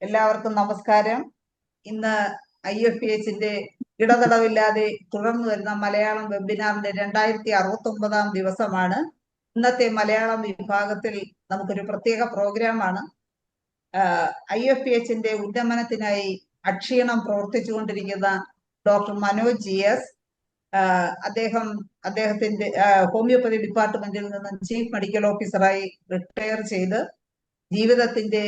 എല്ലാവർക്കും നമസ്കാരം. ഇന്ന് IFPHന്റെ ഇടതടവില്ലാതെ തുടർന്നു വരുന്ന മലയാളം വെബിനാറിന്റെ 2069 ദിവസമാണ്. ഇന്നത്തെ മലയാളം വിഭാഗത്തിൽ നമുക്കൊരു പ്രത്യേക പ്രോഗ്രാമാണ്. IFPHന്റെ ഉന്നമനത്തിനായി അക്ഷീണം പ്രവർത്തിച്ചുകൊണ്ടിരിക്കുന്ന ഡോക്ടർ മനോജ് GS, അദ്ദേഹത്തിന്റെ ഹോമിയോപ്പതി ഡിപ്പാർട്ട്മെന്റിൽ നിന്ന് ചീഫ് മെഡിക്കൽ ഓഫീസറായി റിട്ടയർ ചെയ്ത് ജീവിതത്തിന്റെ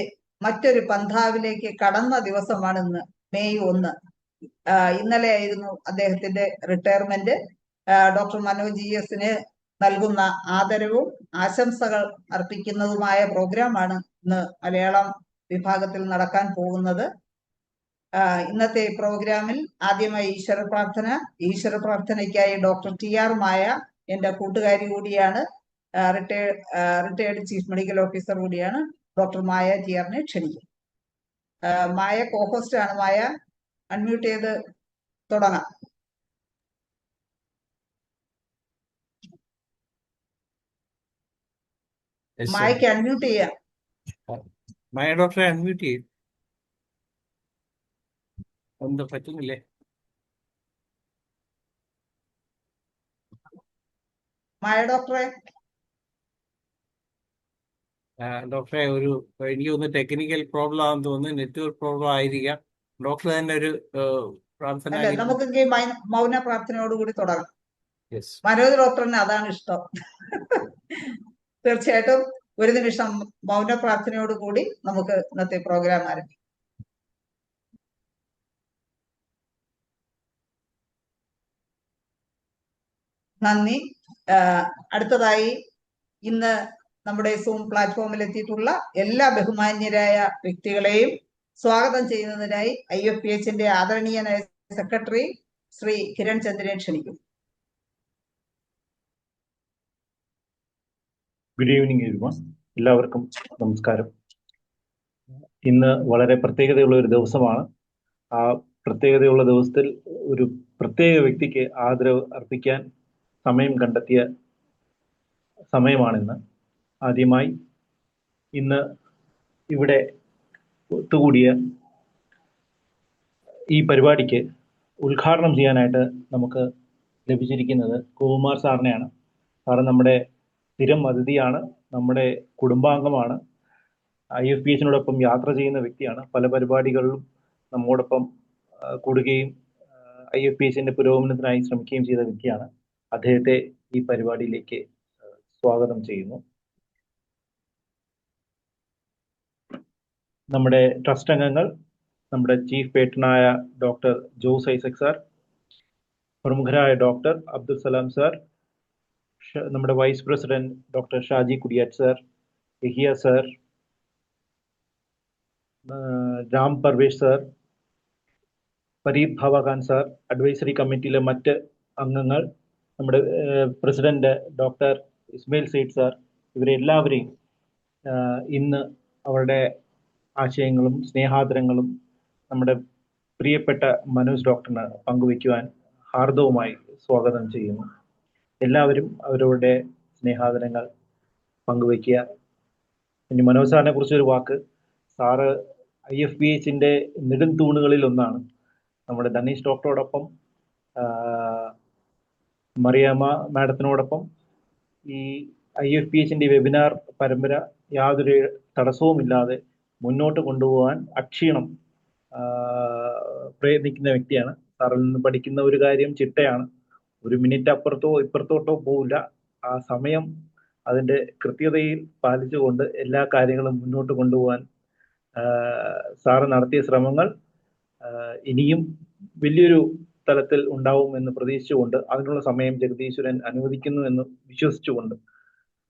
മറ്റൊരു പന്ഥാവിലേക്ക് കടന്ന ദിവസമാണ് ഇന്ന്, മെയ് 1. ഇന്നലെ ആയിരുന്നു അദ്ദേഹത്തിന്റെ റിട്ടയർമെന്റ്. ഡോക്ടർ മനോജ് GSന് നൽകുന്ന ആദരവും ആശംസകൾ അർപ്പിക്കുന്നതുമായ പ്രോഗ്രാമാണ് ഇന്ന് മലയാളം വിഭാഗത്തിൽ നടക്കാൻ പോകുന്നത്. ഇന്നത്തെ പ്രോഗ്രാമിൽ ആദ്യമായി ഈശ്വര പ്രാർത്ഥനയ്ക്കായി ഡോക്ടർ TR മായ എന്റെ കൂട്ടുകാരി കൂടിയാണ്, റിട്ടയർഡ് ചീഫ് മെഡിക്കൽ ഓഫീസർ കൂടിയാണ്, ഡോക്ടർ മായ TRനെ ക്ഷണിക്കും. മായ കോഹോസ്റ്റ് ആണ്. മായ, അൺമ്യൂട്ട് ചെയ്ത് തുടങ്ങാം. മായക്ക് അൺമ്യൂട്ട് ചെയ്യാം. മായ ഡോക്ടറെ അൺമ്യൂട്ട് ചെയ്യും. എന്താ പറ്റുന്നില്ലേ? മായ ഡോക്ടറെ ഡോക്ടറെ എനിക്ക് തോന്നുന്നു ടെക്നിക്കൽ പ്രോബ്ലം ആണെന്ന് തോന്നുന്നു, നെറ്റ്വർക്ക് പ്രോബ്ലം ആയിരിക്കാം. ഡോക്ടർ തന്നെ ഒരു പ്രാർത്ഥന. നമുക്ക് മൗന പ്രാർത്ഥനയോടുകൂടി തുടങ്ങാം. മനോജ് ഡോക്ടറിന് അതാണ് ഇഷ്ടം. തീർച്ചയായിട്ടും ഒരു നിമിഷം മൗന പ്രാർത്ഥനയോടുകൂടി നമുക്ക് ഇന്നത്തെ പ്രോഗ്രാം ആരംഭിക്കാം. നന്ദി. അടുത്തതായി ഇന്ന് നമ്മുടെ സൂം പ്ലാറ്റ്ഫോമിൽ എത്തിയിട്ടുള്ള എല്ലാ ബഹുമാന്യരായ വ്യക്തികളെയും സ്വാഗതം ചെയ്യുന്നതിനായി IFPHന്റെ ആദരണീയനായ സെക്രട്ടറി ശ്രീ കിരൺ ചന്ദ്രനെ ക്ഷണിക്കും. Good evening everyone. എല്ലാവർക്കും നമസ്കാരം. ഇന്ന് വളരെ പ്രത്യേകതയുള്ള ഒരു ദിവസമാണ്. ആ പ്രത്യേകതയുള്ള ദിവസത്തിൽ ഒരു പ്രത്യേക വ്യക്തിക്ക് ആദരവ് അർപ്പിക്കാൻ സമയം കണ്ടെത്തിയ സമയമാണിന്ന്. ആദ്യമായി ഇന്ന് ഇവിടെ ഒത്തുകൂടിയ ഈ പരിപാടിക്ക് ഉദ്ഘാടനം ചെയ്യാനായിട്ട് നമുക്ക് ലഭിച്ചിരിക്കുന്നത് കുമാർ സാറിനെയാണ്. സാറ് നമ്മുടെ സ്ഥിരം അതിഥിയാണ്, നമ്മുടെ കുടുംബാംഗമാണ്, IFPHനോടൊപ്പം യാത്ര ചെയ്യുന്ന വ്യക്തിയാണ്. പല പരിപാടികളിലും നമ്മോടൊപ്പം കൂടുകയും IFPHന്റെ പുരോഗമനത്തിനായി ശ്രമിക്കുകയും ചെയ്ത വ്യക്തിയാണ്. അദ്ദേഹത്തെ ഈ പരിപാടിയിലേക്ക് സ്വാഗതം ചെയ്യുന്നു. നമ്മുടെ ട്രസ്റ്റ് അംഗങ്ങൾ, നമ്മുടെ ചീഫ് പേട്രനായ ഡോക്ടർ ജോസ് ഐസക് സാർ, പ്രമുഖരായ ഡോക്ടർ അബ്ദുൽ സലാം സാർ, നമ്മുടെ vice president doctor Shaji Kudiyat sir, Yahiya sir, Ram Parvesh sir, Fareed Bavakhan sir, advisory കമ്മിറ്റിയിലെ മറ്റ് അംഗങ്ങൾ, നമ്മുടെ president doctor Ismail Syed sir, ഇവരെല്ലാവരെയും ഇന്ന് അവരുടെ ആശയങ്ങളും സ്നേഹാദരങ്ങളും നമ്മുടെ പ്രിയപ്പെട്ട മനോജ് ഡോക്ടറിന് പങ്കുവയ്ക്കുവാൻ ഹാർദവുമായി സ്വാഗതം ചെയ്യുന്നു. എല്ലാവരും അവരവരുടെ സ്നേഹാദരങ്ങൾ പങ്കുവയ്ക്കുക. ഇനി മനോജ് സാറിനെ കുറിച്ചൊരു വാക്ക്. സാറ് IFPHന്റെ നെടും തൂണുകളിൽ ഒന്നാണ്. നമ്മുടെ ധനീഷ് ഡോക്ടറോടൊപ്പം, മറിയാമ്മ മാഡത്തിനോടൊപ്പം ഈ IFPHന്റെ വെബിനാർ പരമ്പര യാതൊരു തടസ്സവുമില്ലാതെ മുന്നോട്ട് കൊണ്ടുപോകാൻ അക്ഷീണം പ്രയത്നിക്കുന്ന വ്യക്തിയാണ്. സാറിൽ നിന്ന് പഠിക്കുന്ന ഒരു കാര്യം ചിട്ടയാണ്. ഒരു മിനിറ്റ് അപ്പുറത്തോ ഇപ്പുറത്തോട്ടോ പോവില്ല. ആ സമയം അതിൻ്റെ കൃത്യതയിൽ പാലിച്ചുകൊണ്ട് എല്ലാ കാര്യങ്ങളും മുന്നോട്ട് കൊണ്ടുപോകാൻ സാറ് നടത്തിയ ശ്രമങ്ങൾ ഇനിയും വലിയൊരു തലത്തിൽ ഉണ്ടാവും എന്ന് പ്രതീക്ഷിച്ചുകൊണ്ട്, അതിനുള്ള സമയം ജഗദീശ്വരൻ അനുവദിക്കുന്നു എന്ന് വിശ്വസിച്ചുകൊണ്ട്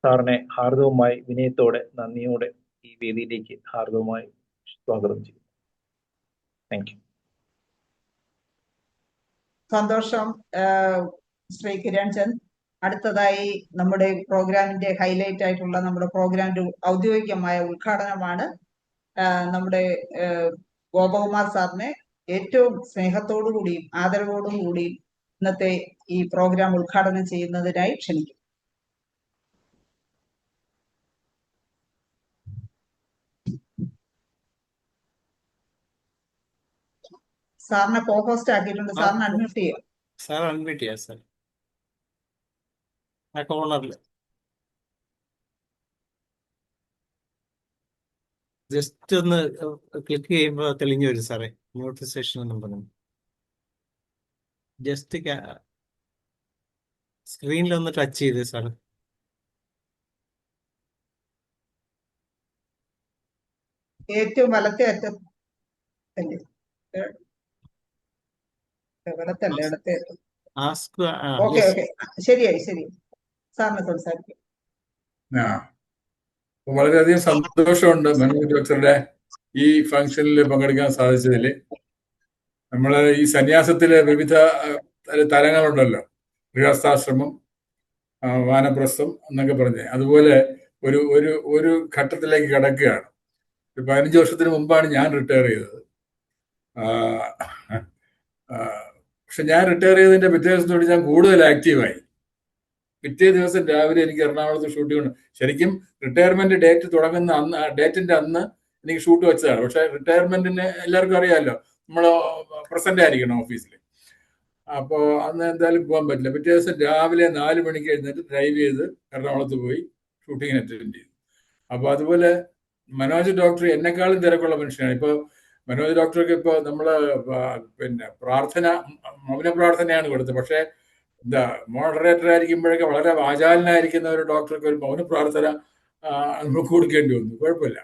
സാറിനെ ഹാർദവുമായി വിനയത്തോടെ നന്ദിയോടെ ഈ വേദിയിലേക്ക് ഹാർദവുമായി സ്വാഗതം ചെയ്യും. Thank you. സന്തോഷം ശ്രീ കിരൺ ചന്ദ്. അടുത്തതായി നമ്മുടെ പ്രോഗ്രാമിന്റെ ഹൈലൈറ്റ് ആയിട്ടുള്ള നമ്മുടെ പ്രോഗ്രാമിന്റെ ഔദ്യോഗികമായ ഉദ്ഘാടനമാണ്. നമ്മുടെ ഗോപകുമാർ സാറിനെ ഏറ്റവും സ്നേഹത്തോടു കൂടിയും ആദരവോടും കൂടിയും ഇന്നത്തെ ഈ പ്രോഗ്രാം ഉദ്ഘാടനം ചെയ്യുന്നതിനായി ക്ഷണിക്കും. സാറിനെ കോഹോസ്റ്റ് ആക്കിയിട്ടുണ്ട്. സാറിന് അഡ്മിറ്റ് ചെയ്യാം. സാർ അൺമ്യൂട്ട് ചെയ്യാം സാർ. ആ കോർണറിൽ ജസ്റ്റ് ഒന്ന് ക്ലിക്ക് ചെയ്യുമ്പോൾ തെളിഞ്ഞു വരും സാറേ, നോട്ടിഫിക്കേഷൻ എന്നും പറഞ്ഞു. ജസ്റ്റ് സ്ക്രീനിൽ ഒന്ന് ടച്ച് ചെയ്ത് സാറ്. ഏറ്റവും വലത്തെ അറ്റത്തല്ലേ? വലത്തല്ലേ, ഇടത്തെ അറ്റം. ആസ്ക് ഓക്കെ ഓക്കെ, ശരിയായി ശരി. സാറിന് സംസാരിക്കാം. ആ വളരെയധികം സന്തോഷമുണ്ട് മനോജ് ഡോക്ടറുടെ ഈ ഫംഗ്ഷനിൽ പങ്കെടുക്കാൻ സാധിച്ചതിൽ. നമ്മൾ ഈ സന്യാസത്തിലെ വിവിധ തലങ്ങളുണ്ടല്ലോ, ഗൃഹസ്ഥാശ്രമം, വാനപ്രസ്ഥം എന്നൊക്കെ പറഞ്ഞ്, അതുപോലെ ഒരു ഒരു ഒരു ഘട്ടത്തിലേക്ക് കിടക്കുകയാണ്. 15 വർഷത്തിന് മുമ്പാണ് ഞാൻ റിട്ടയർ ചെയ്തത്. പക്ഷെ ഞാൻ റിട്ടയർ ചെയ്തതിന്റെ പിറ്റേ ദിവസത്തോട് ഞാൻ കൂടുതൽ ആക്റ്റീവായി. പിറ്റേ ദിവസം രാവിലെ എനിക്ക് എറണാകുളത്ത് ഷൂട്ടിംഗ് ഉണ്ട്. ശരിക്കും റിട്ടയർമെന്റ് ഡേറ്റ് തുടങ്ങുന്ന അന്ന്, ഡേറ്റിന്റെ അന്ന് എനിക്ക് ഷൂട്ട് വെച്ചതാണ്. പക്ഷെ റിട്ടയർമെന്റിന് എല്ലാവർക്കും അറിയാമല്ലോ, നമ്മൾ പ്രസന്റ് ആയിരിക്കണം ഓഫീസിൽ. അപ്പോൾ അന്ന് എന്തായാലും പോകാൻ പറ്റില്ല. പിറ്റേ ദിവസം രാവിലെ 4 മണിക്ക് എഴുന്നേറ്റ് ഡ്രൈവ് ചെയ്ത് എറണാകുളത്ത് പോയി ഷൂട്ടിങ്ങിന് അറ്റൻഡ് ചെയ്തു. അപ്പോൾ അതുപോലെ മനോജ് ഡോക്ടർ എന്നെക്കാളും തിരക്കുള്ള മനുഷ്യനാണ്. ഇപ്പോൾ മനോജ് ഡോക്ടർക്ക് ഇപ്പോൾ നമ്മൾ പിന്നെ മൗന പ്രാർത്ഥനയാണ് കൊടുത്തത്. പക്ഷേ എന്താ, മോഡറേറ്റർ ആയിരിക്കുമ്പോഴൊക്കെ വളരെ വാചാലനായിരിക്കുന്ന ഒരു ഡോക്ടർക്ക് ഒരു മൗന പ്രാർത്ഥന നമുക്ക് കൊടുക്കേണ്ടി വന്നു. കുഴപ്പമില്ല.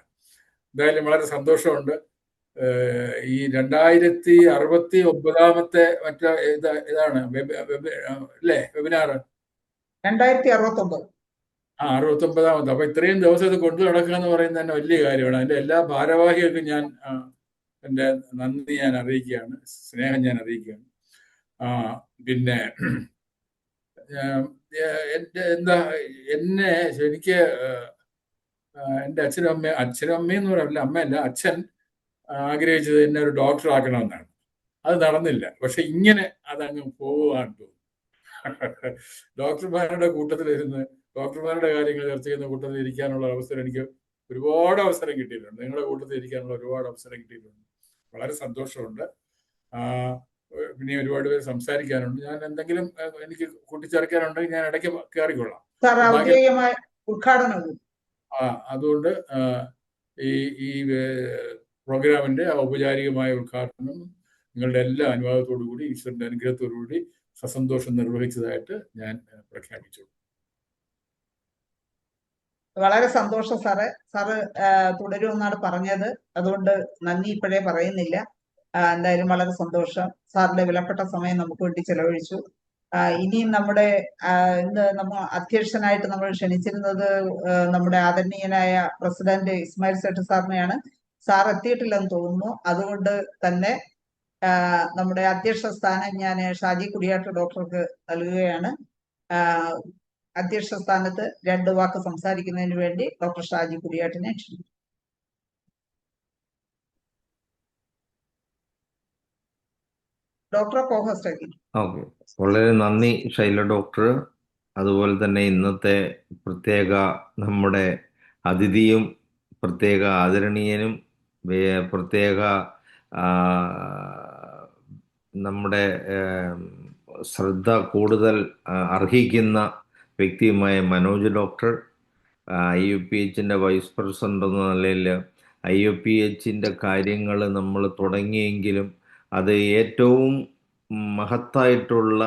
എന്തായാലും വളരെ സന്തോഷമുണ്ട്. ഈ 2069 മറ്റേ ഇതാണ് അല്ലേ വെബിനാറ്? 2069. 69. അപ്പൊ ഇത്രയും ദിവസം ഇത് കൊണ്ടു നടക്കുക എന്ന് പറയുന്നത് തന്നെ വലിയ കാര്യമാണ്. അതിന്റെ എല്ലാ ഭാരവാഹികൾക്കും ഞാൻ എൻ്റെ നന്ദി ഞാൻ അറിയിക്കുകയാണ്, സ്നേഹം ഞാൻ അറിയിക്കുകയാണ്. പിന്നെ എന്നെ ശരിക്ക് എൻ്റെ അച്ഛനും അമ്മയെന്ന് പറയില്ല, അമ്മയല്ല, അച്ഛൻ ആഗ്രഹിച്ചത് എന്നെ ഒരു ഡോക്ടർ ആക്കണമെന്നാണ്. അത് നടന്നില്ല. പക്ഷെ ഇങ്ങനെ അതങ്ങ് പോവുകയാണ് തോന്നുന്നു. ഡോക്ടർമാരുടെ കൂട്ടത്തിലിരുന്ന് ഡോക്ടർമാരുടെ കാര്യങ്ങൾ ചർച്ച ചെയ്യുന്ന കൂട്ടത്തിൽ ഇരിക്കാനുള്ള അവസരം എനിക്ക് ഒരുപാട് അവസരം കിട്ടിയിട്ടുണ്ട്. നിങ്ങളുടെ കൂട്ടത്തിൽ ഇരിക്കാനുള്ള ഒരുപാട് അവസരം കിട്ടിയിട്ടുണ്ട്. വളരെ സന്തോഷമുണ്ട്. പിന്നെ ഒരുപാട് പേര് സംസാരിക്കാനുണ്ട്. ഞാൻ എന്തെങ്കിലും എനിക്ക് കൂട്ടിച്ചേർക്കാനുണ്ടെങ്കിൽ ഞാൻ ഇടയ്ക്ക് കയറിക്കൊള്ളാം. അതുകൊണ്ട് ഈ പ്രോഗ്രാമിന്റെ ഔപചാരികമായ ഉദ്ഘാടനം നിങ്ങളുടെ എല്ലാ അനുവാദത്തോടു കൂടി, ഈശ്വരന്റെ അനുഗ്രഹത്തോടു കൂടി സസന്തോഷം നിർവഹിച്ചതായിട്ട് ഞാൻ പ്രഖ്യാപിച്ചു. വളരെ സന്തോഷം സാറേ. സാറ് തുടരുമെന്നാണ് പറഞ്ഞത്, അതുകൊണ്ട് നന്ദി ഇപ്പോഴേ പറയുന്നില്ല. എന്തായാലും വളരെ സന്തോഷം. സാറിന്റെ വിലപ്പെട്ട സമയം നമുക്ക് വേണ്ടി ചെലവഴിച്ചു. ഇനിയും നമ്മുടെ ഇന്ന് അധ്യക്ഷനായിട്ട് നമ്മൾ ക്ഷണിച്ചിരുന്നത് നമ്മുടെ ആദരണീയനായ പ്രസിഡന്റ് ഇസ്മായിൽ സേട്ട് സാറിനെയാണ്. സാർ എത്തിയിട്ടില്ലെന്ന് തോന്നുന്നു. അതുകൊണ്ട് തന്നെ നമ്മുടെ അധ്യക്ഷ സ്ഥാനം ഞാൻ ഷാജി കുടിയാട്ട് ഡോക്ടർക്ക് നൽകുകയാണ്. അധ്യക്ഷ സ്ഥാനത്ത് 2 വാക്ക് സംസാരിക്കുന്നതിന് വേണ്ടി ഡോക്ടർ ഷാജി കുടിയാട്ടിനെ ക്ഷണിക്കുന്നു. ഡോക്ടറെ കോഹോസ്റ്റ് ആക്കി. ഓക്കെ, വളരെ നന്ദി ശൈല ഡോക്ടർ. അതുപോലെ തന്നെ ഇന്നത്തെ പ്രത്യേക നമ്മുടെ അതിഥിയും പ്രത്യേക ആദരണീയനും പ്രത്യേക നമ്മുടെ ശ്രദ്ധ കൂടുതൽ അർഹിക്കുന്ന വ്യക്തിയുമായ മനോജ് ഡോക്ടർ, IUPHന്റെ വൈസ് പ്രസിഡന്റ് എന്ന നിലയിൽ IUPHന്റെ കാര്യങ്ങൾ നമ്മൾ തുടങ്ങിയെങ്കിലും അത് ഏറ്റവും മഹത്തായിട്ടുള്ള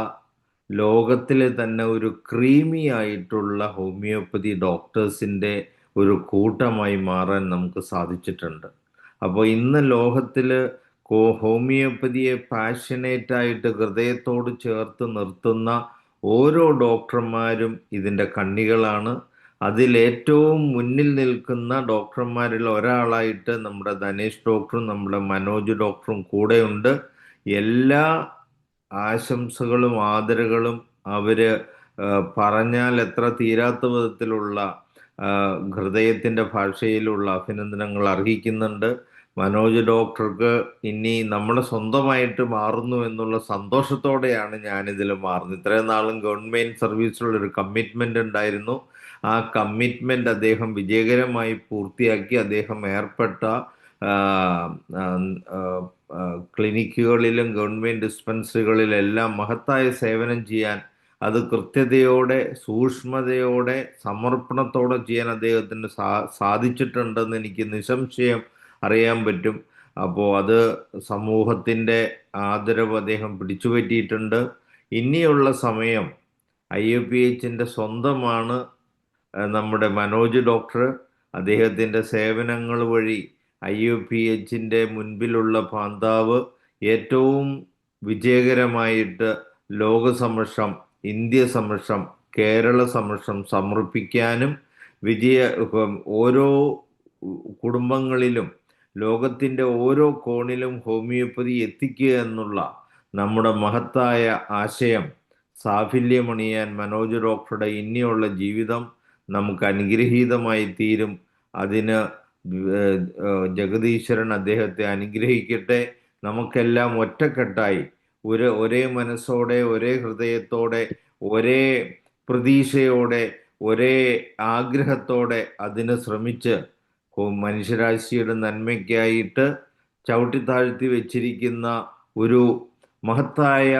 ലോകത്തിലെ തന്നെ ഒരു ക്രീമി ആയിട്ടുള്ള ഹോമിയോപ്പതി ഡോക്ടേഴ്സിൻ്റെ ഒരു കൂട്ടമായി മാറാൻ നമുക്ക് സാധിച്ചിട്ടുണ്ട്. അപ്പോൾ ഇന്ന് ലോകത്തിൽ ഹോമിയോപ്പതിയെ പാഷനേറ്റായിട്ട് ഹൃദയത്തോട് ചേർത്ത് നിർത്തുന്ന ഓരോ ഡോക്ടർമാരും ഇതിൻ്റെ കണ്ണികളാണ്. അതിലേറ്റവും മുന്നിൽ നിൽക്കുന്ന ഡോക്ടർമാരിൽ ഒരാളായിട്ട് നമ്മുടെ ധനേഷ് ഡോക്ടറും നമ്മുടെ മനോജ് ഡോക്ടറും കൂടെയുണ്ട്. എല്ലാ ആശംസകളും ആദരങ്ങളും അവർ പറഞ്ഞാൽ എത്ര തീരാത്ത വിധത്തിലുള്ള ഹൃദയത്തിൻ്റെ ഭാഷയിലുള്ള അഭിനന്ദനങ്ങൾ അർഹിക്കുന്നുണ്ട്. മനോജ് ഡോക്ടർക്ക് ഇനി നമ്മളെ സ്വന്തമായിട്ട് മാറുന്നു എന്നുള്ള സന്തോഷത്തോടെയാണ് ഞാനിതിൽ മാറുന്നത്. ഇത്രയും നാളും ഗവൺമെൻറ് സർവീസിലുള്ളൊരു കമ്മിറ്റ്മെൻ്റ് ഉണ്ടായിരുന്നു. ആ കമ്മിറ്റ്മെൻ്റ് അദ്ദേഹം വിജയകരമായി പൂർത്തിയാക്കി. അദ്ദേഹം ഏർപ്പെട്ട ആ, ആ, ആ, ആ, ക്ലിനിക്കുകളിലും ഗവൺമെൻറ് ഡിസ്പെൻസറികളിലെല്ലാം മഹത്തായ സേവനം ചെയ്യാൻ, അത് കൃത്യതയോടെ, സൂക്ഷ്മതയോടെ, സമർപ്പണത്തോടെ ചെയ്യാൻ അദ്ദേഹത്തിന് സാധിച്ചിട്ടുണ്ടെന്ന് എനിക്ക് നിസ്സംശയം അറിയാൻ പറ്റും. അപ്പോൾ അത് സമൂഹത്തിൻ്റെ ആദരവ് അദ്ദേഹം പിടിച്ചുപറ്റിയിട്ടുണ്ട്. ഇനിയുള്ള സമയം IUPHൻ്റെ സ്വന്തമാണ് നമ്മുടെ മനോജ് ഡോക്ടർ. അദ്ദേഹത്തിൻ്റെ സേവനങ്ങൾ വഴി IUPHൻ്റെ മുൻപിലുള്ള പാന്താവ് ഏറ്റവും വിജയകരമായിട്ട് ലോകസമക്ഷം, ഇന്ത്യ സമക്ഷം, കേരള സമക്ഷം സമർപ്പിക്കാനും ഓരോ കുടുംബങ്ങളിലും ലോകത്തിൻ്റെ ഓരോ കോണിലും ഹോമിയോപ്പതി എത്തിക്കുക എന്നുള്ള നമ്മുടെ മഹത്തായ ആശയം സാഫല്യമണിയാൻ മനോജ് ഡോക്ടറുടെ ഇനിയുള്ള ജീവിതം നമുക്ക് അനുഗ്രഹീതമായി തീരും. അതിന് ജഗദീശ്വരൻ അദ്ദേഹത്തെ അനുഗ്രഹിക്കട്ടെ. നമുക്കെല്ലാം ഒറ്റക്കെട്ടായി ഒരേ മനസ്സോടെ, ഒരേ ഹൃദയത്തോടെ, ഒരേ പ്രതീക്ഷയോടെ, ഒരേ ആഗ്രഹത്തോടെ അതിന് ശ്രമിച്ച് മനുഷ്യരാശിയുടെ നന്മയ്ക്കായിട്ട് ചവിട്ടിത്താഴ്ത്തി വെച്ചിരിക്കുന്ന ഒരു മഹത്തായ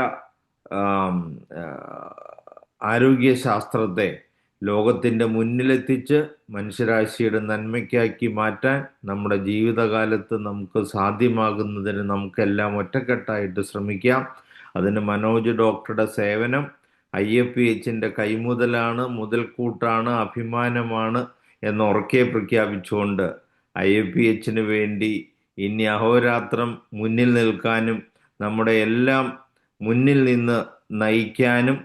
ആരോഗ്യശാസ്ത്രത്തെ ലോകത്തിൻ്റെ മുന്നിലെത്തിച്ച് മനുഷ്യരാശിയുടെ നന്മയ്ക്കാക്കി മാറ്റാൻ നമ്മുടെ ജീവിതകാലത്ത് നമുക്ക് സാധ്യമാകുന്നതിന് നമുക്കെല്ലാം ഒറ്റക്കെട്ടായിട്ട് ശ്രമിക്കാം. അതിന് മനോജ് ഡോക്ടറുടെ സേവനം IUPHൻ്റെ കൈമുതലാണ്, മുതൽക്കൂട്ടാണ്, അഭിമാനമാണ് എന്ന് ഉറക്കെ പ്രഖ്യാപിച്ചുകൊണ്ട് IUPHന് വേണ്ടി ഇനി അഹോരാത്രം മുന്നിൽ നിൽക്കാനും നമ്മുടെ എല്ലാം മുന്നിൽ നിന്ന് നയിക്കാനും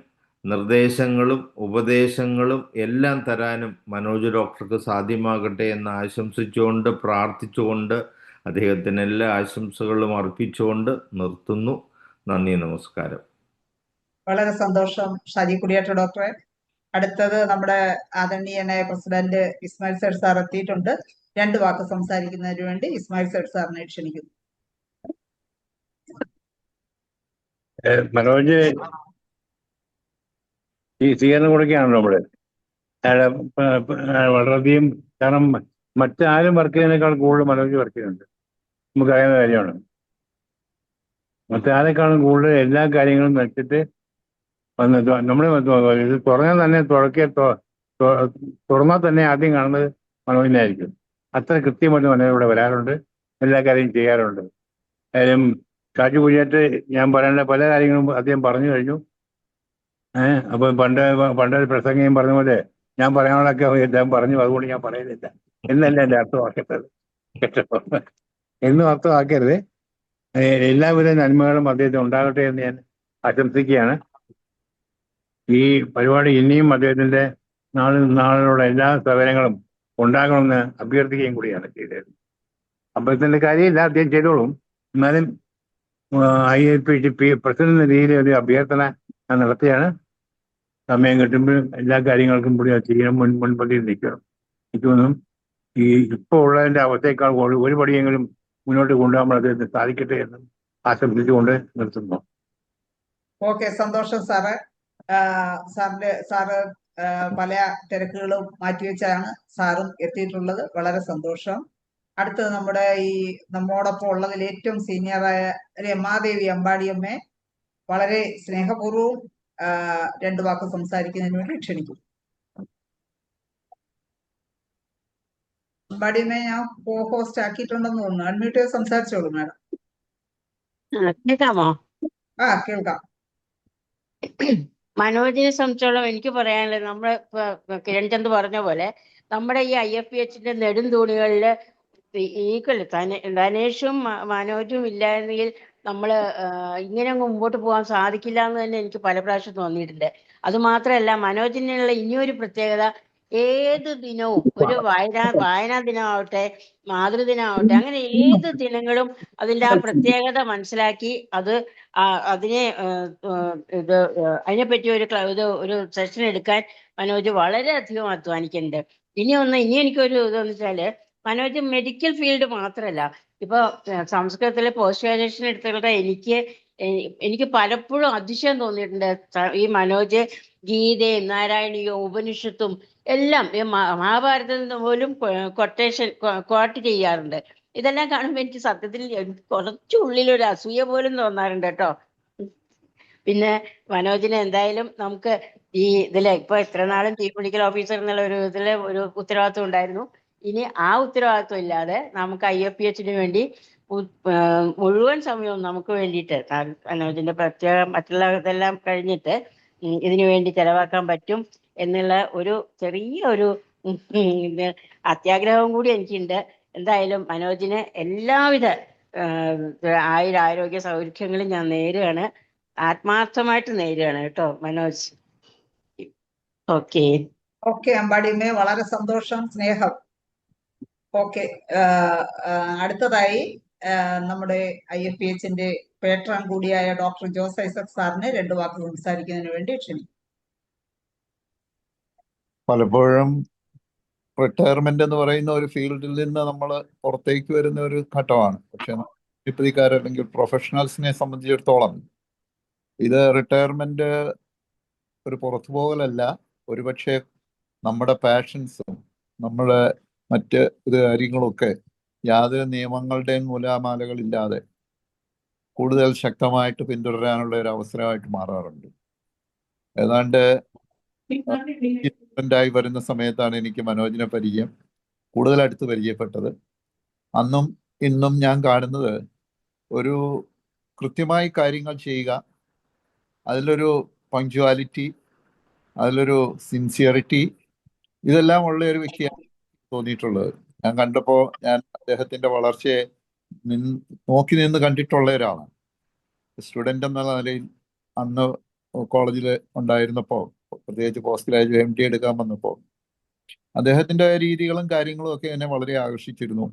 നിർദ്ദേശങ്ങളും ഉപദേശങ്ങളും എല്ലാം തരാനും മനോജ് ഡോക്ടർക്ക് സാധ്യമാകട്ടെ എന്ന് ആശംസിച്ചുകൊണ്ട്, പ്രാർത്ഥിച്ചുകൊണ്ട്, അദ്ദേഹത്തിന് എല്ലാ ആശംസകളും അർപ്പിച്ചുകൊണ്ട് നിർത്തുന്നു. നന്ദി, നമസ്കാരം. വളരെ സന്തോഷം ഷാജി കുടിയേറ്റ ഡോക്ടറെ. അടുത്തത് നമ്മുടെ ആദരണീയനായ പ്രസിഡന്റ് ഇസ്മായിൽ സേഠ് സാർ എത്തിയിട്ടുണ്ട്. 2 വാക്ക് സംസാരിക്കുന്നതിന് വേണ്ടി ഇസ്മായിൽ സേഠ് സാറിനെ ക്ഷണിക്കുന്നു. മനോജ് ഈ സ്വീകരണം കൊടുക്കുകയാണല്ലോ നമ്മള്. വളരെയധികം, കാരണം മറ്റാരും വർക്ക് ചെയ്യുന്നതിനേക്കാൾ കൂടുതൽ മനോജ് വർക്ക് ചെയ്യുന്നുണ്ട്. നമുക്കറിയാവുന്ന കാര്യമാണ്. മറ്റാരെക്കാളും കൂടുതൽ എല്ലാ കാര്യങ്ങളും വെച്ചിട്ട് നമ്മൾ ഇത് തുറന്നാൽ തന്നെ തുറന്നാൽ തന്നെ ആദ്യം കാണുന്നത് മനോജിനായിരിക്കും. അത്ര കൃത്യമായിട്ട് മനോജ് ഇവിടെ വരാറുണ്ട്, എല്ലാ കാര്യവും ചെയ്യാറുണ്ട്. കാര്യം ഷാജി കുടിയേറ്റ് ഞാൻ പറയേണ്ട പല കാര്യങ്ങളും അദ്ദേഹം പറഞ്ഞു കഴിഞ്ഞു. അപ്പൊ പണ്ടൊരു പ്രസംഗം പറഞ്ഞ പോലെ ഞാൻ പറയാനുള്ളതൊക്കെ അദ്ദേഹം പറഞ്ഞു, അതുകൊണ്ട് ഞാൻ പറയുന്നില്ല എന്നല്ല എൻ്റെ അർത്ഥമാക്കേണ്ടത്, കേട്ടോ? എന്നും അർത്ഥമാക്കരുത്. എല്ലാവിധ നന്മകളും അദ്ദേഹത്തിന് ഉണ്ടാകട്ടെ എന്ന് ഞാൻ ആശംസിക്കുകയാണ്. ഈ പരിപാടി ഇനിയും അദ്ദേഹത്തിന്റെ നാളിലുള്ള എല്ലാ സേവനങ്ങളും ഉണ്ടാകണമെന്ന് അഭ്യർത്ഥിക്കുകയും കൂടിയാണ് ചെയ്തത്. അമ്പലത്തിന്റെ കാര്യമില്ല, അദ്ദേഹം ചെയ്തോളും. എന്നാലും IUPH പ്രസിഡന്റ് എന്ന രീതിയിൽ ഒരു അഭ്യർത്ഥന ഞാൻ നടത്തിയാണ്. സമയം കിട്ടുമ്പോൾ എല്ലാ കാര്യങ്ങൾക്കും കൂടി ചെയ്യാൻ മുൻപന്തിയിൽ നിൽക്കണം. എനിക്കൊന്നും ഈ ഇപ്പോൾ ഉള്ളതിന്റെ അവസ്ഥയേക്കാൾ ഒരു പടിയെങ്കിലും മുന്നോട്ട് കൊണ്ടുപോകാൻ അദ്ദേഹത്തിന് സാധിക്കട്ടെ എന്ന് ആശംസിച്ചുകൊണ്ട് നിർത്തുന്നു. ഓക്കെ, സന്തോഷം സാറ്. സാറ് പല തിരക്കുകളും മാറ്റിവെച്ചാണ് സാറും എത്തിയിട്ടുള്ളത്. വളരെ സന്തോഷം. അടുത്തത് നമ്മോടൊപ്പം ഉള്ളതിൽ ഏറ്റവും സീനിയറായ രമാദേവി അമ്പാടിയമ്മയെ വളരെ സ്നേഹപൂർവ്വം 2 വാക്ക് സംസാരിക്കുന്നതിന് വേണ്ടി ക്ഷണിക്കും. അമ്പാടിയമ്മയെ ഞാൻ കോ ഹോസ്റ്റ് ആക്കിയിട്ടുണ്ടെന്ന് തോന്നുന്നു. അൺമ്യൂട്ട് ചെയ്ത് സംസാരിച്ചോളൂ മാഡം. കേൾക്കാമോ? കേൾക്കാം. മനോജിനെ സംബന്ധിച്ചോളം എനിക്ക് പറയാനുള്ളത്, നമ്മള് കിരൺചന്ദ് പറഞ്ഞ പോലെ നമ്മുടെ ഈ IUPHന്റെ നെടും തൂണുകളില് ഈക്വൽ ധനേഷും മനോജും ഇല്ലായിരുന്നെങ്കിൽ നമ്മള് ഇങ്ങനെ മുമ്പോട്ട് പോകാൻ സാധിക്കില്ല എന്ന് തന്നെ എനിക്ക് പല പ്രാവശ്യം തോന്നിയിട്ടുണ്ട്. അത് മാത്രമല്ല, മനോജിനുള്ള ഇനിയൊരു പ്രത്യേകത, ഏത് ദിനവും ഒരു വായനാ ദിനമാവട്ടെ, മാതൃദിനമാവട്ടെ, അങ്ങനെ ഏത് ദിനങ്ങളും അതിന്റെ ആ പ്രത്യേകത മനസ്സിലാക്കി അതിനെപ്പറ്റി ഒരു സെഷൻ എടുക്കാൻ മനോജ് വളരെയധികം അധ്വാനിക്കുന്നുണ്ട്. ഇനി എനിക്കൊരു ഇതെന്ന് വെച്ചാല്, മനോജ് മെഡിക്കൽ ഫീൽഡ് മാത്രമല്ല, ഇപ്പൊ സംസ്കൃതത്തിലെ പോസ്റ്റ് ഗ്രാജുവേഷൻ എടുത്തുകൊണ്ട് എനിക്ക് പലപ്പോഴും അതിശയം തോന്നിയിട്ടുണ്ട്. ഈ മനോജ് ഗീതയും നാരായണീയവും ഉപനിഷത്തും എല്ലാം മഹാഭാരതത്തിൽ നിന്ന് പോലും കോട്ട് ചെയ്യാറുണ്ട്. ഇതെല്ലാം കാണുമ്പോൾ എനിക്ക് സത്യത്തിൽ കുറച്ച് ഉള്ളിലൊരു അസൂയ പോലും തോന്നാറുണ്ട് കേട്ടോ. പിന്നെ മനോജിന് എന്തായാലും നമുക്ക് ഈ ഇതില് ഇപ്പൊ ഇത്ര നാളും ചീഫ് മെഡിക്കൽ ഓഫീസർ എന്നുള്ള ഒരു ഇതില് ഒരു ഉത്തരവാദിത്വം ഉണ്ടായിരുന്നു. ഇനി ആ ഉത്തരവാദിത്വം ഇല്ലാതെ നമുക്ക് IFPHന് വേണ്ടി മുഴുവൻ സമയവും നമുക്ക് വേണ്ടിയിട്ട് മനോജിന്റെ പ്രത്യേകം മറ്റുള്ള ഇതെല്ലാം കഴിഞ്ഞിട്ട് ഇതിനു വേണ്ടി ചെലവാക്കാൻ പറ്റും എന്നുള്ള ഒരു ചെറിയ ഒരു അത്യാഗ്രഹം കൂടി എനിക്കുണ്ട്. എന്തായാലും മനോജിന് എല്ലാവിധ ആരോഗ്യ സൗഖ്യങ്ങളും ഞാൻ നേരുകയാണ്, ആത്മാർത്ഥമായിട്ട് നേരുകയാണ് കേട്ടോ മനോജ്. ഓക്കെ ഓക്കെ അമ്പാടിയമ്മേ, വളരെ സന്തോഷം, സ്നേഹം. ഓക്കെ, അടുത്തതായി നമ്മുടെ IFPHന്റെ പേട്രൺ കൂടിയായ ഡോക്ടർ ജോസ് ഐസക് സാറിനെ 2 വാക്ക് സംസാരിക്കുന്നതിന് വേണ്ടി ക്ഷണിക്കും. പലപ്പോഴും റിട്ടയർമെന്റ് എന്ന് പറയുന്ന ഒരു ഫീൽഡിൽ നിന്ന് നമ്മൾ പുറത്തേക്ക് വരുന്ന ഒരു ഘട്ടമാണ്. പക്ഷെ അല്ലെങ്കിൽ പ്രൊഫഷണൽസിനെ സംബന്ധിച്ചിടത്തോളം ഇത് റിട്ടയർമെന്റ് ഒരു പുറത്തുപോകലല്ല, ഒരുപക്ഷെ നമ്മുടെ പാഷൻസും നമ്മുടെ മറ്റ് കാര്യങ്ങളൊക്കെ യാതൊരു നിയമങ്ങളുടെയും നൂലാമാലകളില്ലാതെ കൂടുതൽ ശക്തമായിട്ട് പിന്തുടരാനുള്ള ഒരു അവസരമായിട്ട് മാറാറുണ്ട്. ഏതാണ്ട് ആയി വരുന്ന സമയത്താണ് എനിക്ക് മനോജിനെ കൂടുതൽ അടുത്ത് പരിചയപ്പെട്ടത്. അന്നും ഇന്നും ഞാൻ കാണുന്നത് ഒരു കൃത്യമായി കാര്യങ്ങൾ ചെയ്യുക, അതിലൊരു പങ്ക്ച്വാലിറ്റി, അതിലൊരു സിൻസിയറിറ്റി, ഇതെല്ലാം ഉള്ള ഒരു വ്യക്തിയാണ് തോന്നിയിട്ടുള്ളത്. ഞാൻ കണ്ടപ്പോൾ ഞാൻ അദ്ദേഹത്തിന്റെ വളർച്ചയെ നോക്കി നിന്ന് കണ്ടിട്ടുള്ള ഒരാളാണ്. സ്റ്റുഡൻ്റ് എന്ന നിലയിൽ അന്ന് കോളേജിൽ ഉണ്ടായിരുന്നപ്പോൾ, പ്രത്യേകിച്ച് പോസ്റ്റ് ഗ്രാജുവേറ്റ് MD എടുക്കാൻ വന്നപ്പോൾ അദ്ദേഹത്തിന്റെ രീതികളും കാര്യങ്ങളും ഒക്കെ എന്നെ വളരെ ആകർഷിച്ചിരുന്നു.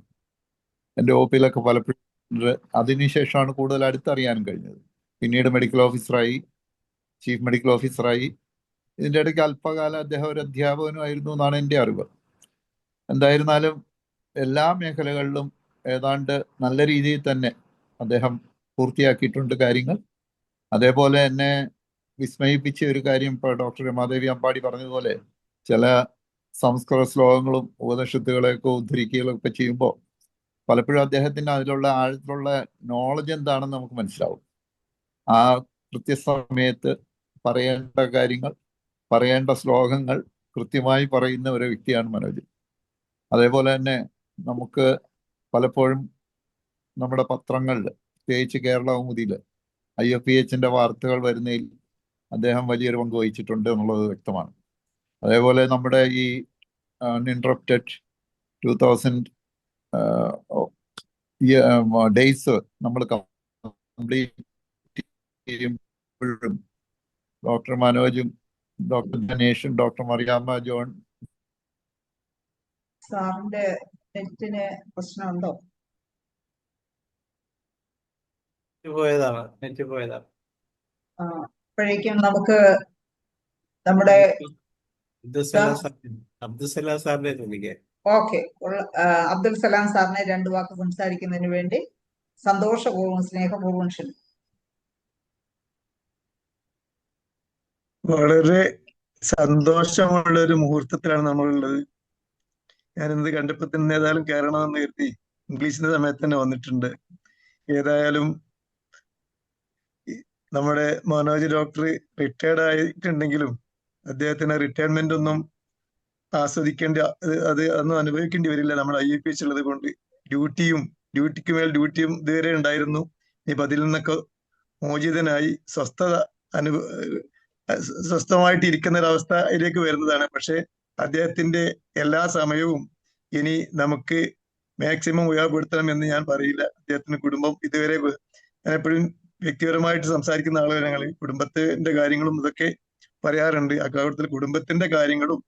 എൻ്റെ OP-ലൊക്കെ പലപ്പോഴും അതിനുശേഷമാണ് കൂടുതൽ അടുത്തറിയാനും കഴിഞ്ഞത്. പിന്നീട് മെഡിക്കൽ ഓഫീസറായി, ചീഫ് മെഡിക്കൽ ഓഫീസറായി. ഇതിൻ്റെ ഇടയ്ക്ക് അല്പകാലം അദ്ദേഹം ഒരു അധ്യാപകനുമായിരുന്നു എന്നാണ് എൻ്റെ അറിവ്. എന്തായിരുന്നാലും എല്ലാ മേഖലകളിലും ഏതാണ്ട് നല്ല രീതിയിൽ തന്നെ അദ്ദേഹം പൂർത്തിയാക്കിയിട്ടുണ്ട് കാര്യങ്ങൾ. അതേപോലെ എന്നെ വിസ്മയിപ്പിച്ച ഒരു കാര്യം, ഇപ്പോൾ ഡോക്ടർ രമാദേവി അമ്പാടി പറഞ്ഞതുപോലെ ചില സംസ്കൃത ശ്ലോകങ്ങളും ഉപനിഷത്തുകളെയൊക്കെ ഉദ്ധരിക്കുകയൊക്കെ ചെയ്യുമ്പോൾ പലപ്പോഴും അദ്ദേഹത്തിന് അതിലുള്ള ആഴത്തിലുള്ള നോളജ് എന്താണെന്ന് നമുക്ക് മനസ്സിലാവും. ആ കൃത്യസമയത്ത് പറയേണ്ട കാര്യങ്ങൾ, പറയേണ്ട ശ്ലോകങ്ങൾ കൃത്യമായി പറയുന്ന ഒരു വ്യക്തിയാണ് മനോജ്. അതേപോലെ തന്നെ നമുക്ക് പലപ്പോഴും നമ്മുടെ പത്രങ്ങളിൽ, പ്രത്യേകിച്ച് കേരള കൗമുദിയിൽ IFPHന്റെ വാർത്തകൾ വരുന്നതിൽ അദ്ദേഹം വലിയൊരു പങ്ക് വഹിച്ചിട്ടുണ്ട് എന്നുള്ളത് വ്യക്തമാണ്. അതേപോലെ നമ്മുടെ ഈ അൺഇൻട്രപ്റ്റഡ് 2000 ഡേയ്സ് നമ്മൾ കംപ്ലീറ്റ് ചെയ്യുമ്പോഴും ഡോക്ടർ മനോജും ഡോക്ടർ ധനേഷും ഡോക്ടർ മറിയാമ്മ ജോൺ. സാറിന്റെ നെറ്റിന് പ്രശ്നമുണ്ടോ? പോയതാണ്. അപ്പോഴേക്കും നമുക്ക് നമ്മുടെ അബ്ദുസലാം സാറിനെ വിളിക്കാം. ഓക്കെ, അബ്ദുൽ സലാം സാറിനെ 2 വാക്ക് സംസാരിക്കുന്നതിന് വേണ്ടി സന്തോഷപൂർവ്വം സ്നേഹപൂർവ്വം ക്ഷണിക്കും. വളരെ സന്തോഷമുള്ള ഒരു മുഹൂർത്തത്തിലാണ് നമ്മളുള്ളത്. ഞാനിത് കണ്ടപ്പോൾ തന്നെ ഏതായാലും കയറണമെന്ന് കരുതി ഇംഗ്ലീഷിന്റെ സമയത്ത് തന്നെ വന്നിട്ടുണ്ട്. ഏതായാലും നമ്മുടെ മനോജ് ഡോക്ടർ റിട്ടയർഡ് ആയിട്ടുണ്ടെങ്കിലും അദ്ദേഹത്തിന് റിട്ടയർമെന്റ് ഒന്നും അതൊന്നും അനുഭവിക്കേണ്ടി വരില്ല നമ്മുടെ IFPH ഉള്ളത് കൊണ്ട്. ഡ്യൂട്ടിക്ക് മേൽ ഡ്യൂട്ടിയും ഇതുവരെ ഉണ്ടായിരുന്നു. ഇനിയിപ്പോൾ അതിൽ നിന്നൊക്കെ മോചിതനായി സ്വസ്ഥമായിട്ട് ഇരിക്കുന്ന ഒരവസ്ഥയിലേക്ക് വരുന്നതാണ്. പക്ഷെ അദ്ദേഹത്തിന്റെ എല്ലാ സമയവും ഇനി നമുക്ക് മാക്സിമം ഉപയോഗപ്പെടുത്തണം എന്ന് ഞാൻ പറയില്ല. അദ്ദേഹത്തിന് കുടുംബം ഇതുവരെ, ഞാൻ എപ്പോഴും വ്യക്തിപരമായിട്ട് സംസാരിക്കുന്ന ആളുകൾ, ഞങ്ങൾ കുടുംബത്തിന്റെ കാര്യങ്ങളും ഇതൊക്കെ പറയാറുണ്ട്. അക്കാര്യത്തിൽ കുടുംബത്തിന്റെ കാര്യങ്ങളും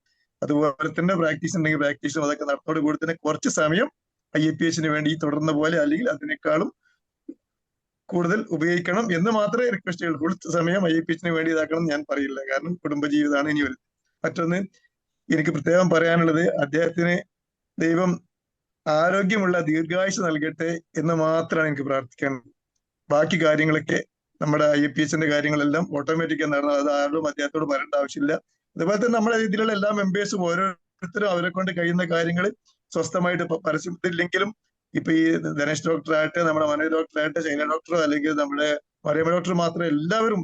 അതുപോലെ തന്നെ പ്രാക്ടീസ് ഉണ്ടെങ്കിൽ പ്രാക്ടീസും അതൊക്കെ നടത്തോട് കൂടി തന്നെ കുറച്ച് സമയം IFPHന് വേണ്ടി തുടർന്ന പോലെ അല്ലെങ്കിൽ അതിനേക്കാളും കൂടുതൽ ഉപയോഗിക്കണം എന്ന് മാത്രമേ റിക്വസ്റ്റ് ചെയ്യുള്ളൂ. കൂടുതൽ സമയം IFPHന് വേണ്ടി ഇതാക്കണം ഞാൻ പറയില്ല, കാരണം കുടുംബജീവിതമാണ് ഇനി വരുന്നത്. മറ്റൊന്ന് എനിക്ക് പ്രത്യേകം പറയാനുള്ളത്, അദ്ദേഹത്തിന് ദൈവം ആരോഗ്യമുള്ള ദീർഘായുസ് നൽകട്ടെ എന്ന് മാത്രമാണ് എനിക്ക് പ്രാർത്ഥിക്കാൻ. ബാക്കി കാര്യങ്ങളൊക്കെ നമ്മുടെ IFPHന്റെ കാര്യങ്ങളെല്ലാം ഓട്ടോമാറ്റിക് നടന്നത്, അത് ആരോടും അദ്ദേഹത്തോട് പറയേണ്ട ആവശ്യമില്ല. അതുപോലെ തന്നെ നമ്മുടെ രീതിയിലുള്ള എല്ലാ മെമ്പേഴ്സും ഓരോരുത്തരും അവരെ കൊണ്ട് കഴിയുന്ന കാര്യങ്ങൾ സ്വസ്ഥമായിട്ട് പരസ്യത്തില്ലെങ്കിലും ഇപ്പൊ ഈ ധനേഷ് ഡോക്ടറാകട്ടെ, നമ്മുടെ മനോജ് ഡോക്ടറാകട്ടെ, ഷൈന ഡോക്ടറോ അല്ലെങ്കിൽ നമ്മുടെ മറിയമ്മ ഡോക്ടർ മാത്രം എല്ലാവരും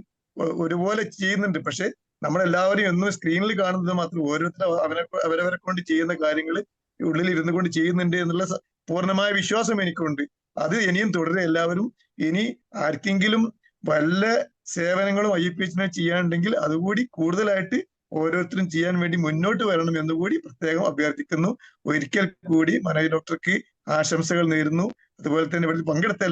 ഒരുപോലെ ചെയ്യുന്നുണ്ട്. പക്ഷെ നമ്മളെല്ലാവരും എന്നും സ്ക്രീനിൽ കാണുന്നത് മാത്രം ഓരോരുത്തരും അവരവരെ കൊണ്ട് ചെയ്യുന്ന കാര്യങ്ങൾ ഉള്ളിൽ ഇരുന്നു കൊണ്ട് ചെയ്യുന്നുണ്ട് എന്നുള്ള പൂർണ്ണമായ വിശ്വാസം എനിക്കുണ്ട്. അത് ഇനിയും തുടരെ എല്ലാവരും ഇനി ആർക്കെങ്കിലും വല്ല സേവനങ്ങളും IFPHനെ ചെയ്യാനുണ്ടെങ്കിൽ അതുകൂടി കൂടുതലായിട്ട് ഓരോരുത്തരും ചെയ്യാൻ വേണ്ടി മുന്നോട്ട് വരണം എന്നുകൂടി പ്രത്യേകം അഭ്യർത്ഥിക്കുന്നു. ഒരിക്കൽ കൂടി മനോജ് ഡോക്ടർക്ക് ആശംസകൾ നേരുന്നു. അതുപോലെ തന്നെ ഇവിടെ പങ്കെടുത്ത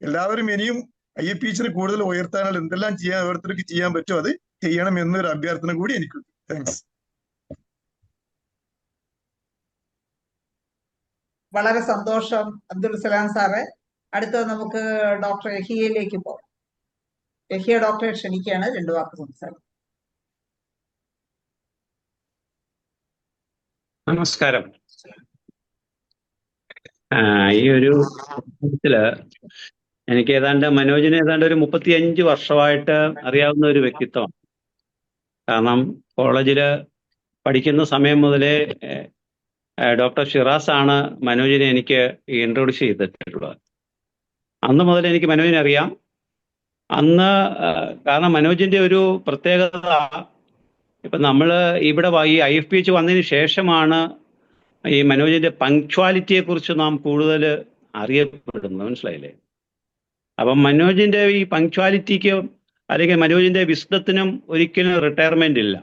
എല്ലാവരും ഇനിയും IFPHനെ കൂടുതൽ ഉയർത്താനുള്ള എന്തെല്ലാം ചെയ്യാൻ ഓരോരുത്തർക്ക് ചെയ്യാൻ പറ്റുമോ അത് ചെയ്യണം എന്നൊരു അഭ്യർത്ഥന കൂടി എനിക്കുണ്ട്. താങ്ക്സ്. വളരെ സന്തോഷം അബ്ദുൽ സലാം സാറെ. അടുത്തത് നമുക്ക് ഡോക്ടർ യഹിയയിലേക്ക് പോകാം. യഹിയ ഡോക്ടറെ ക്ഷണിക്കുകയാണ് 2 വാക്ക് സംസാരിക്കും. നമസ്കാരം. ഈ ഒരു എനിക്ക് മനോജിനെ ഏതാണ്ട് ഒരു 35 വർഷമായിട്ട് അറിയാവുന്ന ഒരു വ്യക്തിത്വമാണ്. കാരണം കോളേജില് പഠിക്കുന്ന സമയം മുതലേ ഡോക്ടർ ഷിറാസ് ആണ് മനോജിനെ എനിക്ക് ഇൻട്രൊഡ്യൂസ് ചെയ്തിട്ടുള്ളത്. അന്ന് മുതൽ എനിക്ക് മനോജിനെ അറിയാം. അന്ന് കാരണം മനോജിന്റെ ഒരു പ്രത്യേകത, ഇപ്പൊ നമ്മള് ഇവിടെ ഈ IFPH വന്നതിന് ശേഷമാണ് ഈ മനോജിന്റെ പങ്ക്ച്വാലിറ്റിയെ കുറിച്ച് നാം കൂടുതൽ അറിയപ്പെടുന്നത്, മനസ്സിലായില്ലേ? അപ്പം മനോജിന്റെ ഈ പങ്ക്ച്വാലിറ്റിക്ക് അല്ലെങ്കിൽ മനോജിന്റെ വിസ്ഡത്തിനും ഒരിക്കലും റിട്ടയർമെന്റ് ഇല്ല.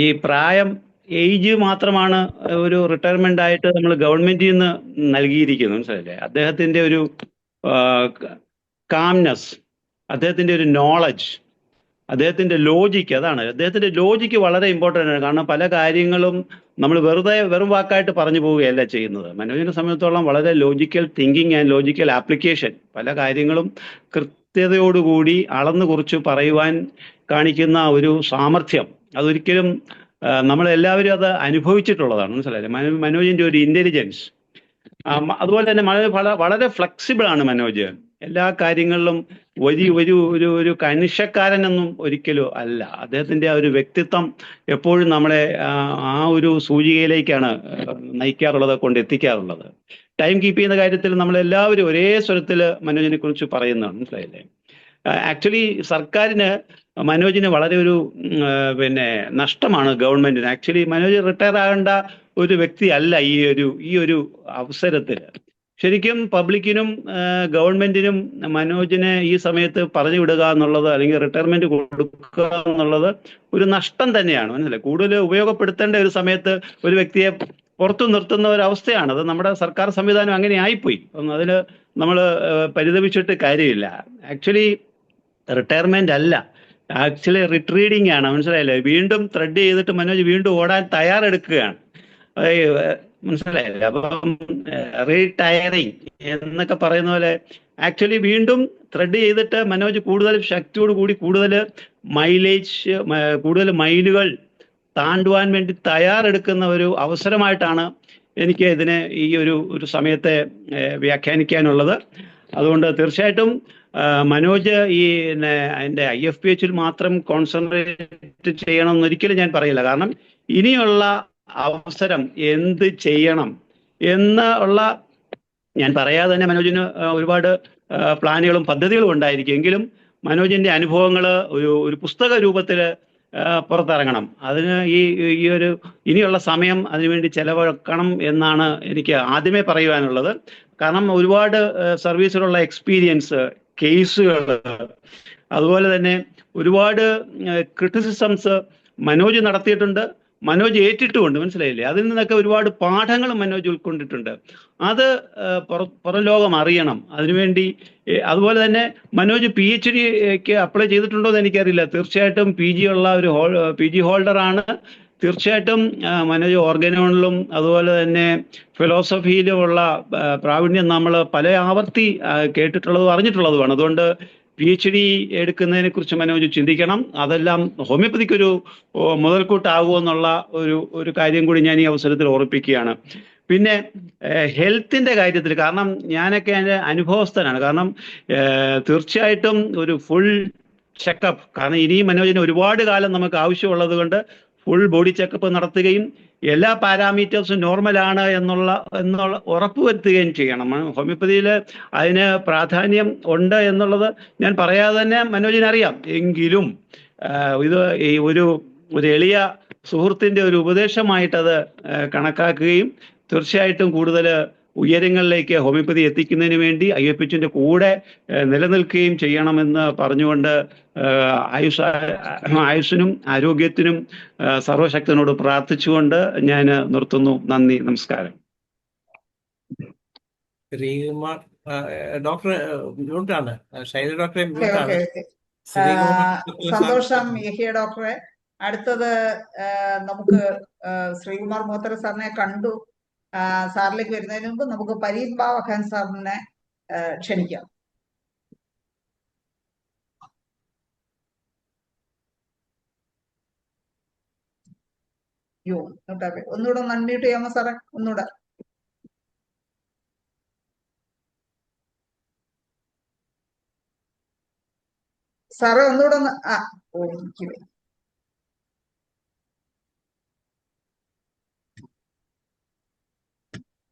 ഈ പ്രായം ഏജ് മാത്രമാണ് ഒരു റിട്ടയർമെന്റ് ആയിട്ട് നമ്മൾ ഗവൺമെന്റിൽ നിന്ന് നൽകിയിരിക്കുന്നത്, മനസ്സിലായില്ലേ? അദ്ദേഹത്തിന്റെ ഒരു കാംനെസ്, അദ്ദേഹത്തിന്റെ ഒരു നോളജ്, അദ്ദേഹത്തിന്റെ ലോജിക്ക്, അതാണ് അദ്ദേഹത്തിന്റെ ലോജിക്ക് വളരെ ഇമ്പോർട്ടൻ്റ് ആണ്. കാരണം പല കാര്യങ്ങളും നമ്മൾ വെറും വാക്കായിട്ട് പറഞ്ഞു പോവുകയല്ല ചെയ്യുന്നത്. മനോജിനെ സംബന്ധിച്ചിടത്തോളം വളരെ logical thinking and logical application, പല കാര്യങ്ങളും കൃത്യതയോടുകൂടി അളന്നു കുറിച്ച് പറയുവാൻ കാണിക്കുന്ന ഒരു സാമർഥ്യം, അതൊരിക്കലും നമ്മളെല്ലാവരും അത് അനുഭവിച്ചിട്ടുള്ളതാണ്, മനസ്സിലായില്ലേ? മനോജിന്റെ ഒരു ഇന്റലിജൻസ്, അതുപോലെ തന്നെ വളരെ ഫ്ലെക്സിബിൾ ആണ് മനോജ്. എല്ലാ കാര്യങ്ങളിലും ഒരു കനിഷക്കാരനൊന്നും ഒരിക്കലും അല്ല. അദ്ദേഹത്തിന്റെ ആ ഒരു വ്യക്തിത്വം എപ്പോഴും നമ്മളെ ആ ഒരു സൂചികയിലേക്കാണ് നയിക്കാറുള്ളത്, കൊണ്ടെത്തിക്കാറുള്ളത്. ടൈം കീപ്പ് ചെയ്യുന്ന കാര്യത്തിൽ നമ്മളെല്ലാവരും ഒരേ സ്വരത്തിൽ മനോജിനെ കുറിച്ച് പറയുന്നതാണ്, മനസ്സിലായില്ലേ? ആക്ച്വലി സർക്കാരിന് മനോജിന് വളരെ ഒരു നഷ്ടമാണ് ഗവൺമെന്റിന്. ആക്ച്വലി മനോജ് റിട്ടയർ ആകേണ്ട ഒരു വ്യക്തി അല്ല ഈ ഒരു അവസരത്തിൽ. ശരിക്കും പബ്ലിക്കിനും ഗവൺമെന്റിനും മനോജിനെ ഈ സമയത്ത് പറഞ്ഞു വിടുക എന്നുള്ളത്, അല്ലെങ്കിൽ റിട്ടയർമെന്റ് കൊടുക്കുക എന്നുള്ളത് ഒരു നഷ്ടം തന്നെയാണ്, മനസ്സിലായി? കൂടുതൽ ഉപയോഗപ്പെടുത്തേണ്ട ഒരു സമയത്ത് ഒരു വ്യക്തിയെ പുറത്തു നിർത്തുന്ന ഒരു അവസ്ഥയാണ്. അത് നമ്മുടെ സർക്കാർ സംവിധാനം അങ്ങനെ ആയിപ്പോയി. അതിൽ നമ്മൾ പരിതപിച്ചിട്ട് കാര്യമില്ല. ആക്ച്വലി റിട്ടയർമെന്റ് അല്ല, ആക്ച്വലി റിട്രീഡിങ് ആണ്, മനസ്സിലായില്ലേ? വീണ്ടും ത്രെഡ് ചെയ്തിട്ട് മനോജ് വീണ്ടും ഓടാൻ തയ്യാറെടുക്കുകയാണ്, മനസ്സിലായില്ലേ? അപ്പം റീടയറിങ് എന്നൊക്കെ പറയുന്ന പോലെ ആക്ച്വലി വീണ്ടും ത്രെഡ് ചെയ്തിട്ട് മനോജ് കൂടുതൽ ശക്തിയോട് കൂടി കൂടുതൽ മൈലുകൾ താണ്ടുവാൻ വേണ്ടി തയ്യാറെടുക്കുന്ന ഒരു അവസരമായിട്ടാണ് എനിക്ക് ഇതിനെ ഈ ഒരു സമയത്തെ വ്യാഖ്യാനിക്കാനുള്ളത്. അതുകൊണ്ട് തീർച്ചയായിട്ടും മനോജ് അതിൻ്റെ IFPHൽ മാത്രം കോൺസെൻട്രേറ്റ് ചെയ്യണം എന്നൊരിക്കലും ഞാൻ പറയില്ല. കാരണം ഇനിയുള്ള അവസരം എന്ത് ചെയ്യണം എന്നുള്ള ഞാൻ പറയാതെ തന്നെ മനോജിന് ഒരുപാട് പ്ലാനുകളും പദ്ധതികളും ഉണ്ടായിരിക്കും. എങ്കിലും മനോജിന്റെ അനുഭവങ്ങൾ ഒരു പുസ്തക രൂപത്തിൽ പുറത്തിറങ്ങണം. അതിന് ഇനിയുള്ള സമയം അതിനുവേണ്ടി ചെലവഴിക്കണം എന്നാണ് എനിക്ക് ആദ്യമേ പറയുവാനുള്ളത്. കാരണം ഒരുപാട് സർവീസിലുള്ള എക്സ്പീരിയൻസ്, കേസുകൾ, അതുപോലെ തന്നെ ഒരുപാട് ക്രിറ്റിസിസംസ് മനോജ് നടത്തിയിട്ടുണ്ട്, മനോജ് ഏറ്റിട്ടുമുണ്ട്, മനസ്സിലായില്ലേ? അതിൽ നിന്നൊക്കെ ഒരുപാട് പാഠങ്ങൾ മനോജ് ഉൾക്കൊണ്ടിട്ടുണ്ട്. അത് പുറം ലോകം അറിയണം. അതിനുവേണ്ടി അതുപോലെ തന്നെ മനോജ് PhDക്ക് അപ്ലൈ ചെയ്തിട്ടുണ്ടോ എന്ന് എനിക്കറിയില്ല. തീർച്ചയായിട്ടും PG ഹോൾഡറാണ്. തീർച്ചയായിട്ടും മനോജ് ഓർഗനോണിലും അതുപോലെ തന്നെ ഫിലോസഫിയിലുമുള്ള പ്രാവീണ്യം നമ്മൾ പല ആവർത്തി കേട്ടിട്ടുള്ളതും അറിഞ്ഞിട്ടുള്ളതുമാണ്. അതുകൊണ്ട് PhD എടുക്കുന്നതിനെ കുറിച്ച് മനോജ് ചിന്തിക്കണം. അതെല്ലാം ഹോമിയോപ്പതിക്കൊരു മുതൽക്കൂട്ടാകുമെന്നുള്ള ഒരു കാര്യം കൂടി ഞാൻ ഈ അവസരത്തിൽ ഓർപ്പിക്കുകയാണ്. പിന്നെ ഹെൽത്തിന്റെ കാര്യത്തിൽ, കാരണം ഞാനൊക്കെ അതിൻ്റെ അനുഭവസ്ഥനാണ്. കാരണം തീർച്ചയായിട്ടും ഒരു ഫുൾ ചെക്കപ്പ്, കാരണം ഇനിയും മനോജിന് ഒരുപാട് കാലം നമുക്ക് ആവശ്യമുള്ളത് കൊണ്ട് ഫുൾ ബോഡി ചെക്കപ്പ് നടത്തുകയും എല്ലാ പാരാമീറ്റേഴ്സും നോർമലാണ് എന്നുള്ള ഉറപ്പുവരുത്തുകയും ചെയ്യണം. ഹോമിയോപ്പതിയിൽ അതിന് പ്രാധാന്യം ഉണ്ട് എന്നുള്ളത് ഞാൻ പറയാതെ തന്നെ മനോജിനറിയാം. എങ്കിലും ഇത് ഈ ഒരു എളിയ സുഹൃത്തിൻ്റെ ഒരു ഉപദേശമായിട്ടത് കണക്കാക്കുകയും തീർച്ചയായിട്ടും കൂടുതൽ ഉയരങ്ങളിലേക്ക് ഹോമിയോപ്പതി എത്തിക്കുന്നതിന് വേണ്ടി IFH-ൻ്റെ കൂടെ നിലനിൽക്കുകയും ചെയ്യണമെന്ന് പറഞ്ഞുകൊണ്ട് ആയുസ്സിനും ആരോഗ്യത്തിനും സർവശക്തനോട് പ്രാർത്ഥിച്ചുകൊണ്ട് ഞാൻ നിർത്തുന്നു. നന്ദി, നമസ്കാരം. ശ്രീകുമാർ ഡോക്ടർ മ്യൂട്ടാണ്, ശൈല ഡോക്ടറെ ഓക്കെ മ്യൂട്ടാണ്. Okay okay. ശ്രീകുമാർ സന്തോഷം യഹിയ ഡോക്ടറെ. അടുത്തത് നമുക്ക് ശ്രീകുമാർ മോത്തര സാറിനെ കണ്ടു. സാറിലേക്ക് വരുന്നതിന് മുമ്പ് നമുക്ക് പരീത് ബാവഖാൻ സാറിനെ ക്ഷണിക്കാം. ഒന്നുകൂടെ ഒന്ന് അൺമ്യൂട്ട് ചെയ്യാമോ സാറേ? ഒന്നുകൂടെ. സാറേ ഒന്നുകൂടെ ഒന്ന് എനിക്ക്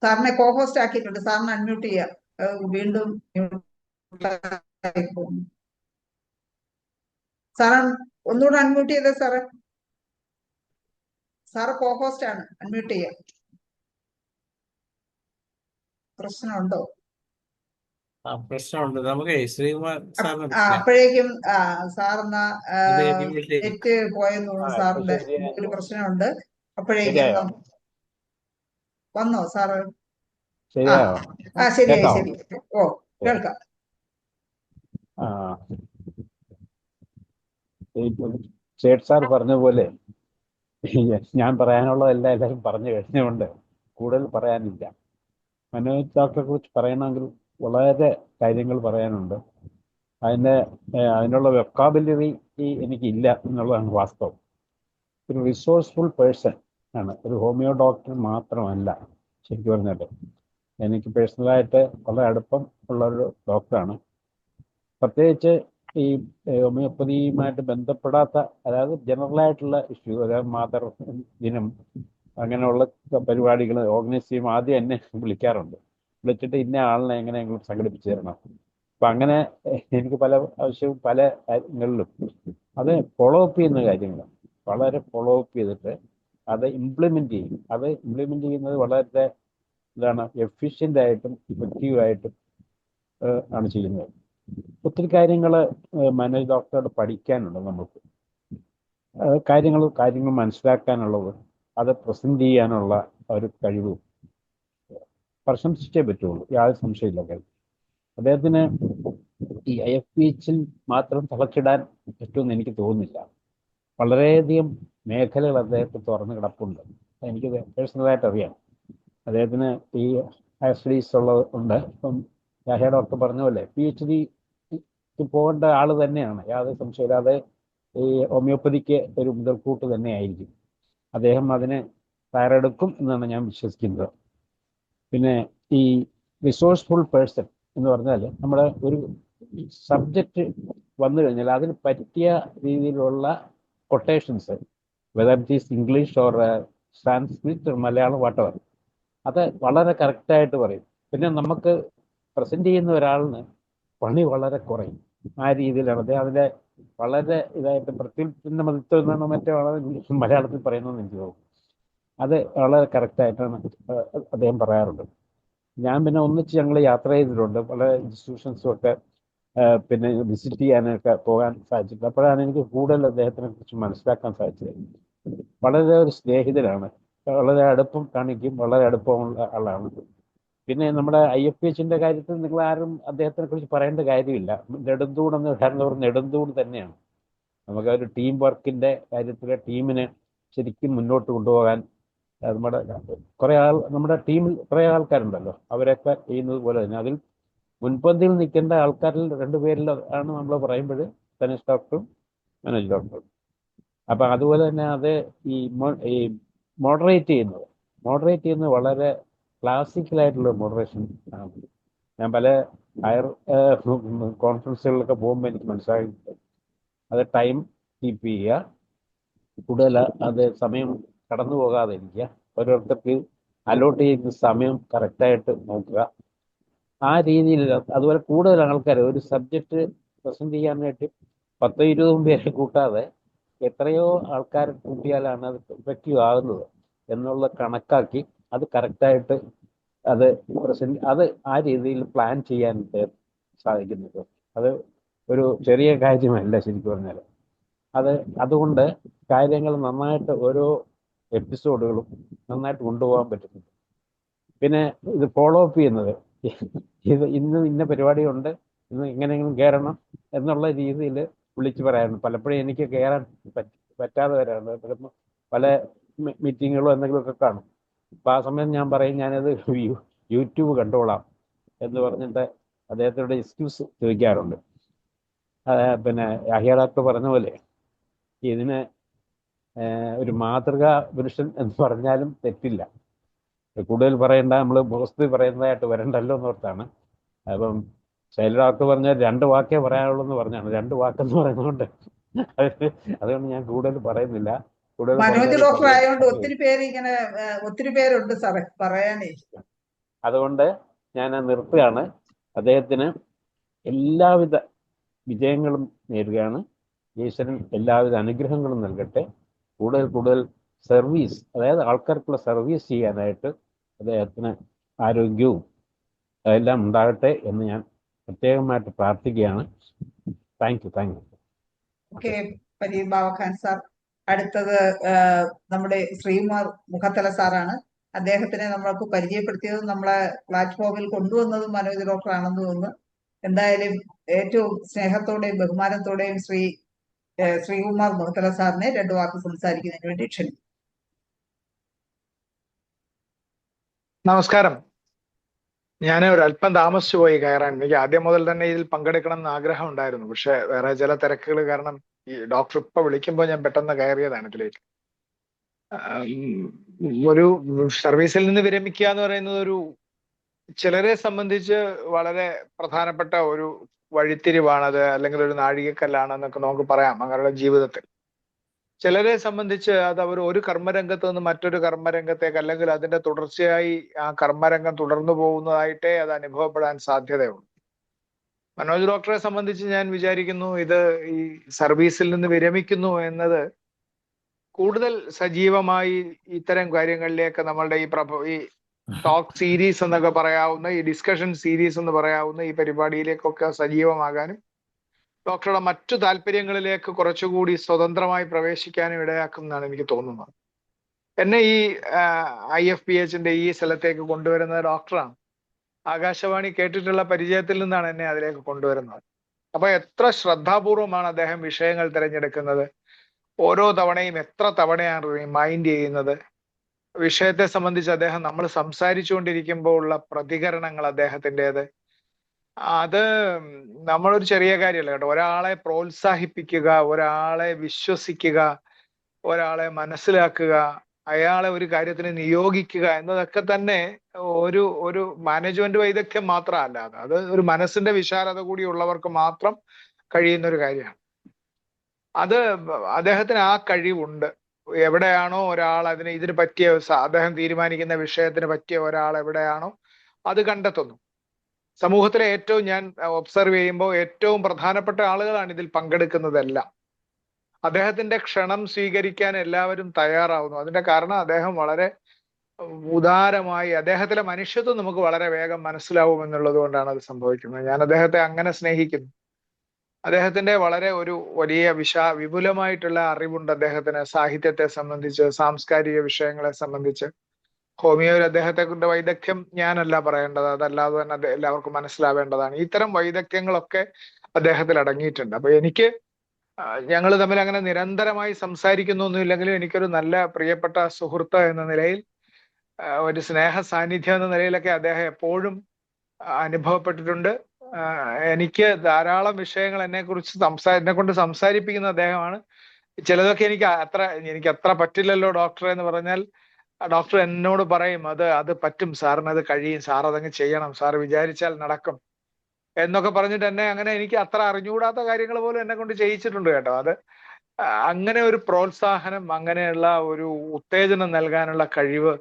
സാറിനെ കോഹോസ്റ്റ് ആക്കിയിട്ടുണ്ട്. സാറിന് അൺമ്യൂട്ട് ചെയ്യാം. വീണ്ടും സാറ് ഒന്നുകൂടെ അൺമ്യൂട്ട് ചെയ്തേ സാറേ. സാറ് കോഹോസ്റ്റ് ആണ്, അൺമ്യൂട്ട് ചെയ്യാം. പ്രശ്നമുണ്ടോ? പ്രശ്നമുണ്ട്. നമുക്ക് ശ്രീകുമാർ സാറിന് അപ്പോഴേക്കും സാറെന്നാ നെറ്റ് പോയെന്ന് തോന്നുന്നു. സാറിന്റെ ഒരു പ്രശ്നമുണ്ട്. അപ്പോഴേക്കും വന്നോ സാറ്? ശരിയായി ശരി. ഓ കേൾക്കാം. സേഠ് സാർ പറഞ്ഞ പോലെ ഞാൻ പറയാനുള്ളതെല്ലാം എല്ലാവരും പറഞ്ഞു കഴിഞ്ഞുകൊണ്ട് കൂടുതൽ പറയാനില്ല. മനോജ് ഡോക്ടറെ കുറിച്ച് പറയണമെങ്കിൽ വളരെ കാര്യങ്ങൾ പറയാനുണ്ട്. അതിനുള്ള വെക്കാബുലറി എനിക്കില്ല എന്നുള്ളതാണ് വാസ്തവം. ഒരു റിസോഴ്സ്ഫുൾ പേഴ്സൺ ആണ്. ഒരു ഹോമിയോ ഡോക്ടർ മാത്രമല്ല. ശരിക്കും പറഞ്ഞാൽ എനിക്ക് പേഴ്സണലായിട്ട് വളരെ അടുപ്പം ഉള്ളൊരു ഡോക്ടറാണ്. പ്രത്യേകിച്ച് ഈ ഹോമിയോപ്പതിയുമായിട്ട് ബന്ധപ്പെടാത്ത, അതായത് ജനറലായിട്ടുള്ള ഇഷ്യൂ, അതായത് മാതൃ ദിനം അങ്ങനെയുള്ള പരിപാടികൾ ഓർഗനൈസ് ചെയ്യുമ്പോൾ ആദ്യം എന്നെ വിളിക്കാറുണ്ട്. വിളിച്ചിട്ട് ഇന്ന ആളിനെ എങ്ങനെയെങ്കിലും സംഘടിപ്പിച്ചു തരണം. അപ്പം അങ്ങനെ എനിക്ക് പല ആവശ്യവും പല കാര്യങ്ങളിലും അത് ഫോളോ അപ്പ് ചെയ്യുന്ന കാര്യങ്ങളാണ്. വളരെ ഫോളോ അപ്പ് ചെയ്തിട്ട് അത് ഇംപ്ലിമെൻ്റ് ചെയ്യും. അത് ഇംപ്ലിമെൻ്റ് ചെയ്യുന്നത് വളരെ എഫിഷ്യൻ്റായിട്ടും ഇഫക്റ്റീവായിട്ടും ആണ് ചെയ്യുന്നത്. ഒത്തിരി കാര്യങ്ങൾ മനോജ് ഡോക്ടറോട് പഠിക്കാനുണ്ട്. നമുക്ക് കാര്യങ്ങൾ മനസ്സിലാക്കാനുള്ളത്, അത് പ്രസൻറ്റ് ചെയ്യാനുള്ള ഒരു കഴിവും പ്രശംസിച്ചേ പറ്റുള്ളൂ. യാതൊരു സംശയമില്ല. അദ്ദേഹത്തിന് ഈ IFH-ൽ മാത്രം തളച്ചിടാൻ പറ്റുമെന്ന് എനിക്ക് തോന്നുന്നില്ല. വളരെയധികം മേഖലകൾ അദ്ദേഹത്തെ തുറന്ന് കിടപ്പുണ്ട്. എനിക്ക് പേഴ്സണലായിട്ട് അറിയാം. അദ്ദേഹത്തിന് ഈ ഹയർ സ്റ്റഡീസ് ഉണ്ട്. ഇപ്പം യാഹ്യ ഡോക്ടർ പറഞ്ഞ പോലെ PhD-ക്ക് പോകേണ്ട ആൾ തന്നെയാണ്. യാതൊരു സംശയമില്ലാതെ ഈ ഹോമിയോപ്പതിക്ക് ഒരു മുതൽക്കൂട്ട് തന്നെയായിരിക്കും. അദ്ദേഹം അതിന് തയ്യാറെടുക്കും എന്നാണ് ഞാൻ വിശ്വസിക്കുന്നത്. പിന്നെ ഈ റിസോഴ്സ്ഫുൾ പേഴ്സൺ എന്ന് പറഞ്ഞാൽ നമ്മുടെ ഒരു സബ്ജക്റ്റ് വന്നു കഴിഞ്ഞാൽ അതിന് പറ്റിയ രീതിയിലുള്ള quotations, whether it is English or Sanskrit or Malayalam whatever, അത് വളരെ കറക്റ്റായിട്ട് പറയും. പിന്നെ നമുക്ക് പ്രസൻറ്റ് ചെയ്യുന്ന ഒരാളിന് പണി വളരെ കുറയും. ആ രീതിയിലാണ് അദ്ദേഹം അതിൻ്റെ വളരെ ഇതായിട്ട് പ്രത്യുൽപ്പന്ന മതിത്വം എന്നാണ് മറ്റേ മലയാളത്തിൽ പറയുന്നതെന്ന് എനിക്ക് തോന്നുന്നു. അത് വളരെ കറക്റ്റായിട്ടാണ് അദ്ദേഹം പറയാറുണ്ട്. ഞാൻ പിന്നെ ഒന്നിച്ച് ഞങ്ങൾ യാത്ര ചെയ്തിട്ടുണ്ട്. പല ഇൻസ്റ്റിറ്റ്യൂഷൻസും ഒക്കെ പിന്നെ വിസിറ്റ് ചെയ്യാനൊക്കെ പോകാൻ സാധിച്ചിട്ടുണ്ട്. അപ്പോഴാണ് എനിക്ക് കൂടുതൽ അദ്ദേഹത്തിനെ കുറിച്ച് മനസ്സിലാക്കാൻ സാധിച്ചത്. വളരെ ഒരു സ്നേഹിതനാണ്, വളരെ അടുപ്പം കാണിക്കും, വളരെ അടുപ്പമുള്ള ആളാണ്. പിന്നെ നമ്മുടെ IFH-ൻ്റെ കാര്യത്തിൽ നിങ്ങൾ ആരും അദ്ദേഹത്തിനെ കുറിച്ച് പറയേണ്ട കാര്യമില്ല. നെടുന്തൂടെന്ന് ഉദാഹരണം നെടുന്തൂട് തന്നെയാണ്. നമുക്ക് ഒരു ടീം വർക്കിൻ്റെ കാര്യത്തിൽ ടീമിനെ ശരിക്കും മുന്നോട്ട് കൊണ്ടുപോകാൻ നമ്മുടെ ടീമിൽ കുറേ ആൾക്കാരുണ്ടല്ലോ, അവരൊക്കെ ചെയ്യുന്നത് പോലെ തന്നെ അതിൽ മുൻപന്തിയിൽ നിൽക്കേണ്ട ആൾക്കാരിൽ 2 പേരിൽ ആണ് നമ്മൾ പറയുമ്പോൾ തനേഷ് ഡോക്ടറും മനോജ് ഡോക്ടറും. അപ്പം അതുപോലെ തന്നെ അത് ഈ മോഡറേറ്റ് ചെയ്യുന്നത് വളരെ ക്ലാസിക്കലായിട്ടുള്ള മോഡറേഷൻ ആണ്. ഞാൻ പല ഹയർ കോൺഫറൻസുകളിലൊക്കെ പോകുമ്പോൾ എനിക്ക് മനസ്സിലായിട്ടുണ്ട്. അത് ടൈം കീപ്പ് ചെയ്യുക, കൂടുതൽ അത് സമയം കടന്നു പോകാതെ ഇരിക്കുക. ഓരോരുത്തർക്ക് അലോട്ട് ചെയ്യുന്ന സമയം കറക്റ്റായിട്ട് നോക്കുക. ആ രീതിയിൽ അതുപോലെ കൂടുതൽ ആൾക്കാർ ഒരു സബ്ജക്റ്റ് പ്രസന്റ് ചെയ്യാനായിട്ട് 10-20 പേരെ കൂട്ടാതെ എത്രയോ ആൾക്കാരെ കൂട്ടിയാലാണ് അത് എഫക്റ്റീവ് ആകുന്നത് എന്നുള്ള കണക്കാക്കി അത് കറക്റ്റായിട്ട് അത് അത് ആ രീതിയിൽ പ്ലാൻ ചെയ്യാൻ സാധിക്കുന്നത്. അത് ഒരു ചെറിയ കാര്യമല്ല ശരിക്കും പറഞ്ഞാൽ. അതുകൊണ്ട് കാര്യങ്ങൾ നന്നായിട്ട് ഓരോ എപ്പിസോഡുകളും നന്നായിട്ട് കൊണ്ടുപോകാൻ പറ്റുന്നുണ്ട്. പിന്നെ ഇത് ഫോളോ അപ്പ് ചെയ്യുന്നത്, ഇന്ന് ഇന്ന പരിപാടിയുണ്ട്, ഇന്ന് എങ്ങനെയെങ്കിലും കയറണം എന്നുള്ള രീതിയിൽ വിളിച്ചു പറയാറുണ്ട്. പലപ്പോഴും എനിക്ക് കയറാൻ പറ്റാതെ വരാറുണ്ട്. പല മീറ്റിങ്ങുകളോ എന്തെങ്കിലുമൊക്കെ കാണും. അപ്പം ആ സമയം ഞാൻ പറയും ഞാനത് യൂട്യൂബ് കണ്ടോളാം എന്ന് പറഞ്ഞിട്ട് അദ്ദേഹത്തോട് എക്സ്ക്യൂസ് ചോദിക്കാറുണ്ട്. പിന്നെ യാഹ്യ ഡോക്ടർ പറഞ്ഞ പോലെ ഇതിന് ഒരു മാതൃകാ പുരുഷൻ എന്ന് പറഞ്ഞാലും തെറ്റില്ല. കൂടുതൽ പറയേണ്ട, നമ്മൾ മുഖസ്തുതി പറയുന്നതായിട്ട് വരണ്ടല്ലോ എന്നോർത്താണ്. അപ്പം ശൈല ഡോക്ടർ പറഞ്ഞാൽ 2 വാക്കേ പറയാനുള്ളൂ എന്ന് പറഞ്ഞാണ്. 2 വാക്കെന്ന് പറയുന്നതുകൊണ്ട് അതുകൊണ്ട് ഞാൻ കൂടുതൽ പറയുന്നില്ല. കൂടുതൽ മനോജ് ഡോക്ടർ ആയതുകൊണ്ട് ഒത്തിരി പേരുണ്ട് സാറേ പറയാനേ. അതുകൊണ്ട് ഞാൻ നിർത്തുകയാണ്. അദ്ദേഹത്തിന് എല്ലാവിധ വിജയങ്ങളും നേരുകയാണ്. ഈശ്വരൻ എല്ലാവിധ അനുഗ്രഹങ്ങളും നൽകട്ടെ. കൂടുതൽ സർവീസ്, അതായത് ആൾക്കാർക്കുള്ള സർവീസ് ചെയ്യാനായിട്ട് അദ്ദേഹത്തിന് ആരോഗ്യവും അതെല്ലാം ഉണ്ടാകട്ടെ എന്ന് ഞാൻ പ്രത്യേകമായിട്ട് പ്രാർത്ഥിക്കുകയാണ്. Thank you. Okay, Fareed Babakhan sir. അടുത്തത് നമ്മുടെ ശ്രീകുമാർ മുഖത്തല സാറാണ്. അദ്ദേഹത്തിനെ നമ്മൾക്ക് പരിചയപ്പെടുത്തിയതും നമ്മളെ പ്ലാറ്റ്ഫോമിൽ കൊണ്ടുവന്നതും മനോജ് ഡോക്ടർ ആണെന്ന് തോന്നുന്നു. എന്തായാലും ഏറ്റവും സ്നേഹത്തോടെയും ബഹുമാനത്തോടെയും ശ്രീകുമാർ മുഖത്തല സാറിനെ 2 വാക്ക് സംസാരിക്കുന്നതിന് വേണ്ടി ക്ഷണിക്കുന്നു. നമസ്കാരം. ഞാൻ ഒരല്പം താമസിച്ചു പോയി കയറാൻ. എനിക്ക് ആദ്യം മുതൽ തന്നെ ഇതിൽ പങ്കെടുക്കണം എന്ന് ആഗ്രഹം ഉണ്ടായിരുന്നു. പക്ഷെ വേറെ ചില തിരക്കുകൾ കാരണം ഈ ഡോക്ടർ ഇപ്പൊ വിളിക്കുമ്പോൾ ഞാൻ പെട്ടെന്ന് കയറിയതാണ് ഇതിലേക്ക്. ഒരു സർവീസിൽ നിന്ന് വിരമിക്കുക എന്ന് പറയുന്നത് ചിലരെ സംബന്ധിച്ച് വളരെ പ്രധാനപ്പെട്ട ഒരു വഴിത്തിരിവാണത്, അല്ലെങ്കിൽ ഒരു നാഴികക്കല്ലാണെന്നൊക്കെ നമുക്ക് പറയാം അവരുടെ ജീവിതത്തിൽ. ചിലരെ സംബന്ധിച്ച് അത് അവർ ഒരു കർമ്മരംഗത്ത് നിന്ന് മറ്റൊരു കർമ്മരംഗത്തേക്ക്, അല്ലെങ്കിൽ അതിന്റെ തുടർച്ചയായി ആ കർമ്മരംഗം തുടർന്നു പോകുന്നതായിട്ടേ അത് അനുഭവപ്പെടാൻ സാധ്യതയുള്ളൂ. മനോജ് ഡോക്ടറെ സംബന്ധിച്ച് ഞാൻ വിചാരിക്കുന്നു ഇത് ഈ സർവീസിൽ നിന്ന് വിരമിക്കുന്നു എന്നത് കൂടുതൽ സജീവമായി ഇത്തരം കാര്യങ്ങളിലേക്ക് നമ്മളുടെ ഈ ടോക്ക് സീരീസ് എന്നൊക്കെ പറയാവുന്ന, ഈ ഡിസ്കഷൻ സീരീസ് എന്ന് പറയാവുന്ന ഈ പരിപാടിയിലേക്കൊക്കെ സജീവമാകാനും ഡോക്ടറുടെ മറ്റു താല്പര്യങ്ങളിലേക്ക് കുറച്ചുകൂടി സ്വതന്ത്രമായി പ്രവേശിക്കാനും ഇടയാക്കും എന്നാണ് എനിക്ക് തോന്നുന്നത്. എന്നെ ഈ IFPHന്റെ ഈ സ്ഥലത്തേക്ക് കൊണ്ടുവരുന്നത് ഡോക്ടറാണ്. ആകാശവാണി കേട്ടിട്ടുള്ള പരിചയത്തിൽ നിന്നാണ് എന്നെ അതിലേക്ക് കൊണ്ടുവരുന്നത്. അപ്പൊ എത്ര ശ്രദ്ധാപൂർവമാണ് അദ്ദേഹം വിഷയങ്ങൾ തിരഞ്ഞെടുക്കുന്നത്, ഓരോ തവണയും എത്ര തവണയാണ് റിമൈൻഡ് ചെയ്യുന്നത്, വിഷയത്തെ സംബന്ധിച്ച് അദ്ദേഹം നമ്മൾ സംസാരിച്ചുകൊണ്ടിരിക്കുമ്പോൾ ഉള്ള പ്രതികരണങ്ങൾ അദ്ദേഹത്തിൻ്റെത്. അത് നമ്മളൊരു ചെറിയ കാര്യമല്ല കേട്ടോ. ഒരാളെ പ്രോത്സാഹിപ്പിക്കുക, ഒരാളെ വിശ്വസിക്കുക, ഒരാളെ മനസ്സിലാക്കുക, അയാളെ ഒരു കാര്യത്തിന് നിയോഗിക്കുക എന്നതൊക്കെ തന്നെ ഒരു മാനേജ്മെന്റ് വൈദഗ്ധ്യം മാത്രമല്ല, അത് ഒരു മനസ്സിന്റെ വിശാലത കൂടി ഉള്ളവർക്ക് മാത്രം കഴിയുന്ന ഒരു കാര്യമാണ്. അത് അദ്ദേഹത്തിന് ആ കഴിവുണ്ട്. എവിടെയാണോ ഒരാൾ ഇതിന് പറ്റിയ, അദ്ദേഹം തീരുമാനിക്കുന്ന വിഷയത്തിന് പറ്റിയ ഒരാൾ എവിടെയാണോ അത് കണ്ടെത്തുന്നു. സമൂഹത്തിലെ ഞാൻ ഒബ്സർവ് ചെയ്യുമ്പോൾ ഏറ്റവും പ്രധാനപ്പെട്ട ആളുകളാണ് ഇതിൽ പങ്കെടുക്കുന്നതെല്ലാം. അദ്ദേഹത്തിന്റെ ക്ഷണം സ്വീകരിക്കാൻ എല്ലാവരും തയ്യാറാവുന്നു. അതിന്റെ കാരണം അദ്ദേഹം വളരെ ഉദാരമായി, അദ്ദേഹത്തിലെ മനുഷ്യത്വം നമുക്ക് വളരെ വേഗം മനസ്സിലാവും എന്നുള്ളത് കൊണ്ടാണ് അത് സംഭവിക്കുന്നത്. ഞാൻ അദ്ദേഹത്തെ അങ്ങനെ സ്നേഹിക്കുന്നു. അദ്ദേഹത്തിന്റെ വളരെ ഒരു വലിയ വിപുലമായിട്ടുള്ള അറിവുണ്ട് അദ്ദേഹത്തിന്, സാഹിത്യത്തെ സംബന്ധിച്ച്, സാംസ്കാരിക വിഷയങ്ങളെ സംബന്ധിച്ച്. ഹോമിയോയിൽ അദ്ദേഹത്തെ കൊണ്ട് വൈദഗ്ധ്യം ഞാനല്ല പറയേണ്ടത്, അതല്ലാതെ തന്നെ എല്ലാവർക്കും മനസ്സിലാവേണ്ടതാണ്. ഇത്തരം വൈദഗ്ധ്യങ്ങളൊക്കെ അദ്ദേഹത്തിൽ അടങ്ങിയിട്ടുണ്ട്. അപ്പൊ ഞങ്ങൾ തമ്മിൽ അങ്ങനെ നിരന്തരമായി സംസാരിക്കുന്നൊന്നുമില്ലെങ്കിലും എനിക്കൊരു നല്ല പ്രിയപ്പെട്ട സുഹൃത്ത് എന്ന നിലയിൽ, ഒരു സ്നേഹ സാന്നിധ്യം എന്ന നിലയിലൊക്കെ അദ്ദേഹം എപ്പോഴും അനുഭവപ്പെട്ടിട്ടുണ്ട്. എനിക്ക് ധാരാളം വിഷയങ്ങൾ എന്നെ കൊണ്ട് സംസാരിപ്പിക്കുന്ന അദ്ദേഹമാണ്. ചിലതൊക്കെ എനിക്ക് അത്ര പറ്റില്ലല്ലോ ഡോക്ടറെ എന്ന് പറഞ്ഞാൽ ഡോക്ടർ എന്നോട് പറയും, അത് പറ്റും സാറിന്, അത് കഴിയും, സാർ അതങ്ങ് ചെയ്യണം, സാർ വിചാരിച്ചാൽ നടക്കും എന്നൊക്കെ പറഞ്ഞിട്ട് എന്നെ അങ്ങനെ എനിക്ക് അത്ര അറിഞ്ഞുകൂടാത്ത കാര്യങ്ങൾ പോലും എന്നെ കൊണ്ട് ചെയ്യിച്ചിട്ടുണ്ട് കേട്ടോ. അങ്ങനെ ഒരു പ്രോത്സാഹനം, അങ്ങനെയുള്ള ഒരു ഉത്തേജനം നൽകാനുള്ള കഴിവ്